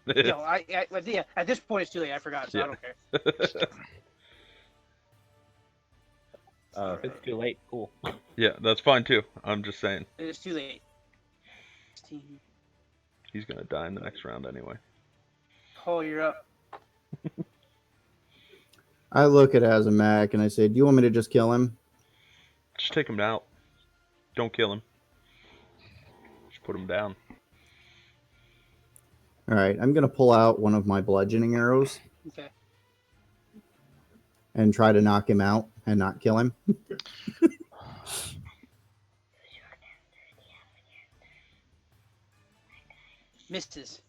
Yeah, yeah, at this point it's too late. I forgot, so I Yeah. don't care. If it's too late, cool. Yeah, that's fine too. I'm just saying. It is too late. 16. He's gonna die in the next round anyway. Paul, you're up. I look at Azamak and I say, "Do you want me to just kill him?" Just take him out. Don't kill him. Just put him down. All right, I'm gonna pull out one of my bludgeoning arrows Okay. and try to knock him out and not kill him. Misses.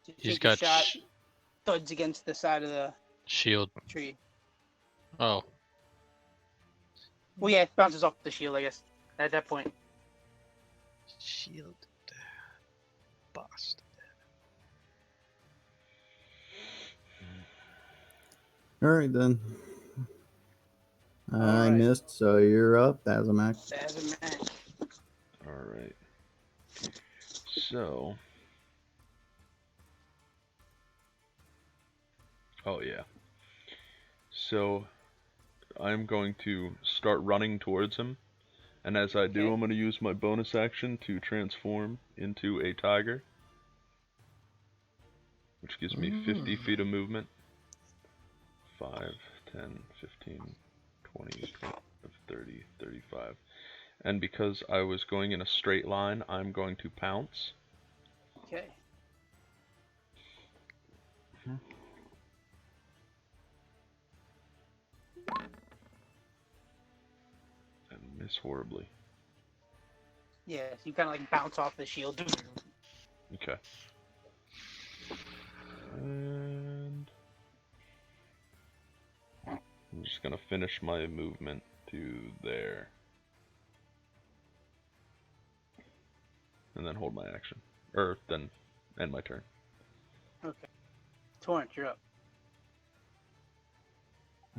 You He's take your got shot, thuds against the side of the shield. tree. Oh, Well, yeah, it bounces off the shield, I guess. At that point. Shield. Bust. All right then. I right. missed, so you're up, Azamak. Azamak. Alright. So. Oh, yeah. So, I'm going to start running towards him. And as I do, Okay. I'm going to use my bonus action to transform into a tiger. Which gives me 50 feet of movement. 5, 10, 15, 20, 30, 35. And because I was going in a straight line, I'm going to pounce. Okay. And miss horribly. Yeah, so you kind of like bounce off the shield. Okay. And I'm just gonna finish my movement to there. And then hold my action. Or then end my turn. Okay. Torrent, you're up.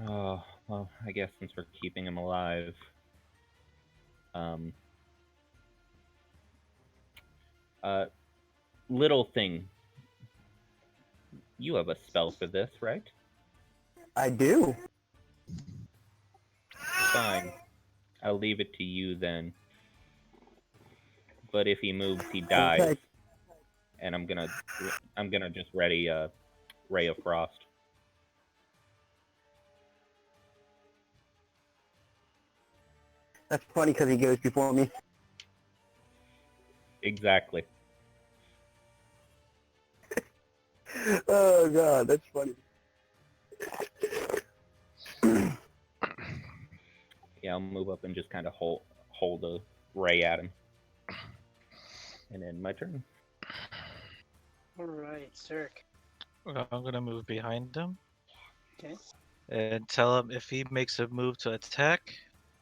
Oh, well, I guess since we're keeping him alive, little thing. You have a spell for this, right? I do. Fine. I'll leave it to you then. But if he moves, he dies. Okay. And I'm gonna just ready Ray of Frost. That's funny because he goes before me. Exactly. Oh god, that's funny. Yeah, I'll move up and just kind of hold a ray at him. And then my turn. Alright, Cirque. I'm gonna move behind him Okay. and tell him if he makes a move to attack,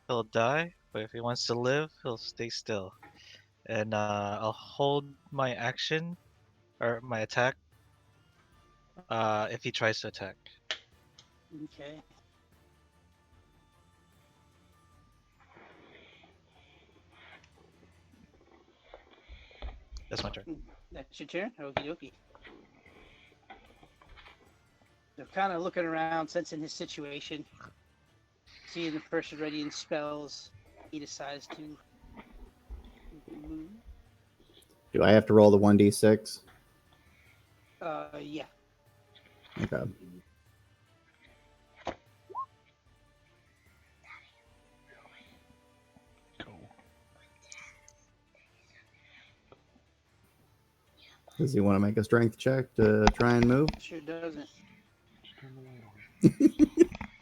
he'll die. But if he wants to live, he'll stay still. And I'll hold my action or my attack if he tries to attack. Okay. That's my turn. That's your turn? Okie dokie. They're kind of looking around, sensing his situation. Seeing the person ready in spells. He decides to move. Do I have to roll the 1d6? Yeah. Okay. Does he want to make a strength check to try and move? Sure doesn't. Just turn the light on.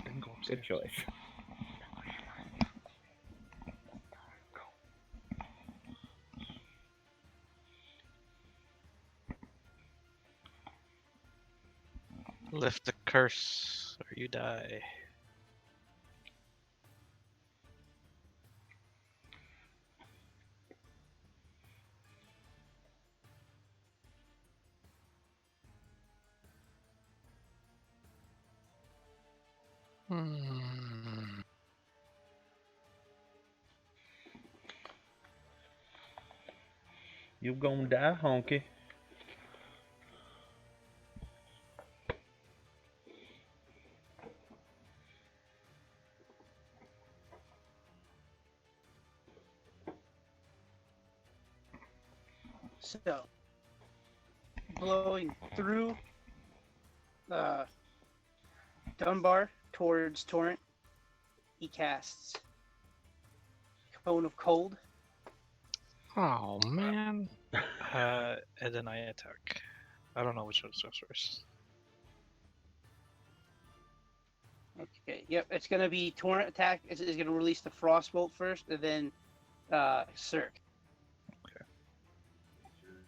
Then go Good upstairs. choice. Lift the curse, or you die. Hmm. You gonna die, honky. So, blowing through Dunbar towards Torrent, he casts Cone of Cold. Oh man. And then I attack. I don't know which one goes first. Okay, yep, it's going to be Torrent attack. It's going to release the Frostbolt first, and then Cirque.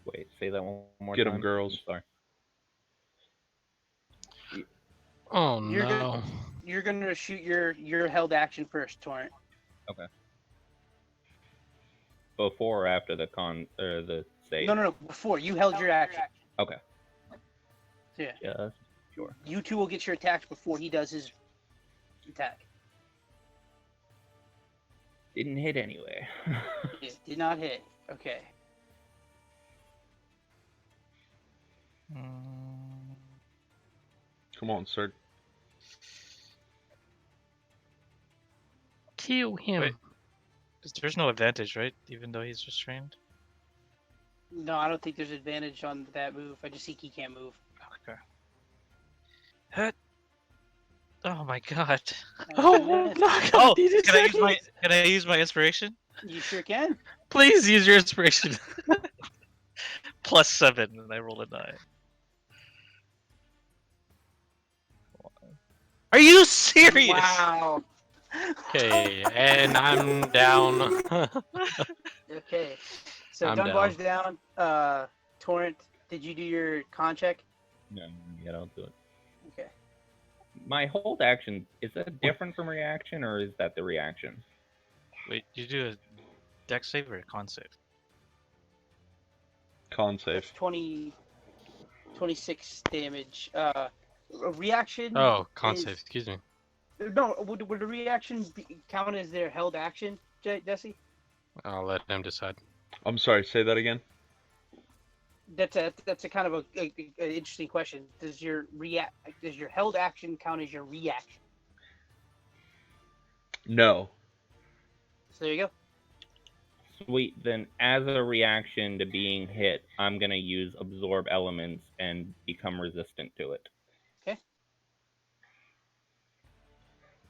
Wait, say that one more Get time. 'em, girls. I'm sorry. Oh You're no. You're going to shoot your held action first, Torrent. Okay. Before or after the the save? No, before. You held your action. Okay. Yeah. Just sure. You two will get your attacks before he does his attack. Didn't hit anyway. It did not hit. Okay. Come on, sir. Kill him. Wait. There's no advantage, right? Even though he's restrained? No, I don't think there's advantage on that move. I just think he can't move. Okay. Hut. Oh my god. Oh, no, Oh, can I use my inspiration? You sure can. Please use your inspiration. +7, and I roll a 9. Are you serious? Wow. Okay, and I'm down. Okay. So I'm Dunbar's down. Torrent, did you do your con check? No, yeah, don't do it. Okay. My hold action, is that different from reaction, or is that the reaction? Wait, you do a dex save or a con save? Con That's save. 26 damage. A reaction. Oh, con is- save. Excuse me. No, would the reaction count as their held action, Jesse? I'll let him decide. I'm sorry, say that again. That's a kind of a interesting question. Does your held action count as your reaction? No. So there you go. Sweet, then as a reaction to being hit, I'm going to use absorb elements and become resistant to it.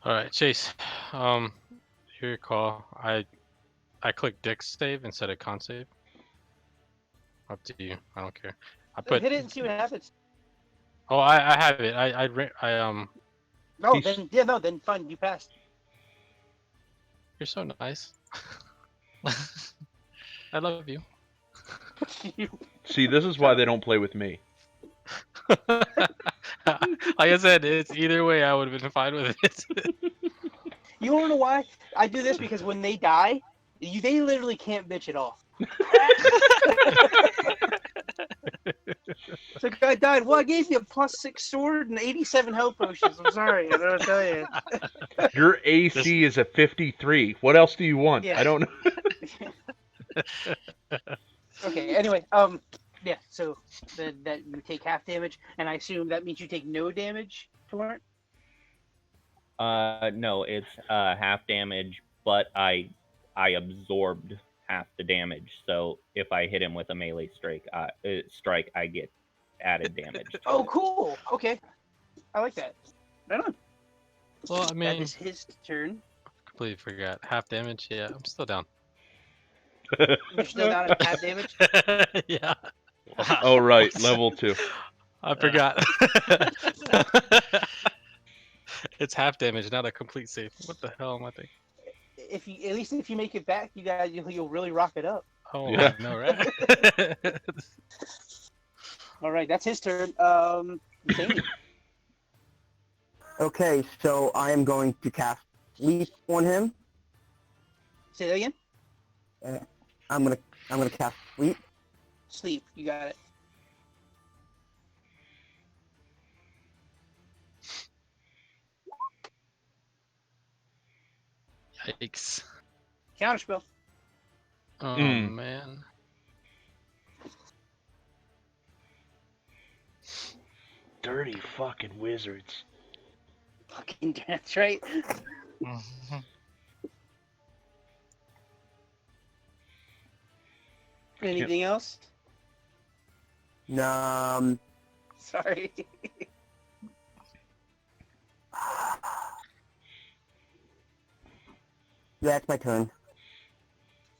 All right, Chase. Your call. I clicked Dex save instead of con save. Up to you. I don't care. I put. Hit it and see what happens. Oh, I have it. I No, He's- then yeah, no, then fine, you passed. You're so nice. I love you. See, this is why they don't play with me. Like I said, it's either way. I would have been fine with it. You wanna know why? I do this because when they die, they literally can't bitch at all. So guy died. Well, I gave you a +6 sword and 87 health potions. I'm sorry, I don't tell you. Your AC is a 53. What else do you want? Yeah. I don't know. Okay. Anyway, yeah. So that you take half damage, and I assume that means you take no damage, Torrent. No, it's half damage, but I absorbed half the damage. So if I hit him with a melee strike, I get added damage. to Oh, it. cool. Okay, I like that. Right on. Well, I That mean, is his turn. completely forgot. Half damage. Yeah, I'm still down. You're still down at half damage. Yeah. Wow. Oh right, level 2. I forgot. It's half damage, not a complete save. What the hell am I thinking? If you at least if you make it back, you'll really rock it up. Oh, Yeah. I know, right? All right, that's his turn. Zane. Okay, so I am going to cast Sleep on him. Say that again. I'm gonna cast Sleep. Sleep. You got it. Yikes. Counterspell. Oh, Mm. man. Dirty fucking wizards. Fucking that's right. Mhm. Anything else? Sorry. That's my turn.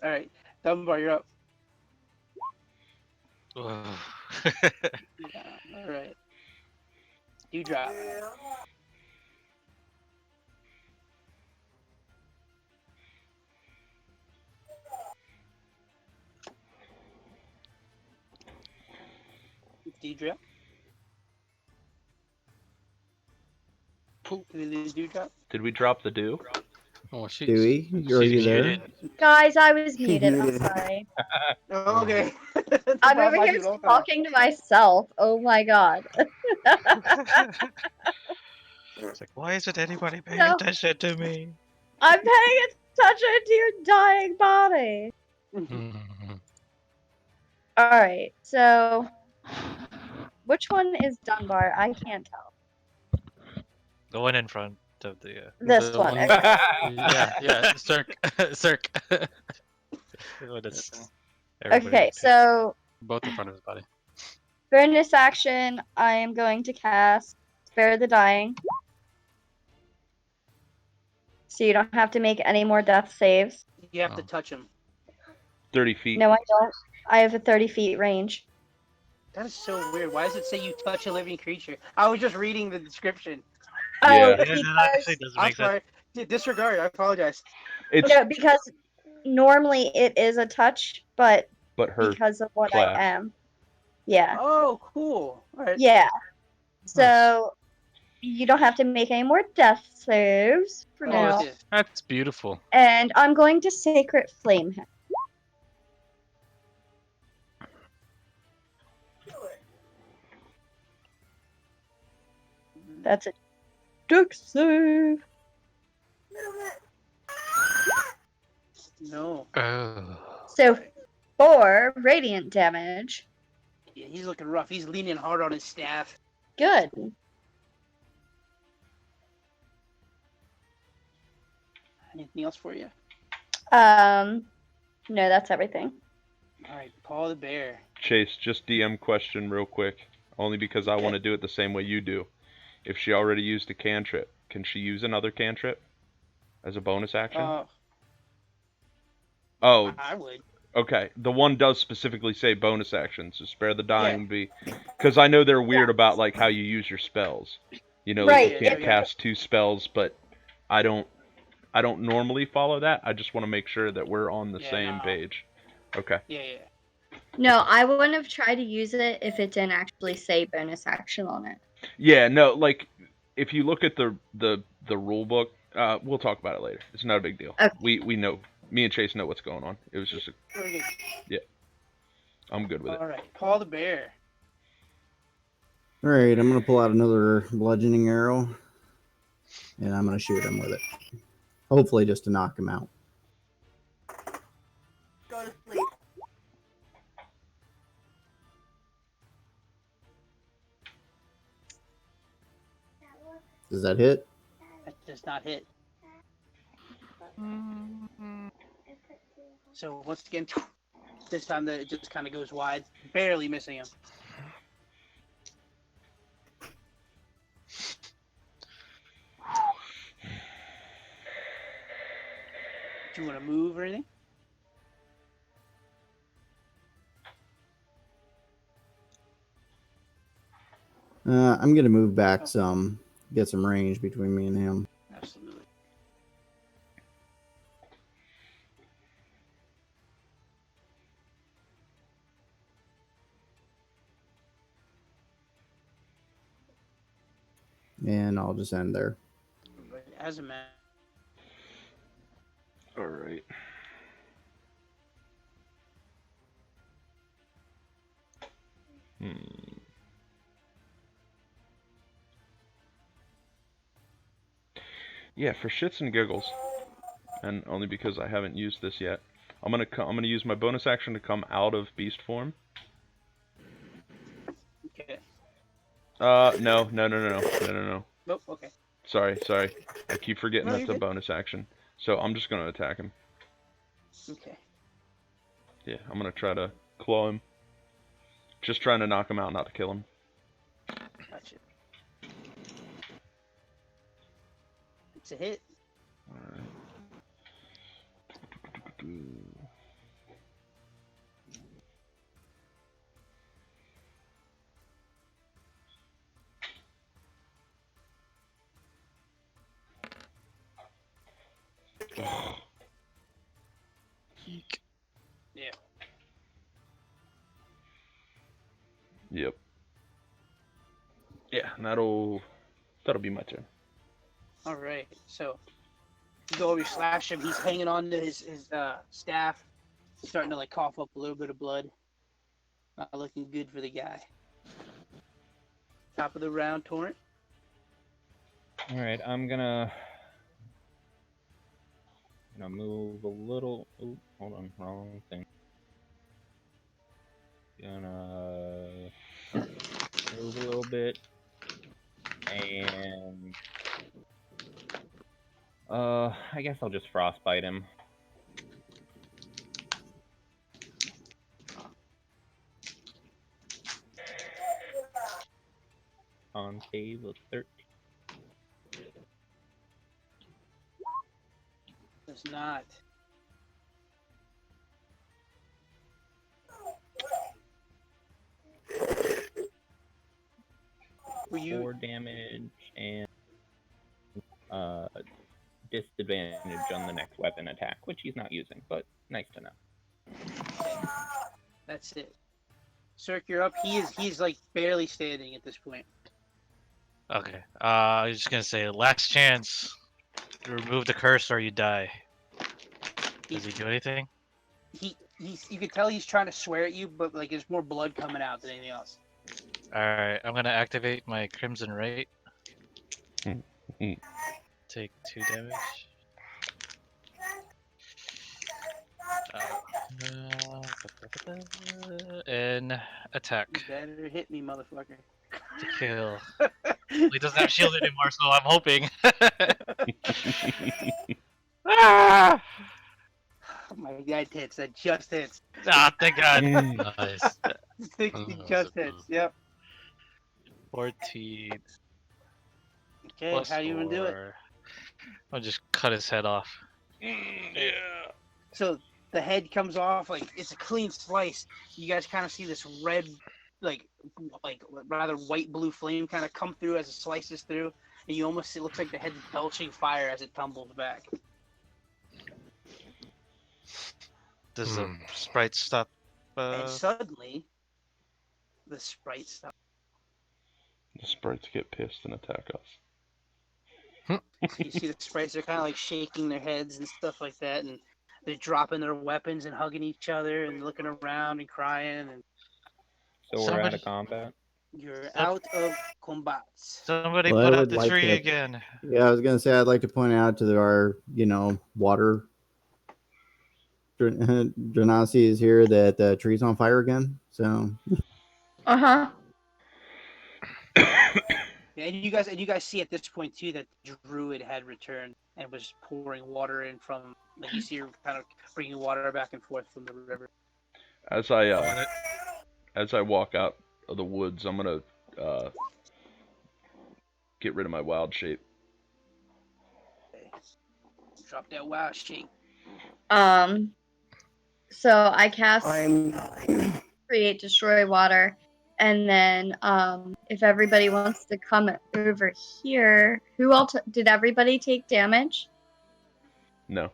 All right, Dunbar, you're up. Ugh. All right. You drop. Dewdrop. Did we lose Dewdrop? Did we drop the dew? Oh, Dewey, are you there? muted. Guys, I was She's muted. I'm muted. sorry. Oh, okay. I'm over here talking to myself. Oh my god. It's like, why isn't anybody paying No. attention to me? I'm paying attention to your dying body. Mhm. Alright, so which one is Dunbar? I can't tell. The one in front of the. This The one. one- Okay. Yeah, Cirque. Cirque. When it's Okay, everybody- so Both in front of his body. bonus action, I am going to cast Spare the Dying. So you don't have to make any more death saves. You have Oh. to touch him. 30 feet. No, I don't. I have a 30 feet range. That is so weird. Why does it say you touch a living creature? I was just reading the description. Oh, Yeah. Yeah, that because actually doesn't I'm make sense. sorry. Disregard. I apologize. It's no, because normally it is a touch, but but her because of what class. I am. Yeah. Oh, cool. All right. Yeah. So you don't have to make any more death saves for Oh, now. shit. That's beautiful. And I'm going to Sacred Flame him. That's a Dex save. No. Oh. So 4 radiant damage. Yeah, he's looking rough. He's leaning hard on his staff. Good. Anything else for you? No, that's everything. All right, Paul the Bear. Chase, just DM question real quick. Only because I want to do it the same way you do. If she already used a cantrip, can she use another cantrip as a bonus action? Oh, I would. okay. The one does specifically say bonus action, so spare the dying would be. Because I know they're weird about like how you use your spells. You know, Right, like you can't yeah. cast 2 spells, but I don't normally follow that. I just want to make sure that we're on the Yeah, same no. page. Okay. Yeah. No, I wouldn't have tried to use it if it didn't actually say bonus action on it. Yeah, no, like if you look at the rule book, we'll talk about it later. It's not a big deal. Okay. We know. Me and Chase know what's going on. It was just Very good. I'm good with it. All right, Paul the Bear. All right, I'm gonna pull out another bludgeoning arrow, and I'm gonna shoot him with it. Hopefully, just to knock him out. Go to sleep. Does that hit? That does not hit. So once again, this time it just kind of goes wide, barely missing him. Do you want to move or anything? I'm gonna move back some, get some range between me and him. Absolutely. And I'll just end there. Azamak. All right. Yeah, for shits and giggles, and only because I haven't used this yet, I'm gonna use my bonus action to come out of beast form. Okay. No. Nope. Okay. Sorry. I keep forgetting No, that's you're a good. bonus action. So I'm just gonna attack him. Okay. Yeah, I'm gonna try to claw him. Just trying to knock him out, not to kill him. Gotcha. It's a hit. Alright. Eek. Yeah. Yep. Yeah, and that'll be my turn. All right. So you go over, you slash him. He's hanging on to his staff. He's starting to like cough up a little bit of blood. Not looking good for the guy. Top of the round, Torrent. All right, I'm gonna move a little. Oh, hold on, wrong thing. Gonna move a little bit, and I guess I'll just frostbite him. Concave of 13. Does not. Were you 4 damage and disadvantage on the next weapon attack, which he's not using, but nice to know. That's it. Cirque, you're up. He's like barely standing at this point. Okay. I was just gonna say, last chance. Remove the curse or you die. Does he do anything? You can tell he's trying to swear at you, but like there's more blood coming out than anything else. Alright, I'm gonna activate my Crimson Rate. Take 2 damage. And attack You better hit me, motherfucker. to kill. He doesn't have shield anymore, so I'm hoping. Ah! Oh my god, hits. That just hits. Ah, thank God. Nice. 60 just hits. Yep. 14. Okay, Plus how do you even do it? 4. I'll just cut his head off. Yeah. So the head comes off, like it's a clean slice. You guys kind of see this red, like rather white blue flame kind of come through as it slices through, and you almost see it looks like the head's belching fire as it tumbles back. Does the sprite stop? And suddenly, the sprite stops. The sprites get pissed and attack us. You see the sprites are kind of like shaking their heads and stuff like that, and they're dropping their weapons and hugging each other and looking around and crying. And So we're out of combat. you're out of combat. Somebody Well, I put out would the like tree to- again. Yeah, I was gonna say I'd like to point out to our, water Dranasi is here that the tree's on fire again. So Uh-huh. Yeah, and you guys see at this point too that the druid had returned and was pouring water in from. Like you see her kind of bringing water back and forth from the river. As I walk out of the woods, I'm gonna get rid of my wild shape. Okay. Drop that wild shape. So I cast create destroy water, And then if everybody wants to come over here, who all did everybody take damage? No.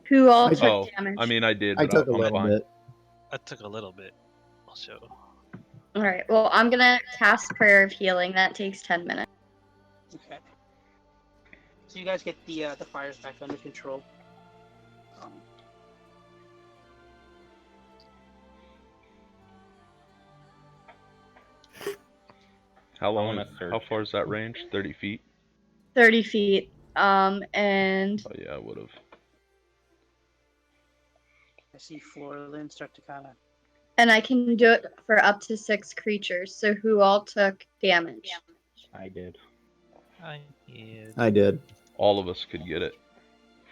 Who all I took Oh, damage? I mean, I did. I But took a I'm little fine. bit. I took a little bit. Also, All right. Well, I'm gonna cast Prayer of Healing. That takes 10 minutes. Okay. So you guys get the fires back under control. How long? wanna Is, search. how far is that range? 30 feet. 30 feet. And Oh yeah, I would have. I see Florlin start to kind of. I can do it for up to 6 creatures. So who all took damage? I did. I did. I did. All of us could get it.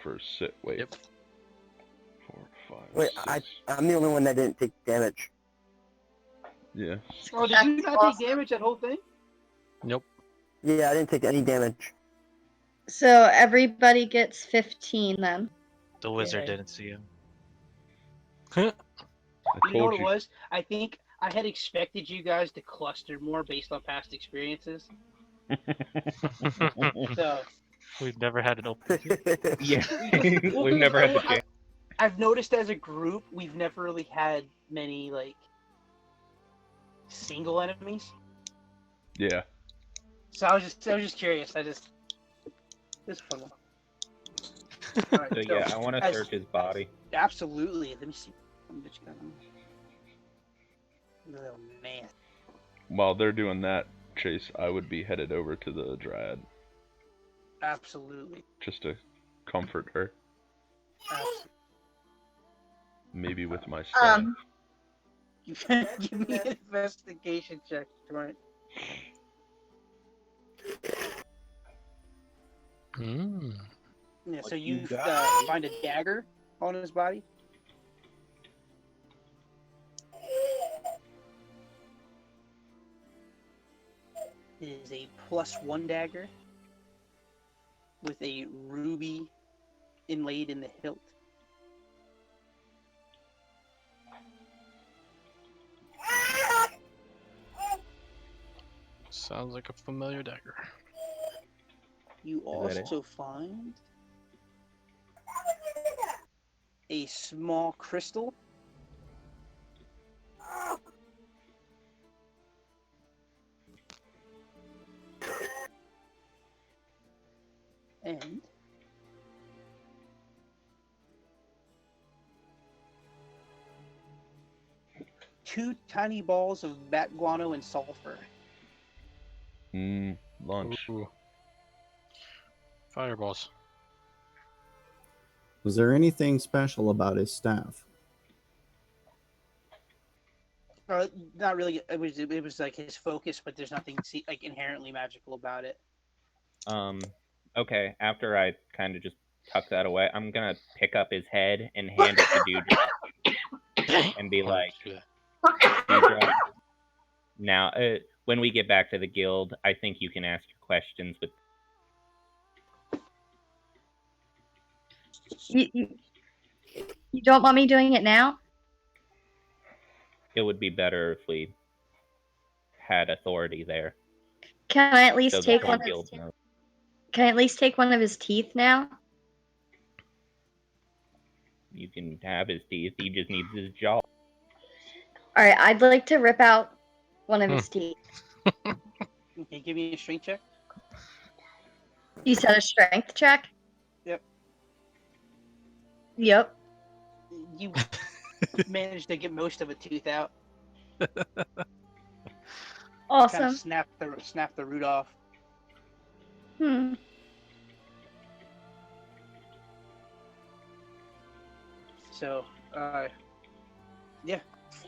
For sit. Wait. Yep. 4, 5, Wait, 6. I'm the only one that didn't take damage. Yeah. Oh, did you not take damage that whole thing? Nope. Yeah, I didn't take any damage. So everybody gets 15 then. The wizard Yay. didn't see him. I You know told what it you. was? I think I had expected you guys to cluster more based on past experiences. So We've never had an open. Yeah. Well, We've never had the chance. I've noticed as a group, we've never really had many like single enemies. Yeah. So I was just curious. This is fun one. All right, So yeah, I want to as- search his body. Absolutely. Let me see. Oh man. While they're doing that, Chase, I would be headed over to the Dryad Absolutely. just to comfort her. Absolutely. Maybe with my staff. Give me an investigation check, right? Mm. Yeah. So you find a dagger on his body. It is a +1 dagger with a ruby inlaid in the hilt. Sounds like a familiar dagger. You Is that it? also find a small crystal and two tiny balls of bat guano and sulfur. Lunch. Ooh. Fireballs. Was there anything special about his staff? Not really. It was like his focus, but there's nothing like inherently magical about it. Okay, after I kind of just tuck that away, I'm gonna pick up his head and hand it to Dewdrop and be like, Dewdrop, now, when we get back to the guild, I think you can ask your questions with. You don't want me doing it now? It would be better if we had authority there. Can I at least So the take whole one? guild knows. Can I at least take one of his teeth now? You can have his teeth. He just needs his jaw. All right, I'd like to rip out one of his teeth. Okay, give me a strength check. You said a strength check? Yep. Yep. You managed to get most of a tooth out. Awesome. Kind of snap the root off. So, yeah,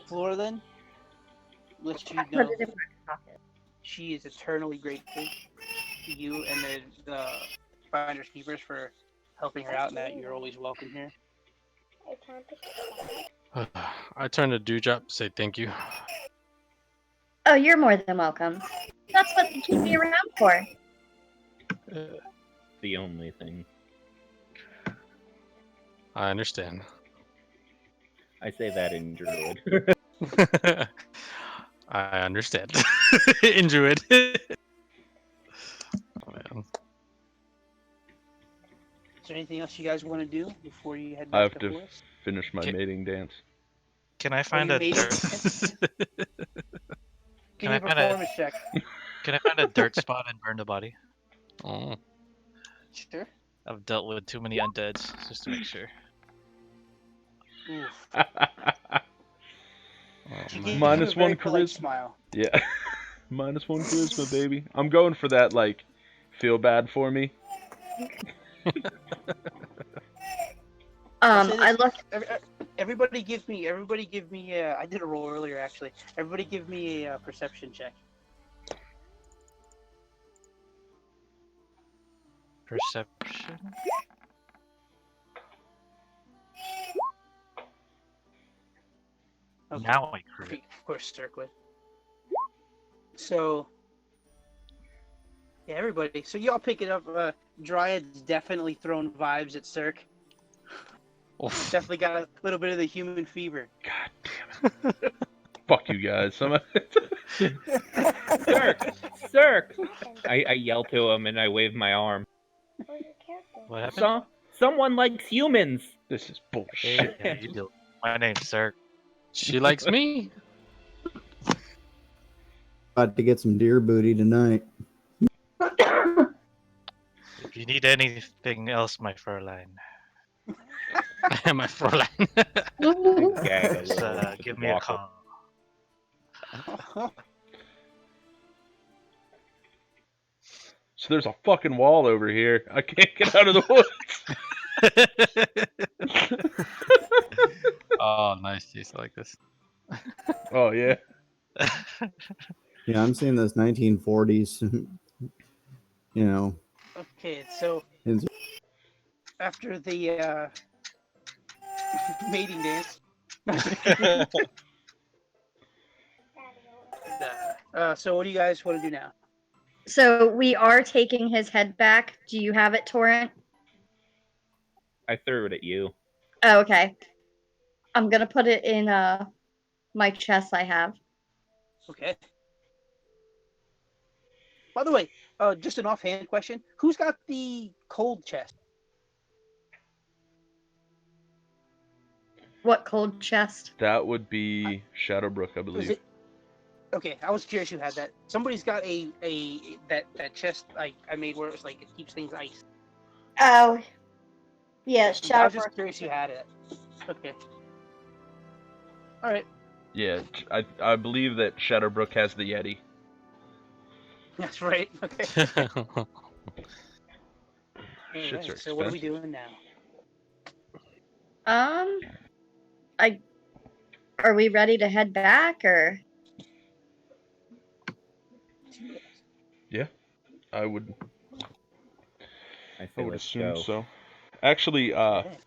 Florlin lets you know Put it in my pocket. she is eternally grateful to you and the Finders Keepers for helping her out, and that you're always welcome here. I turn to Dewdrop, say thank you. Oh, you're more than welcome. That's what you keep me around for. The only thing. I understand. I say that in Druid. I understand. Enjoy it. Oh, man. Is there anything else you guys want to do before you head I back have to to Forest? finish my Ki- mating dance. Can I find you a made dirt? it? Give Can me I a find a performance check. Can I find a dirt spot and burn the body? Oh, Sure. I've dealt with too many undeads just to make sure. Oof. oh, She man. gives Minus you a very one polite charisma. smile. Yeah. Minus one charisma, baby. I'm going for that, like, feel bad for me. I'll say I this. look. Everybody give me. I did a roll earlier, actually. Everybody give me a perception check. Perception. Okay. Now I crit. Of course, Circlet. So, yeah, everybody. So y'all pick it up. Dryad's definitely throwing vibes at Cirque. Oof. Definitely got a little bit of the human fever. God damn it. Fuck you guys. Cirque! I yell to him and I wave my arm. What happened? Someone likes humans. This is Hey, bullshit. how you doing? My name's Sir. She likes me. About to get some deer booty tonight. If you need anything else, my Fräulein, My Fräulein. Gag a just little. give me a walk call. So there's a fucking wall over here. I can't get out of the woods. Oh, nice. Jace, I like this. Oh, yeah. Yeah, I'm seeing this 1940s. You know, Okay, so it's- after the mating dance. So what do you guys want to do now? So we are taking his head back. Do you have it, Torrent? I threw it at you. Oh, okay. I'm gonna put it in my chest I have. Okay. By the way, just an offhand question: who's got the cold chest? What cold chest? That would be Shadowbrook, I Was believe. it? Okay, I was curious who had that. Somebody's got that chest I made where it's like it keeps things iced. Oh, yeah, I was Shadowbrook. just curious who had it. Okay. All right. Yeah, I believe that Shadowbrook has the Yeti. That's right. Okay. Shit's Alright, are so what are we expensive. doing now? Are we ready to head back or? I would I say let's assume go. so. Actually, Okay.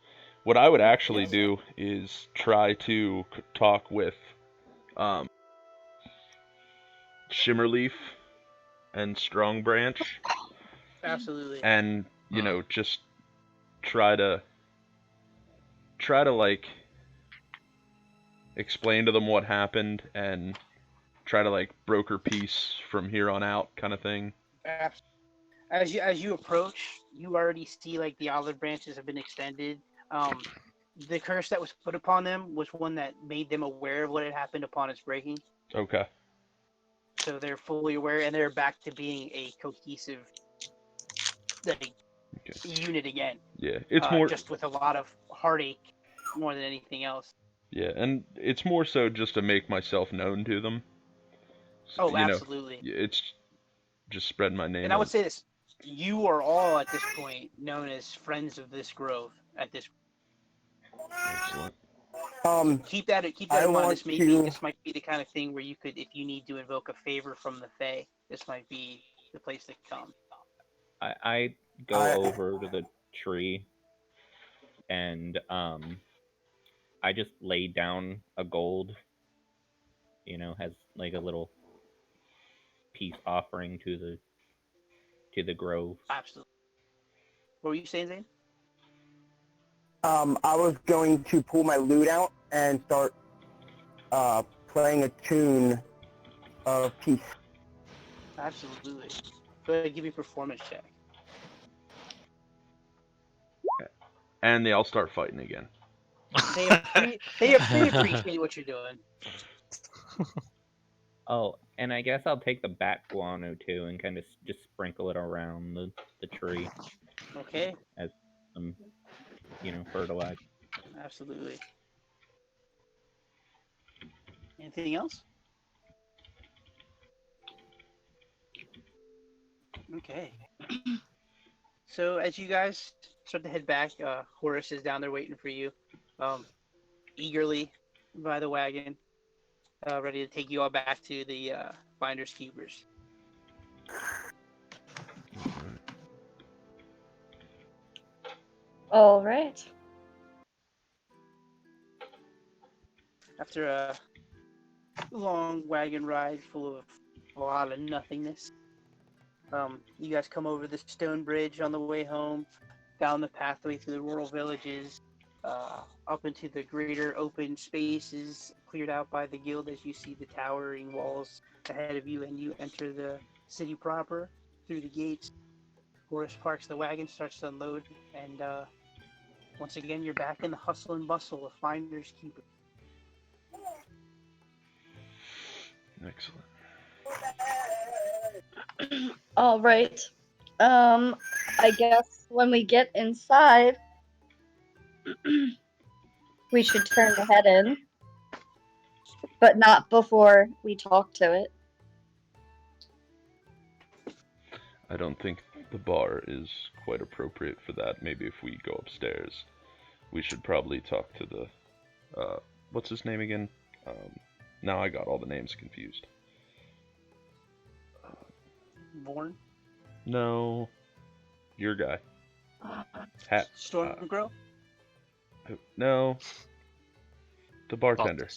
what I would actually Yes. do is try to talk with Shimmerleaf and Strong Branch, Absolutely. and you know, just try to like explain to them what happened and try to like broker peace from here on out, kind of thing. As you approach, you already see like the olive branches have been extended. The curse that was put upon them was one that made them aware of what had happened upon its breaking. Okay. So they're fully aware, and they're back to being a cohesive like, Okay. unit again. Yeah, it's more just with a lot of heartache more than anything else. Yeah, and it's more so just to make myself known to them. Oh, You know, absolutely. it's just spreading my name. And I would say this: you are all at this point known as friends of this grove. At this, Excellent. keep that I in mind. want This might be the kind of thing where you could, if you need to invoke a favor from the Fae, this might be the place to come. I go over to the tree and I just lay down a gold, has like a little peace offering to the grove. Absolutely. What were you saying, Zane? I was going to pull my lute out and start playing a tune of peace. Absolutely. Go ahead and give me a performance check. And they all start fighting again. They appreciate what you're doing. Oh, and I guess I'll take the bat guano too and kind of just sprinkle it around the tree Okay, as some, fertilizer. absolutely. Anything else? Okay. So as you guys start to head back, Horace is down there waiting for you, eagerly by the wagon, ready to take you all back to the Finders Keepers. All right. After a long wagon ride full of a lot of nothingness, you guys come over the stone bridge on the way home, down the pathway through the rural villages, up into the greater open spaces cleared out by the guild as you see the towering walls ahead of you, and you enter the city proper through the gates. Horace parks the wagon, starts to unload, and once again you're back in the hustle and bustle of Finders Keepers. Excellent. All right. I guess when we get inside, we should turn the head in, but not before we talk to it. I don't think the bar is quite appropriate for that. Maybe if we go upstairs, we should probably talk to the, what's his name again? Now I got all the names confused. Born? No, your guy. Stormgirl? No, the bartender.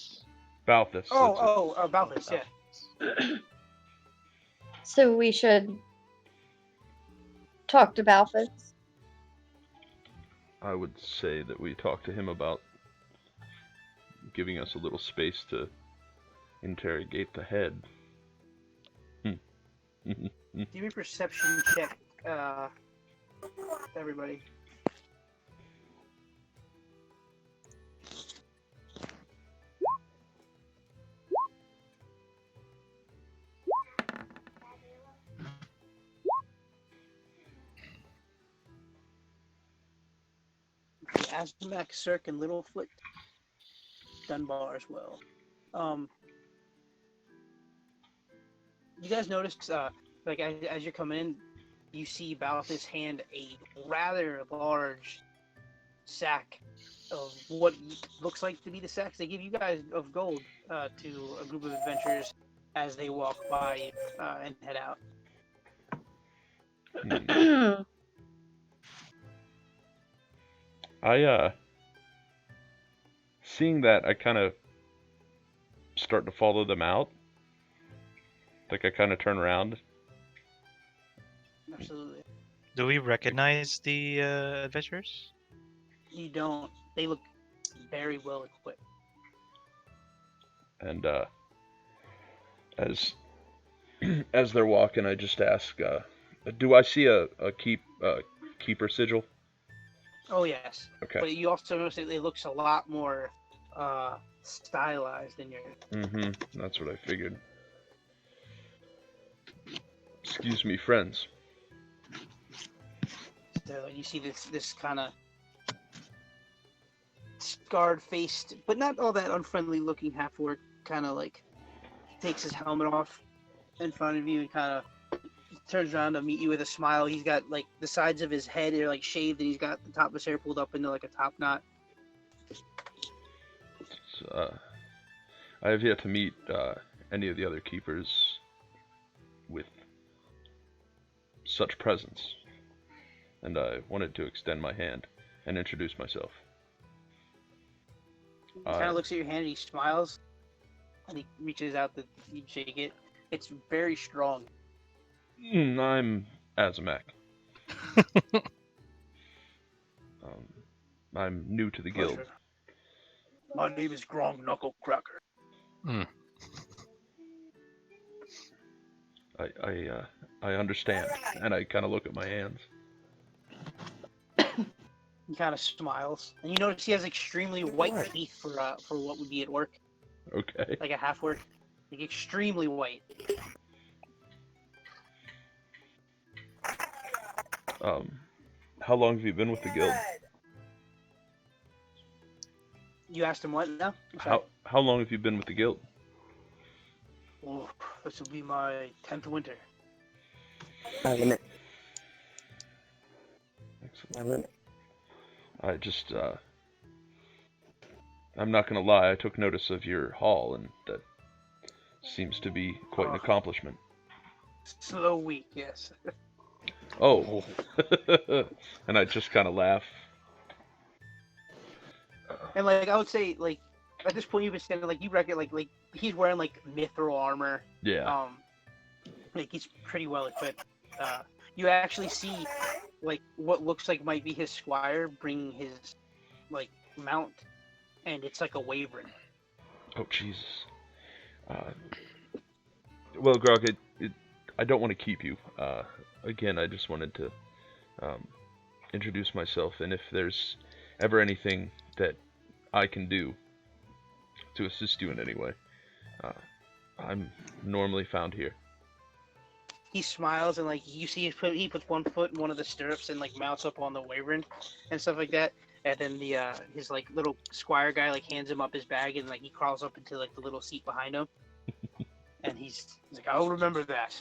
Balthus. Balthus, yeah. So we should talk to Balthus. I would say that we talk to him about giving us a little space to interrogate the head. Give me a perception check, everybody. Azamak, Cirque, and Littlefoot. Dunbar as well. You guys noticed, like as you're coming in, you see Balthus hand a rather large sack of what looks like to be the sacks they give you guys of gold to a group of adventurers as they walk by and head out. Seeing that, I kind of start to follow them out. Like I kind of turn around. Absolutely. Do we recognize the adventurers? You don't. They look very well equipped. And as they're walking, I just ask, do I see a keeper sigil? Oh yes. Okay. But you also notice that it looks a lot more stylized than yours. That's what I figured. Excuse me, friends. So you see this kind of scarred-faced, but not all that unfriendly-looking half-orc, kind of like takes his helmet off in front of you and kind of turns around to meet you with a smile. He's got like the sides of his head are like shaved, and he's got the top of his hair pulled up into like a top knot. I have yet to meet any of the other keepers with such presence, and I wanted to extend my hand and introduce myself. He kind of looks at your hand and he smiles, and he reaches out to you shake it. It's very strong. I'm Azamak. I'm new to the guild. My name is Grong Knuckle Cracker. I understand, and I kind of look at my hands. He kind of smiles, and you notice he has extremely white teeth for what would be at work, Okay. like a half work, like extremely white. How long have you been with the guild? You asked him what now? I'm sorry. How long have you been with the guild? Oh, this will be my 10th winter. Excellent. Limit. I just I'm not gonna lie, I took notice of your haul, and that seems to be quite an accomplishment. Slow week, yes. Oh. And I just kind of laugh. And like I would say, like at this point you've been standing, like you reckon, like he's wearing like mithril armor. Yeah. Like he's pretty well equipped. You actually see like what looks like might be his squire bringing his like mount, and it's like a wyvern. Oh Jesus. Well, Grog, I don't want to keep you. Again, I just wanted to introduce myself, and if there's ever anything that I can do to assist you in any way, I'm normally found here. He smiles, and like you see he puts one foot in one of the stirrups and like mounts up on the wyvern and stuff like that. And then the his like little squire guy like hands him up his bag, and like he crawls up into like the little seat behind him. And he's like, I'll remember that.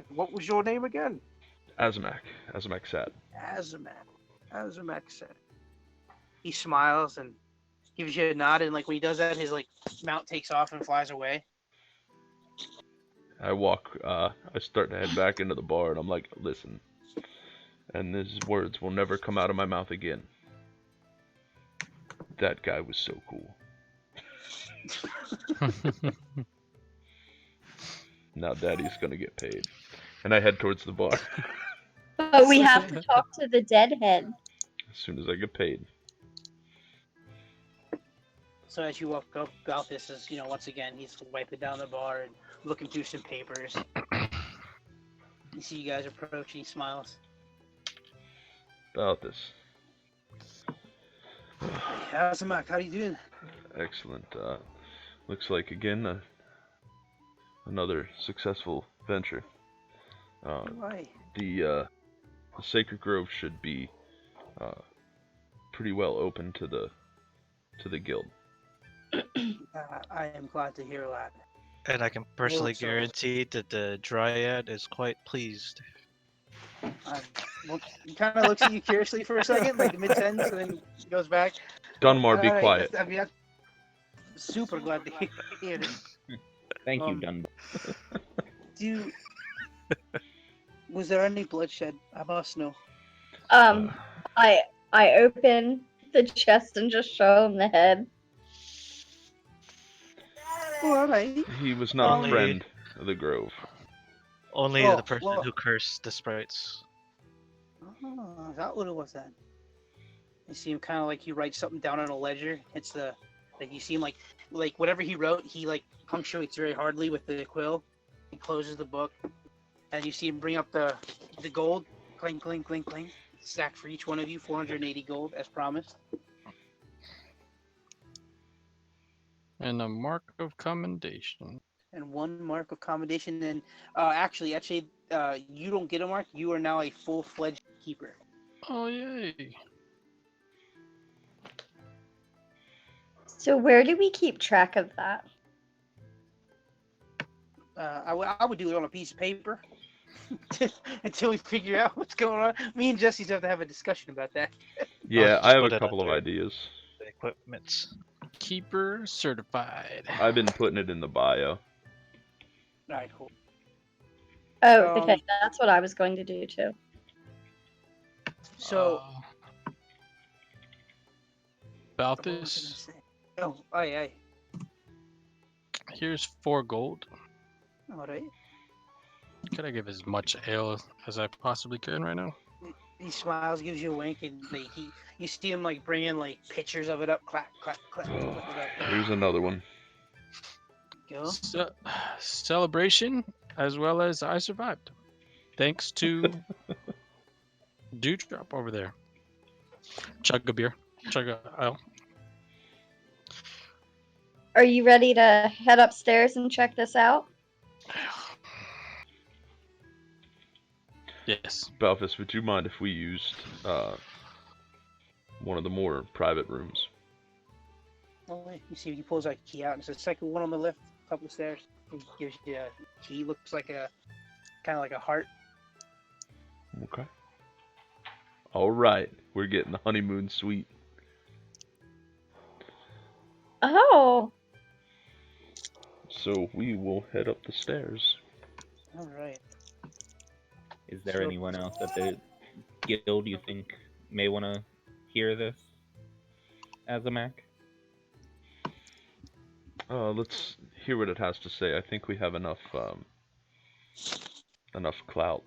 What was your name again? Azamak Sat. Azamak said. He smiles and gives you a nod, and like when he does that, his like mount takes off and flies away. I start to head back into the bar, and I'm like, listen, and these words will never come out of my mouth again. That guy was so cool. Now Daddy's gonna get paid. And I head towards the bar. But we have to talk to the deadhead. As soon as I get paid. So as you walk up, Balthus is, once again, he's wiping down the bar and looking through some papers. You see you guys approach, he smiles. Balthus. Azamak, how you doing? Excellent. Looks like, again, another successful venture. Right. The Sacred Grove should be pretty well open to the guild. I am glad to hear that. And I can personally so- guarantee that the Dryad is quite pleased. Well, he kind of looks at you curiously for a second, like mid-sentence, and then goes back. Dunmar, be Alright, quiet. I mean, I'm super glad to hear it. Thank you, Dunbar. Was there any bloodshed? I must know. I open the chest and just show him the head. Alright. He was not a Only- friend of the Grove. Only Oh, the person well- who cursed the sprites. Oh, is that what it was then? You see him kind of like he writes something down on a ledger. It's you see him like whatever he wrote, he like punctuates very hardly with the quill. He closes the book, and you see him bring up the gold, cling, cling, cling, cling. Stack for each one of you, 480 gold as promised. And a mark of commendation. And one mark of commendation. And actually, you don't get a mark. You are now a full-fledged keeper. Oh, yay. So where do we keep track of that? I would do it on a piece of paper until we figure out what's going on. Me and Jesse have to have a discussion about that. Yeah, just I have put a it couple of under- ideas. The equipment. Keeper certified. I've been putting it in the bio. All right, cool. Oh, okay, that's what I was going to do too. So, About what was I gonna this, say? Oh, aye. here's 4 gold. All right. Could I give as much ale as I possibly can right now? He smiles, gives you a wink, and you see him like bringing like pictures of it up, clack, clack, clack. Oh, put it up. here's another one. Go. Celebration as well as I survived. Thanks to Dewdrop over there. Chug a beer. Chug a ale. Are you ready to head upstairs and check this out? Yes. Balthus, would you mind if we used one of the more private rooms? Oh, wait, you see, he pulls a key out, and it's the second one on the left, up the stairs. He gives you a key, looks like a kind of like a heart. Okay. All right, we're getting the honeymoon suite. Oh, So we will head up the stairs. All right. Is there So- anyone else at the guild you think may want to hear this, Azamak? Let's hear what it has to say. I think we have enough clout.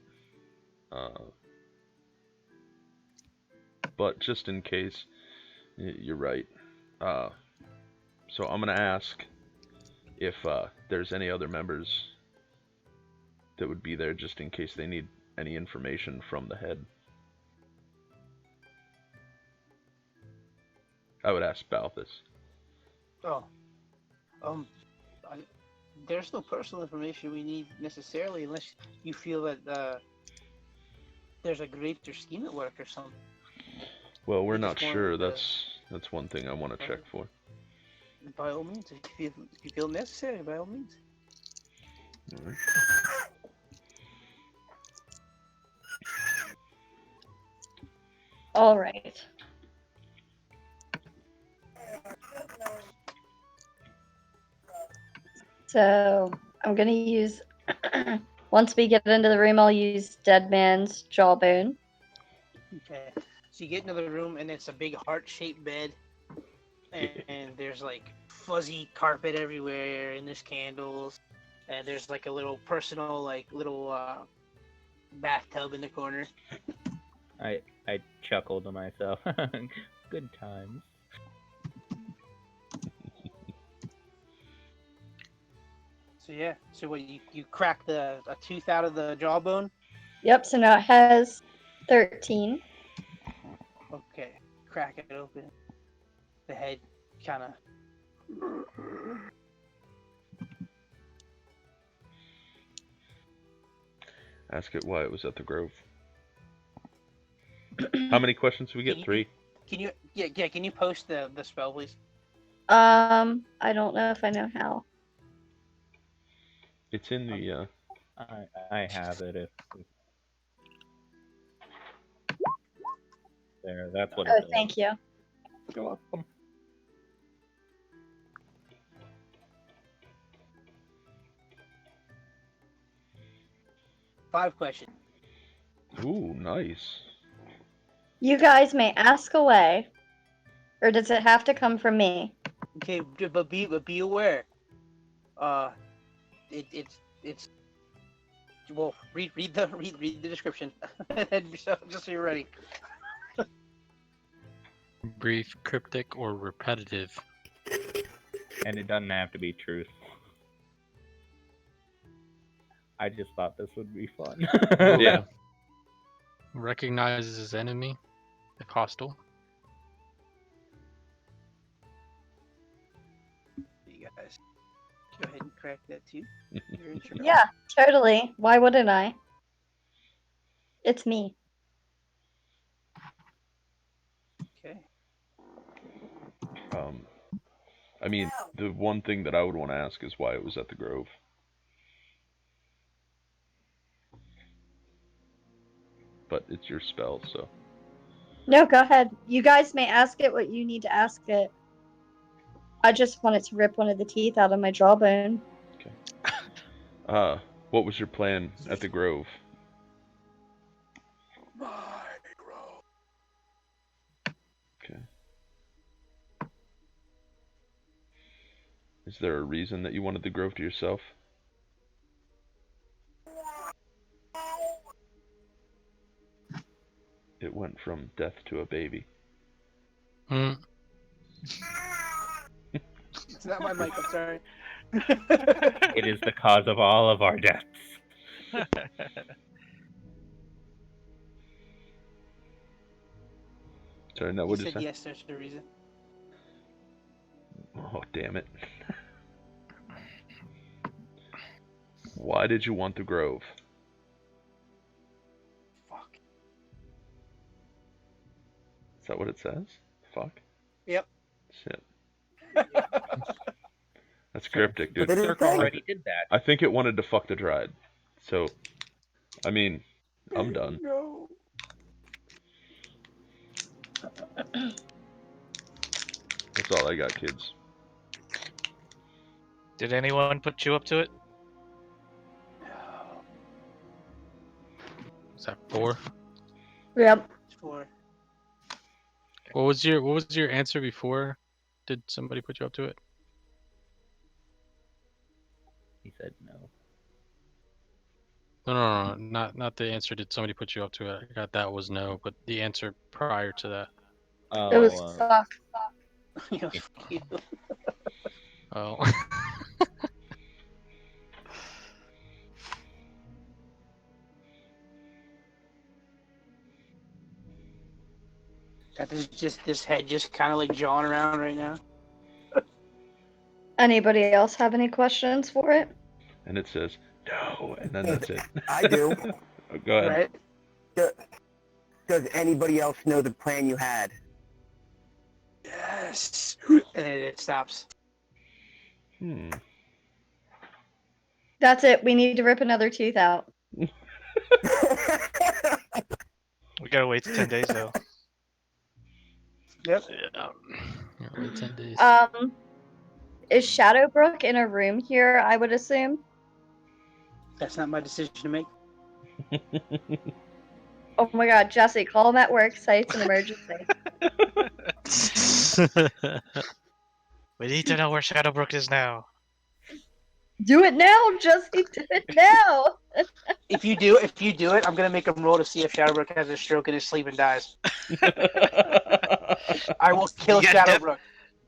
But just in case, you're right. So I'm gonna ask if there's any other members that would be there, just in case they need any information from the head. I would ask Balthus. Oh, I, there's no personal information we need necessarily, unless you feel that there's a greater scheme at work or something. Well, we're I not just wanted sure. to- That's one thing I want to check for. By all means, if you feel necessary, by all means. All right. all right. So I'm gonna use. Once we get into the room, I'll use Dead Man's Jawbone. Okay. So you get into the room, and it's a big heart-shaped bed, and there's like fuzzy carpet everywhere, and there's candles, and there's like a little personal, like little bathtub in the corner. I chuckled to myself. Good times. So yeah. So what you crack a tooth out of the jawbone? Yep. So now it has 13. Okay. Crack it open. The head kind of. Ask it why it was at the Grove. How many questions do we get? 3? Can you Can you post the spell, please? I don't know if I know how. It's in the. I have it. If there, that's what it Oh, is. thank you. You're welcome. Five questions. Ooh, nice. You guys may ask away, or does it have to come from me? Okay, but be aware. It's well. Read the description, just so you're ready. Brief, cryptic, or repetitive. And it doesn't have to be truth. I just thought this would be fun. Yeah. Recognizes his enemy, if hostile. You guys, go ahead and crack that too. You're in charge. Yeah, totally. Why wouldn't I? It's me. Okay. I mean, the one thing that I would want to ask is why it was at the Grove. But it's your spell, so. No, go ahead. You guys may ask it what you need to ask it. I just wanted to rip one of the teeth out of my jawbone. What was your plan at the Grove? Okay. Is there a reason that you wanted the Grove to yourself? It went from death to a baby. Hmm. It's not my mic. I'm sorry. It is the cause of all of our deaths. Sorry, no, He what did you said say? yes, there's a reason. Oh, damn it. Why did you want the grove? Fuck. Is that what it says? Fuck? Yep. Shit. That's cryptic, The dude. Did it circle say? already did that. I think it wanted to fuck the Dryad. So, I mean, I'm done. No. That's all I got, kids. Did anyone put you up to it? Is that 4? Yep. For What was your answer before? Did somebody put you up to it? He said no. No, not the answer. Did somebody put you up to it? I got that was no, but the answer prior to that. It was Oh, fuck. you know, fuck you. Oh. Got this head just kind of like jawing around right now. Anybody else have any questions for it? And it says, no, and then that's it. I do. Oh, go ahead. Right? Does anybody else know the plan you had? Yes. And then it stops. That's it. We need to rip another tooth out. We gotta wait 10 days though. Yep. Yeah. Wait 10 days. Is Shadowbrook in a room here? I would assume. That's not my decision to make. Oh my God, Jesse, call him at work. Say it's an emergency. We need to know where Shadowbrook is now. Do it now, Jesse. Do it now. If you do it, I'm gonna make him roll to see if Shadowbrook has a stroke in his sleep and dies. I will kill Yeah, Shadowbrook.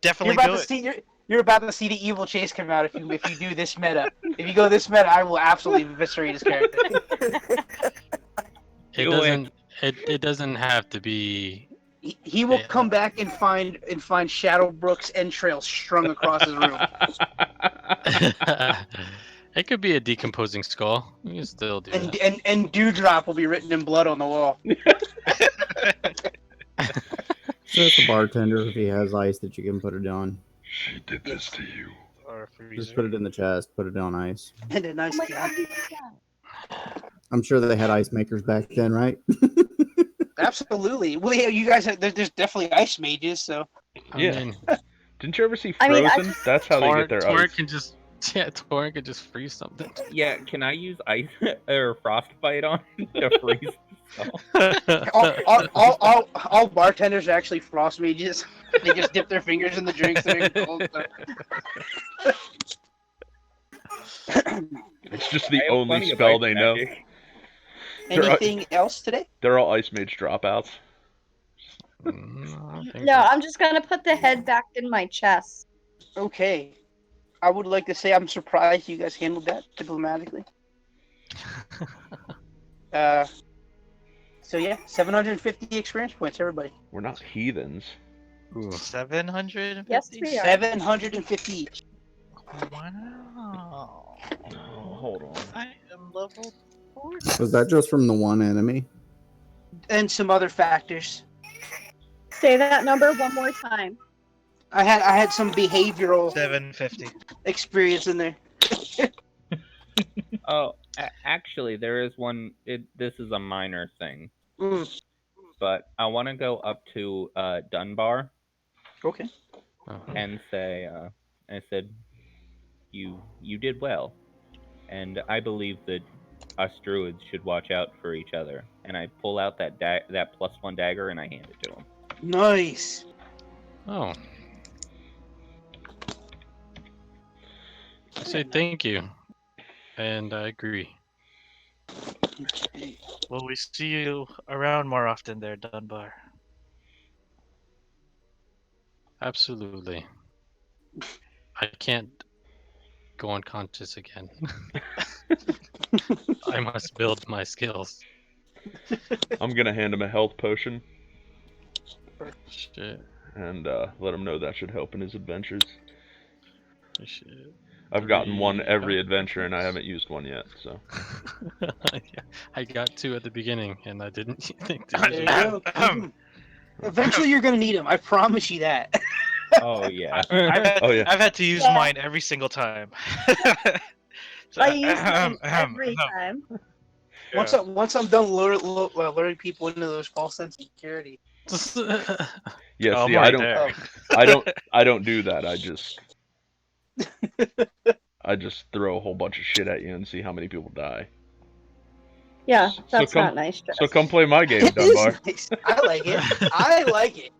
Definitely You're do about it. to see you're about to see the evil chase come out if you do this meta. If you go this meta, I will absolutely eviscerate his character. It doesn't have to be. He will come back and find Shadowbrook's entrails strung across his room. It could be a decomposing skull. You can still do that. And Dewdrop will be written in blood on the wall. So it's the bartender if he has ice that you can put it on. She did this to you. Or Just put it in the chest, put it on ice. And a nice guy. I'm sure they had ice makers back then, right? Absolutely. Well, yeah, you guys have, there's definitely ice mages, so. Yeah. I mean, Didn't you ever see I mean, Frozen? That's how they get their Torrent ice. can just Torrent can just freeze something. yeah. Can I use ice or frostbite on to freeze the skull? All bartenders are actually frost mages. They just dip their fingers in the drinks that are cold. So. It's just the I have only plenty of spell ice they know. magic. Anything else today? They're all Ice Mage dropouts. No, I'm just gonna put the head back in my chest. Okay. I would like to say I'm surprised you guys handled that diplomatically. So yeah, 750 experience points, everybody. We're not heathens. 750? Yes, we are. 750 each. Wow. Hold on. I am level 4. Was that just from the one enemy? And some other factors. Say that number one more time. I had some behavioral 750. experience in there. Oh, actually, there is one. This is a minor thing, but I want to go up to Dunbar Okay. and say, I said, you did well, and I believe that us druids should watch out for each other. And I pull out that +1 dagger and I hand it to him. Nice. Oh. I say thank you, and I agree. Will we see you around more often there, Dunbar? Absolutely. I can't go unconscious again. I must build my skills. I'm gonna hand him a health potion Shit. and let him know that should help in his adventures. Shit. I've gotten one 3 every health adventure and I potions. haven't used one yet, so. Yeah, I got 2 at the beginning, and I didn't think to There use you them. go. Keep 'em. Eventually, you're gonna need them. I promise you that. Oh yeah. Oh yeah. I've had to use Yeah. mine every single time. So, I use mine every time. Once I'm done luring people into those false sense of security. Yeah, Oh, see, I'm I right don't, there. I don't do that. I just throw a whole bunch of shit at you and see how many people die. Yeah, So that's come- not nice. Jess. So come play my game, It is Dunbar. nice. I like it. I like it.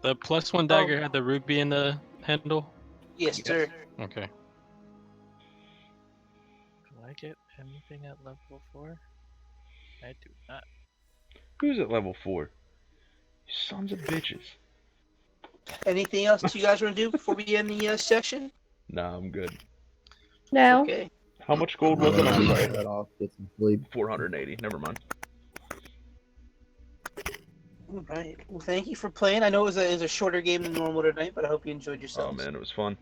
The +1 dagger had the ruby in the handle? Yes, sir. Okay. Do I get anything at level 4? I do not. Who's at level 4? You sons of bitches. Anything else you guys want to do before we end the session? Nah, I'm good. No. Okay. How much gold was it? I'm sorry. Shut off, get some sleep. 480. Never mind. All right. Well, thank you for playing. I know it was a shorter game than normal tonight, but I hope you enjoyed Oh yourselves. man, it was fun.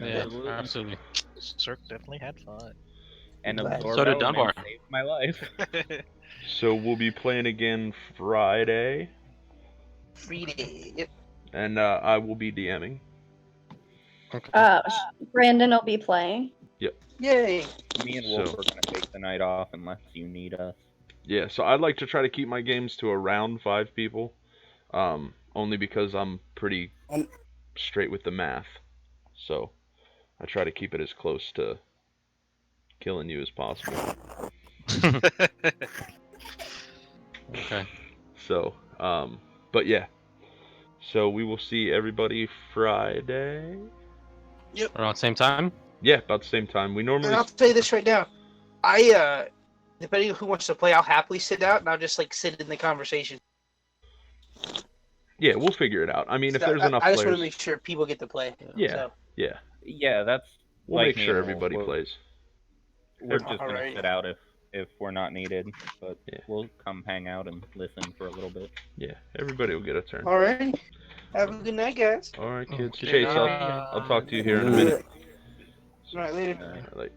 Yeah, absolutely. Cirque definitely had fun. And Glad. absorb So did element Dunbar. saved my life. So we'll be playing again Friday, Free day. Yep. and I will be DMing. Okay. Brandon will be playing. Yay. Me and Wolf So- are gonna take the night off unless you need us. Yeah, so I'd like to try to keep my games to around 5 people, only because I'm pretty straight with the math. So I try to keep it as close to killing you as possible. Okay. So, but yeah. So we will see everybody Friday. Around the same time? Yeah, about the same time. We normally And I'll tell you this right now. Depending on who wants to play, I'll happily sit out and I'll just like sit in the conversation. Yeah, we'll figure it out. I mean, if So there's enough I just want players, to make sure people get to play. Yeah. So, yeah, Yeah, that's we'll like make me sure and Wolf. everybody We're- plays. We're just gonna Alright. sit out if we're not needed, but Yeah. we'll come hang out and listen for a little bit. Yeah, everybody will get a turn. all right. Have a good night, guys. All right, kids. Okay. Chase, I'll talk to you here in a minute. All right, later. All right, like.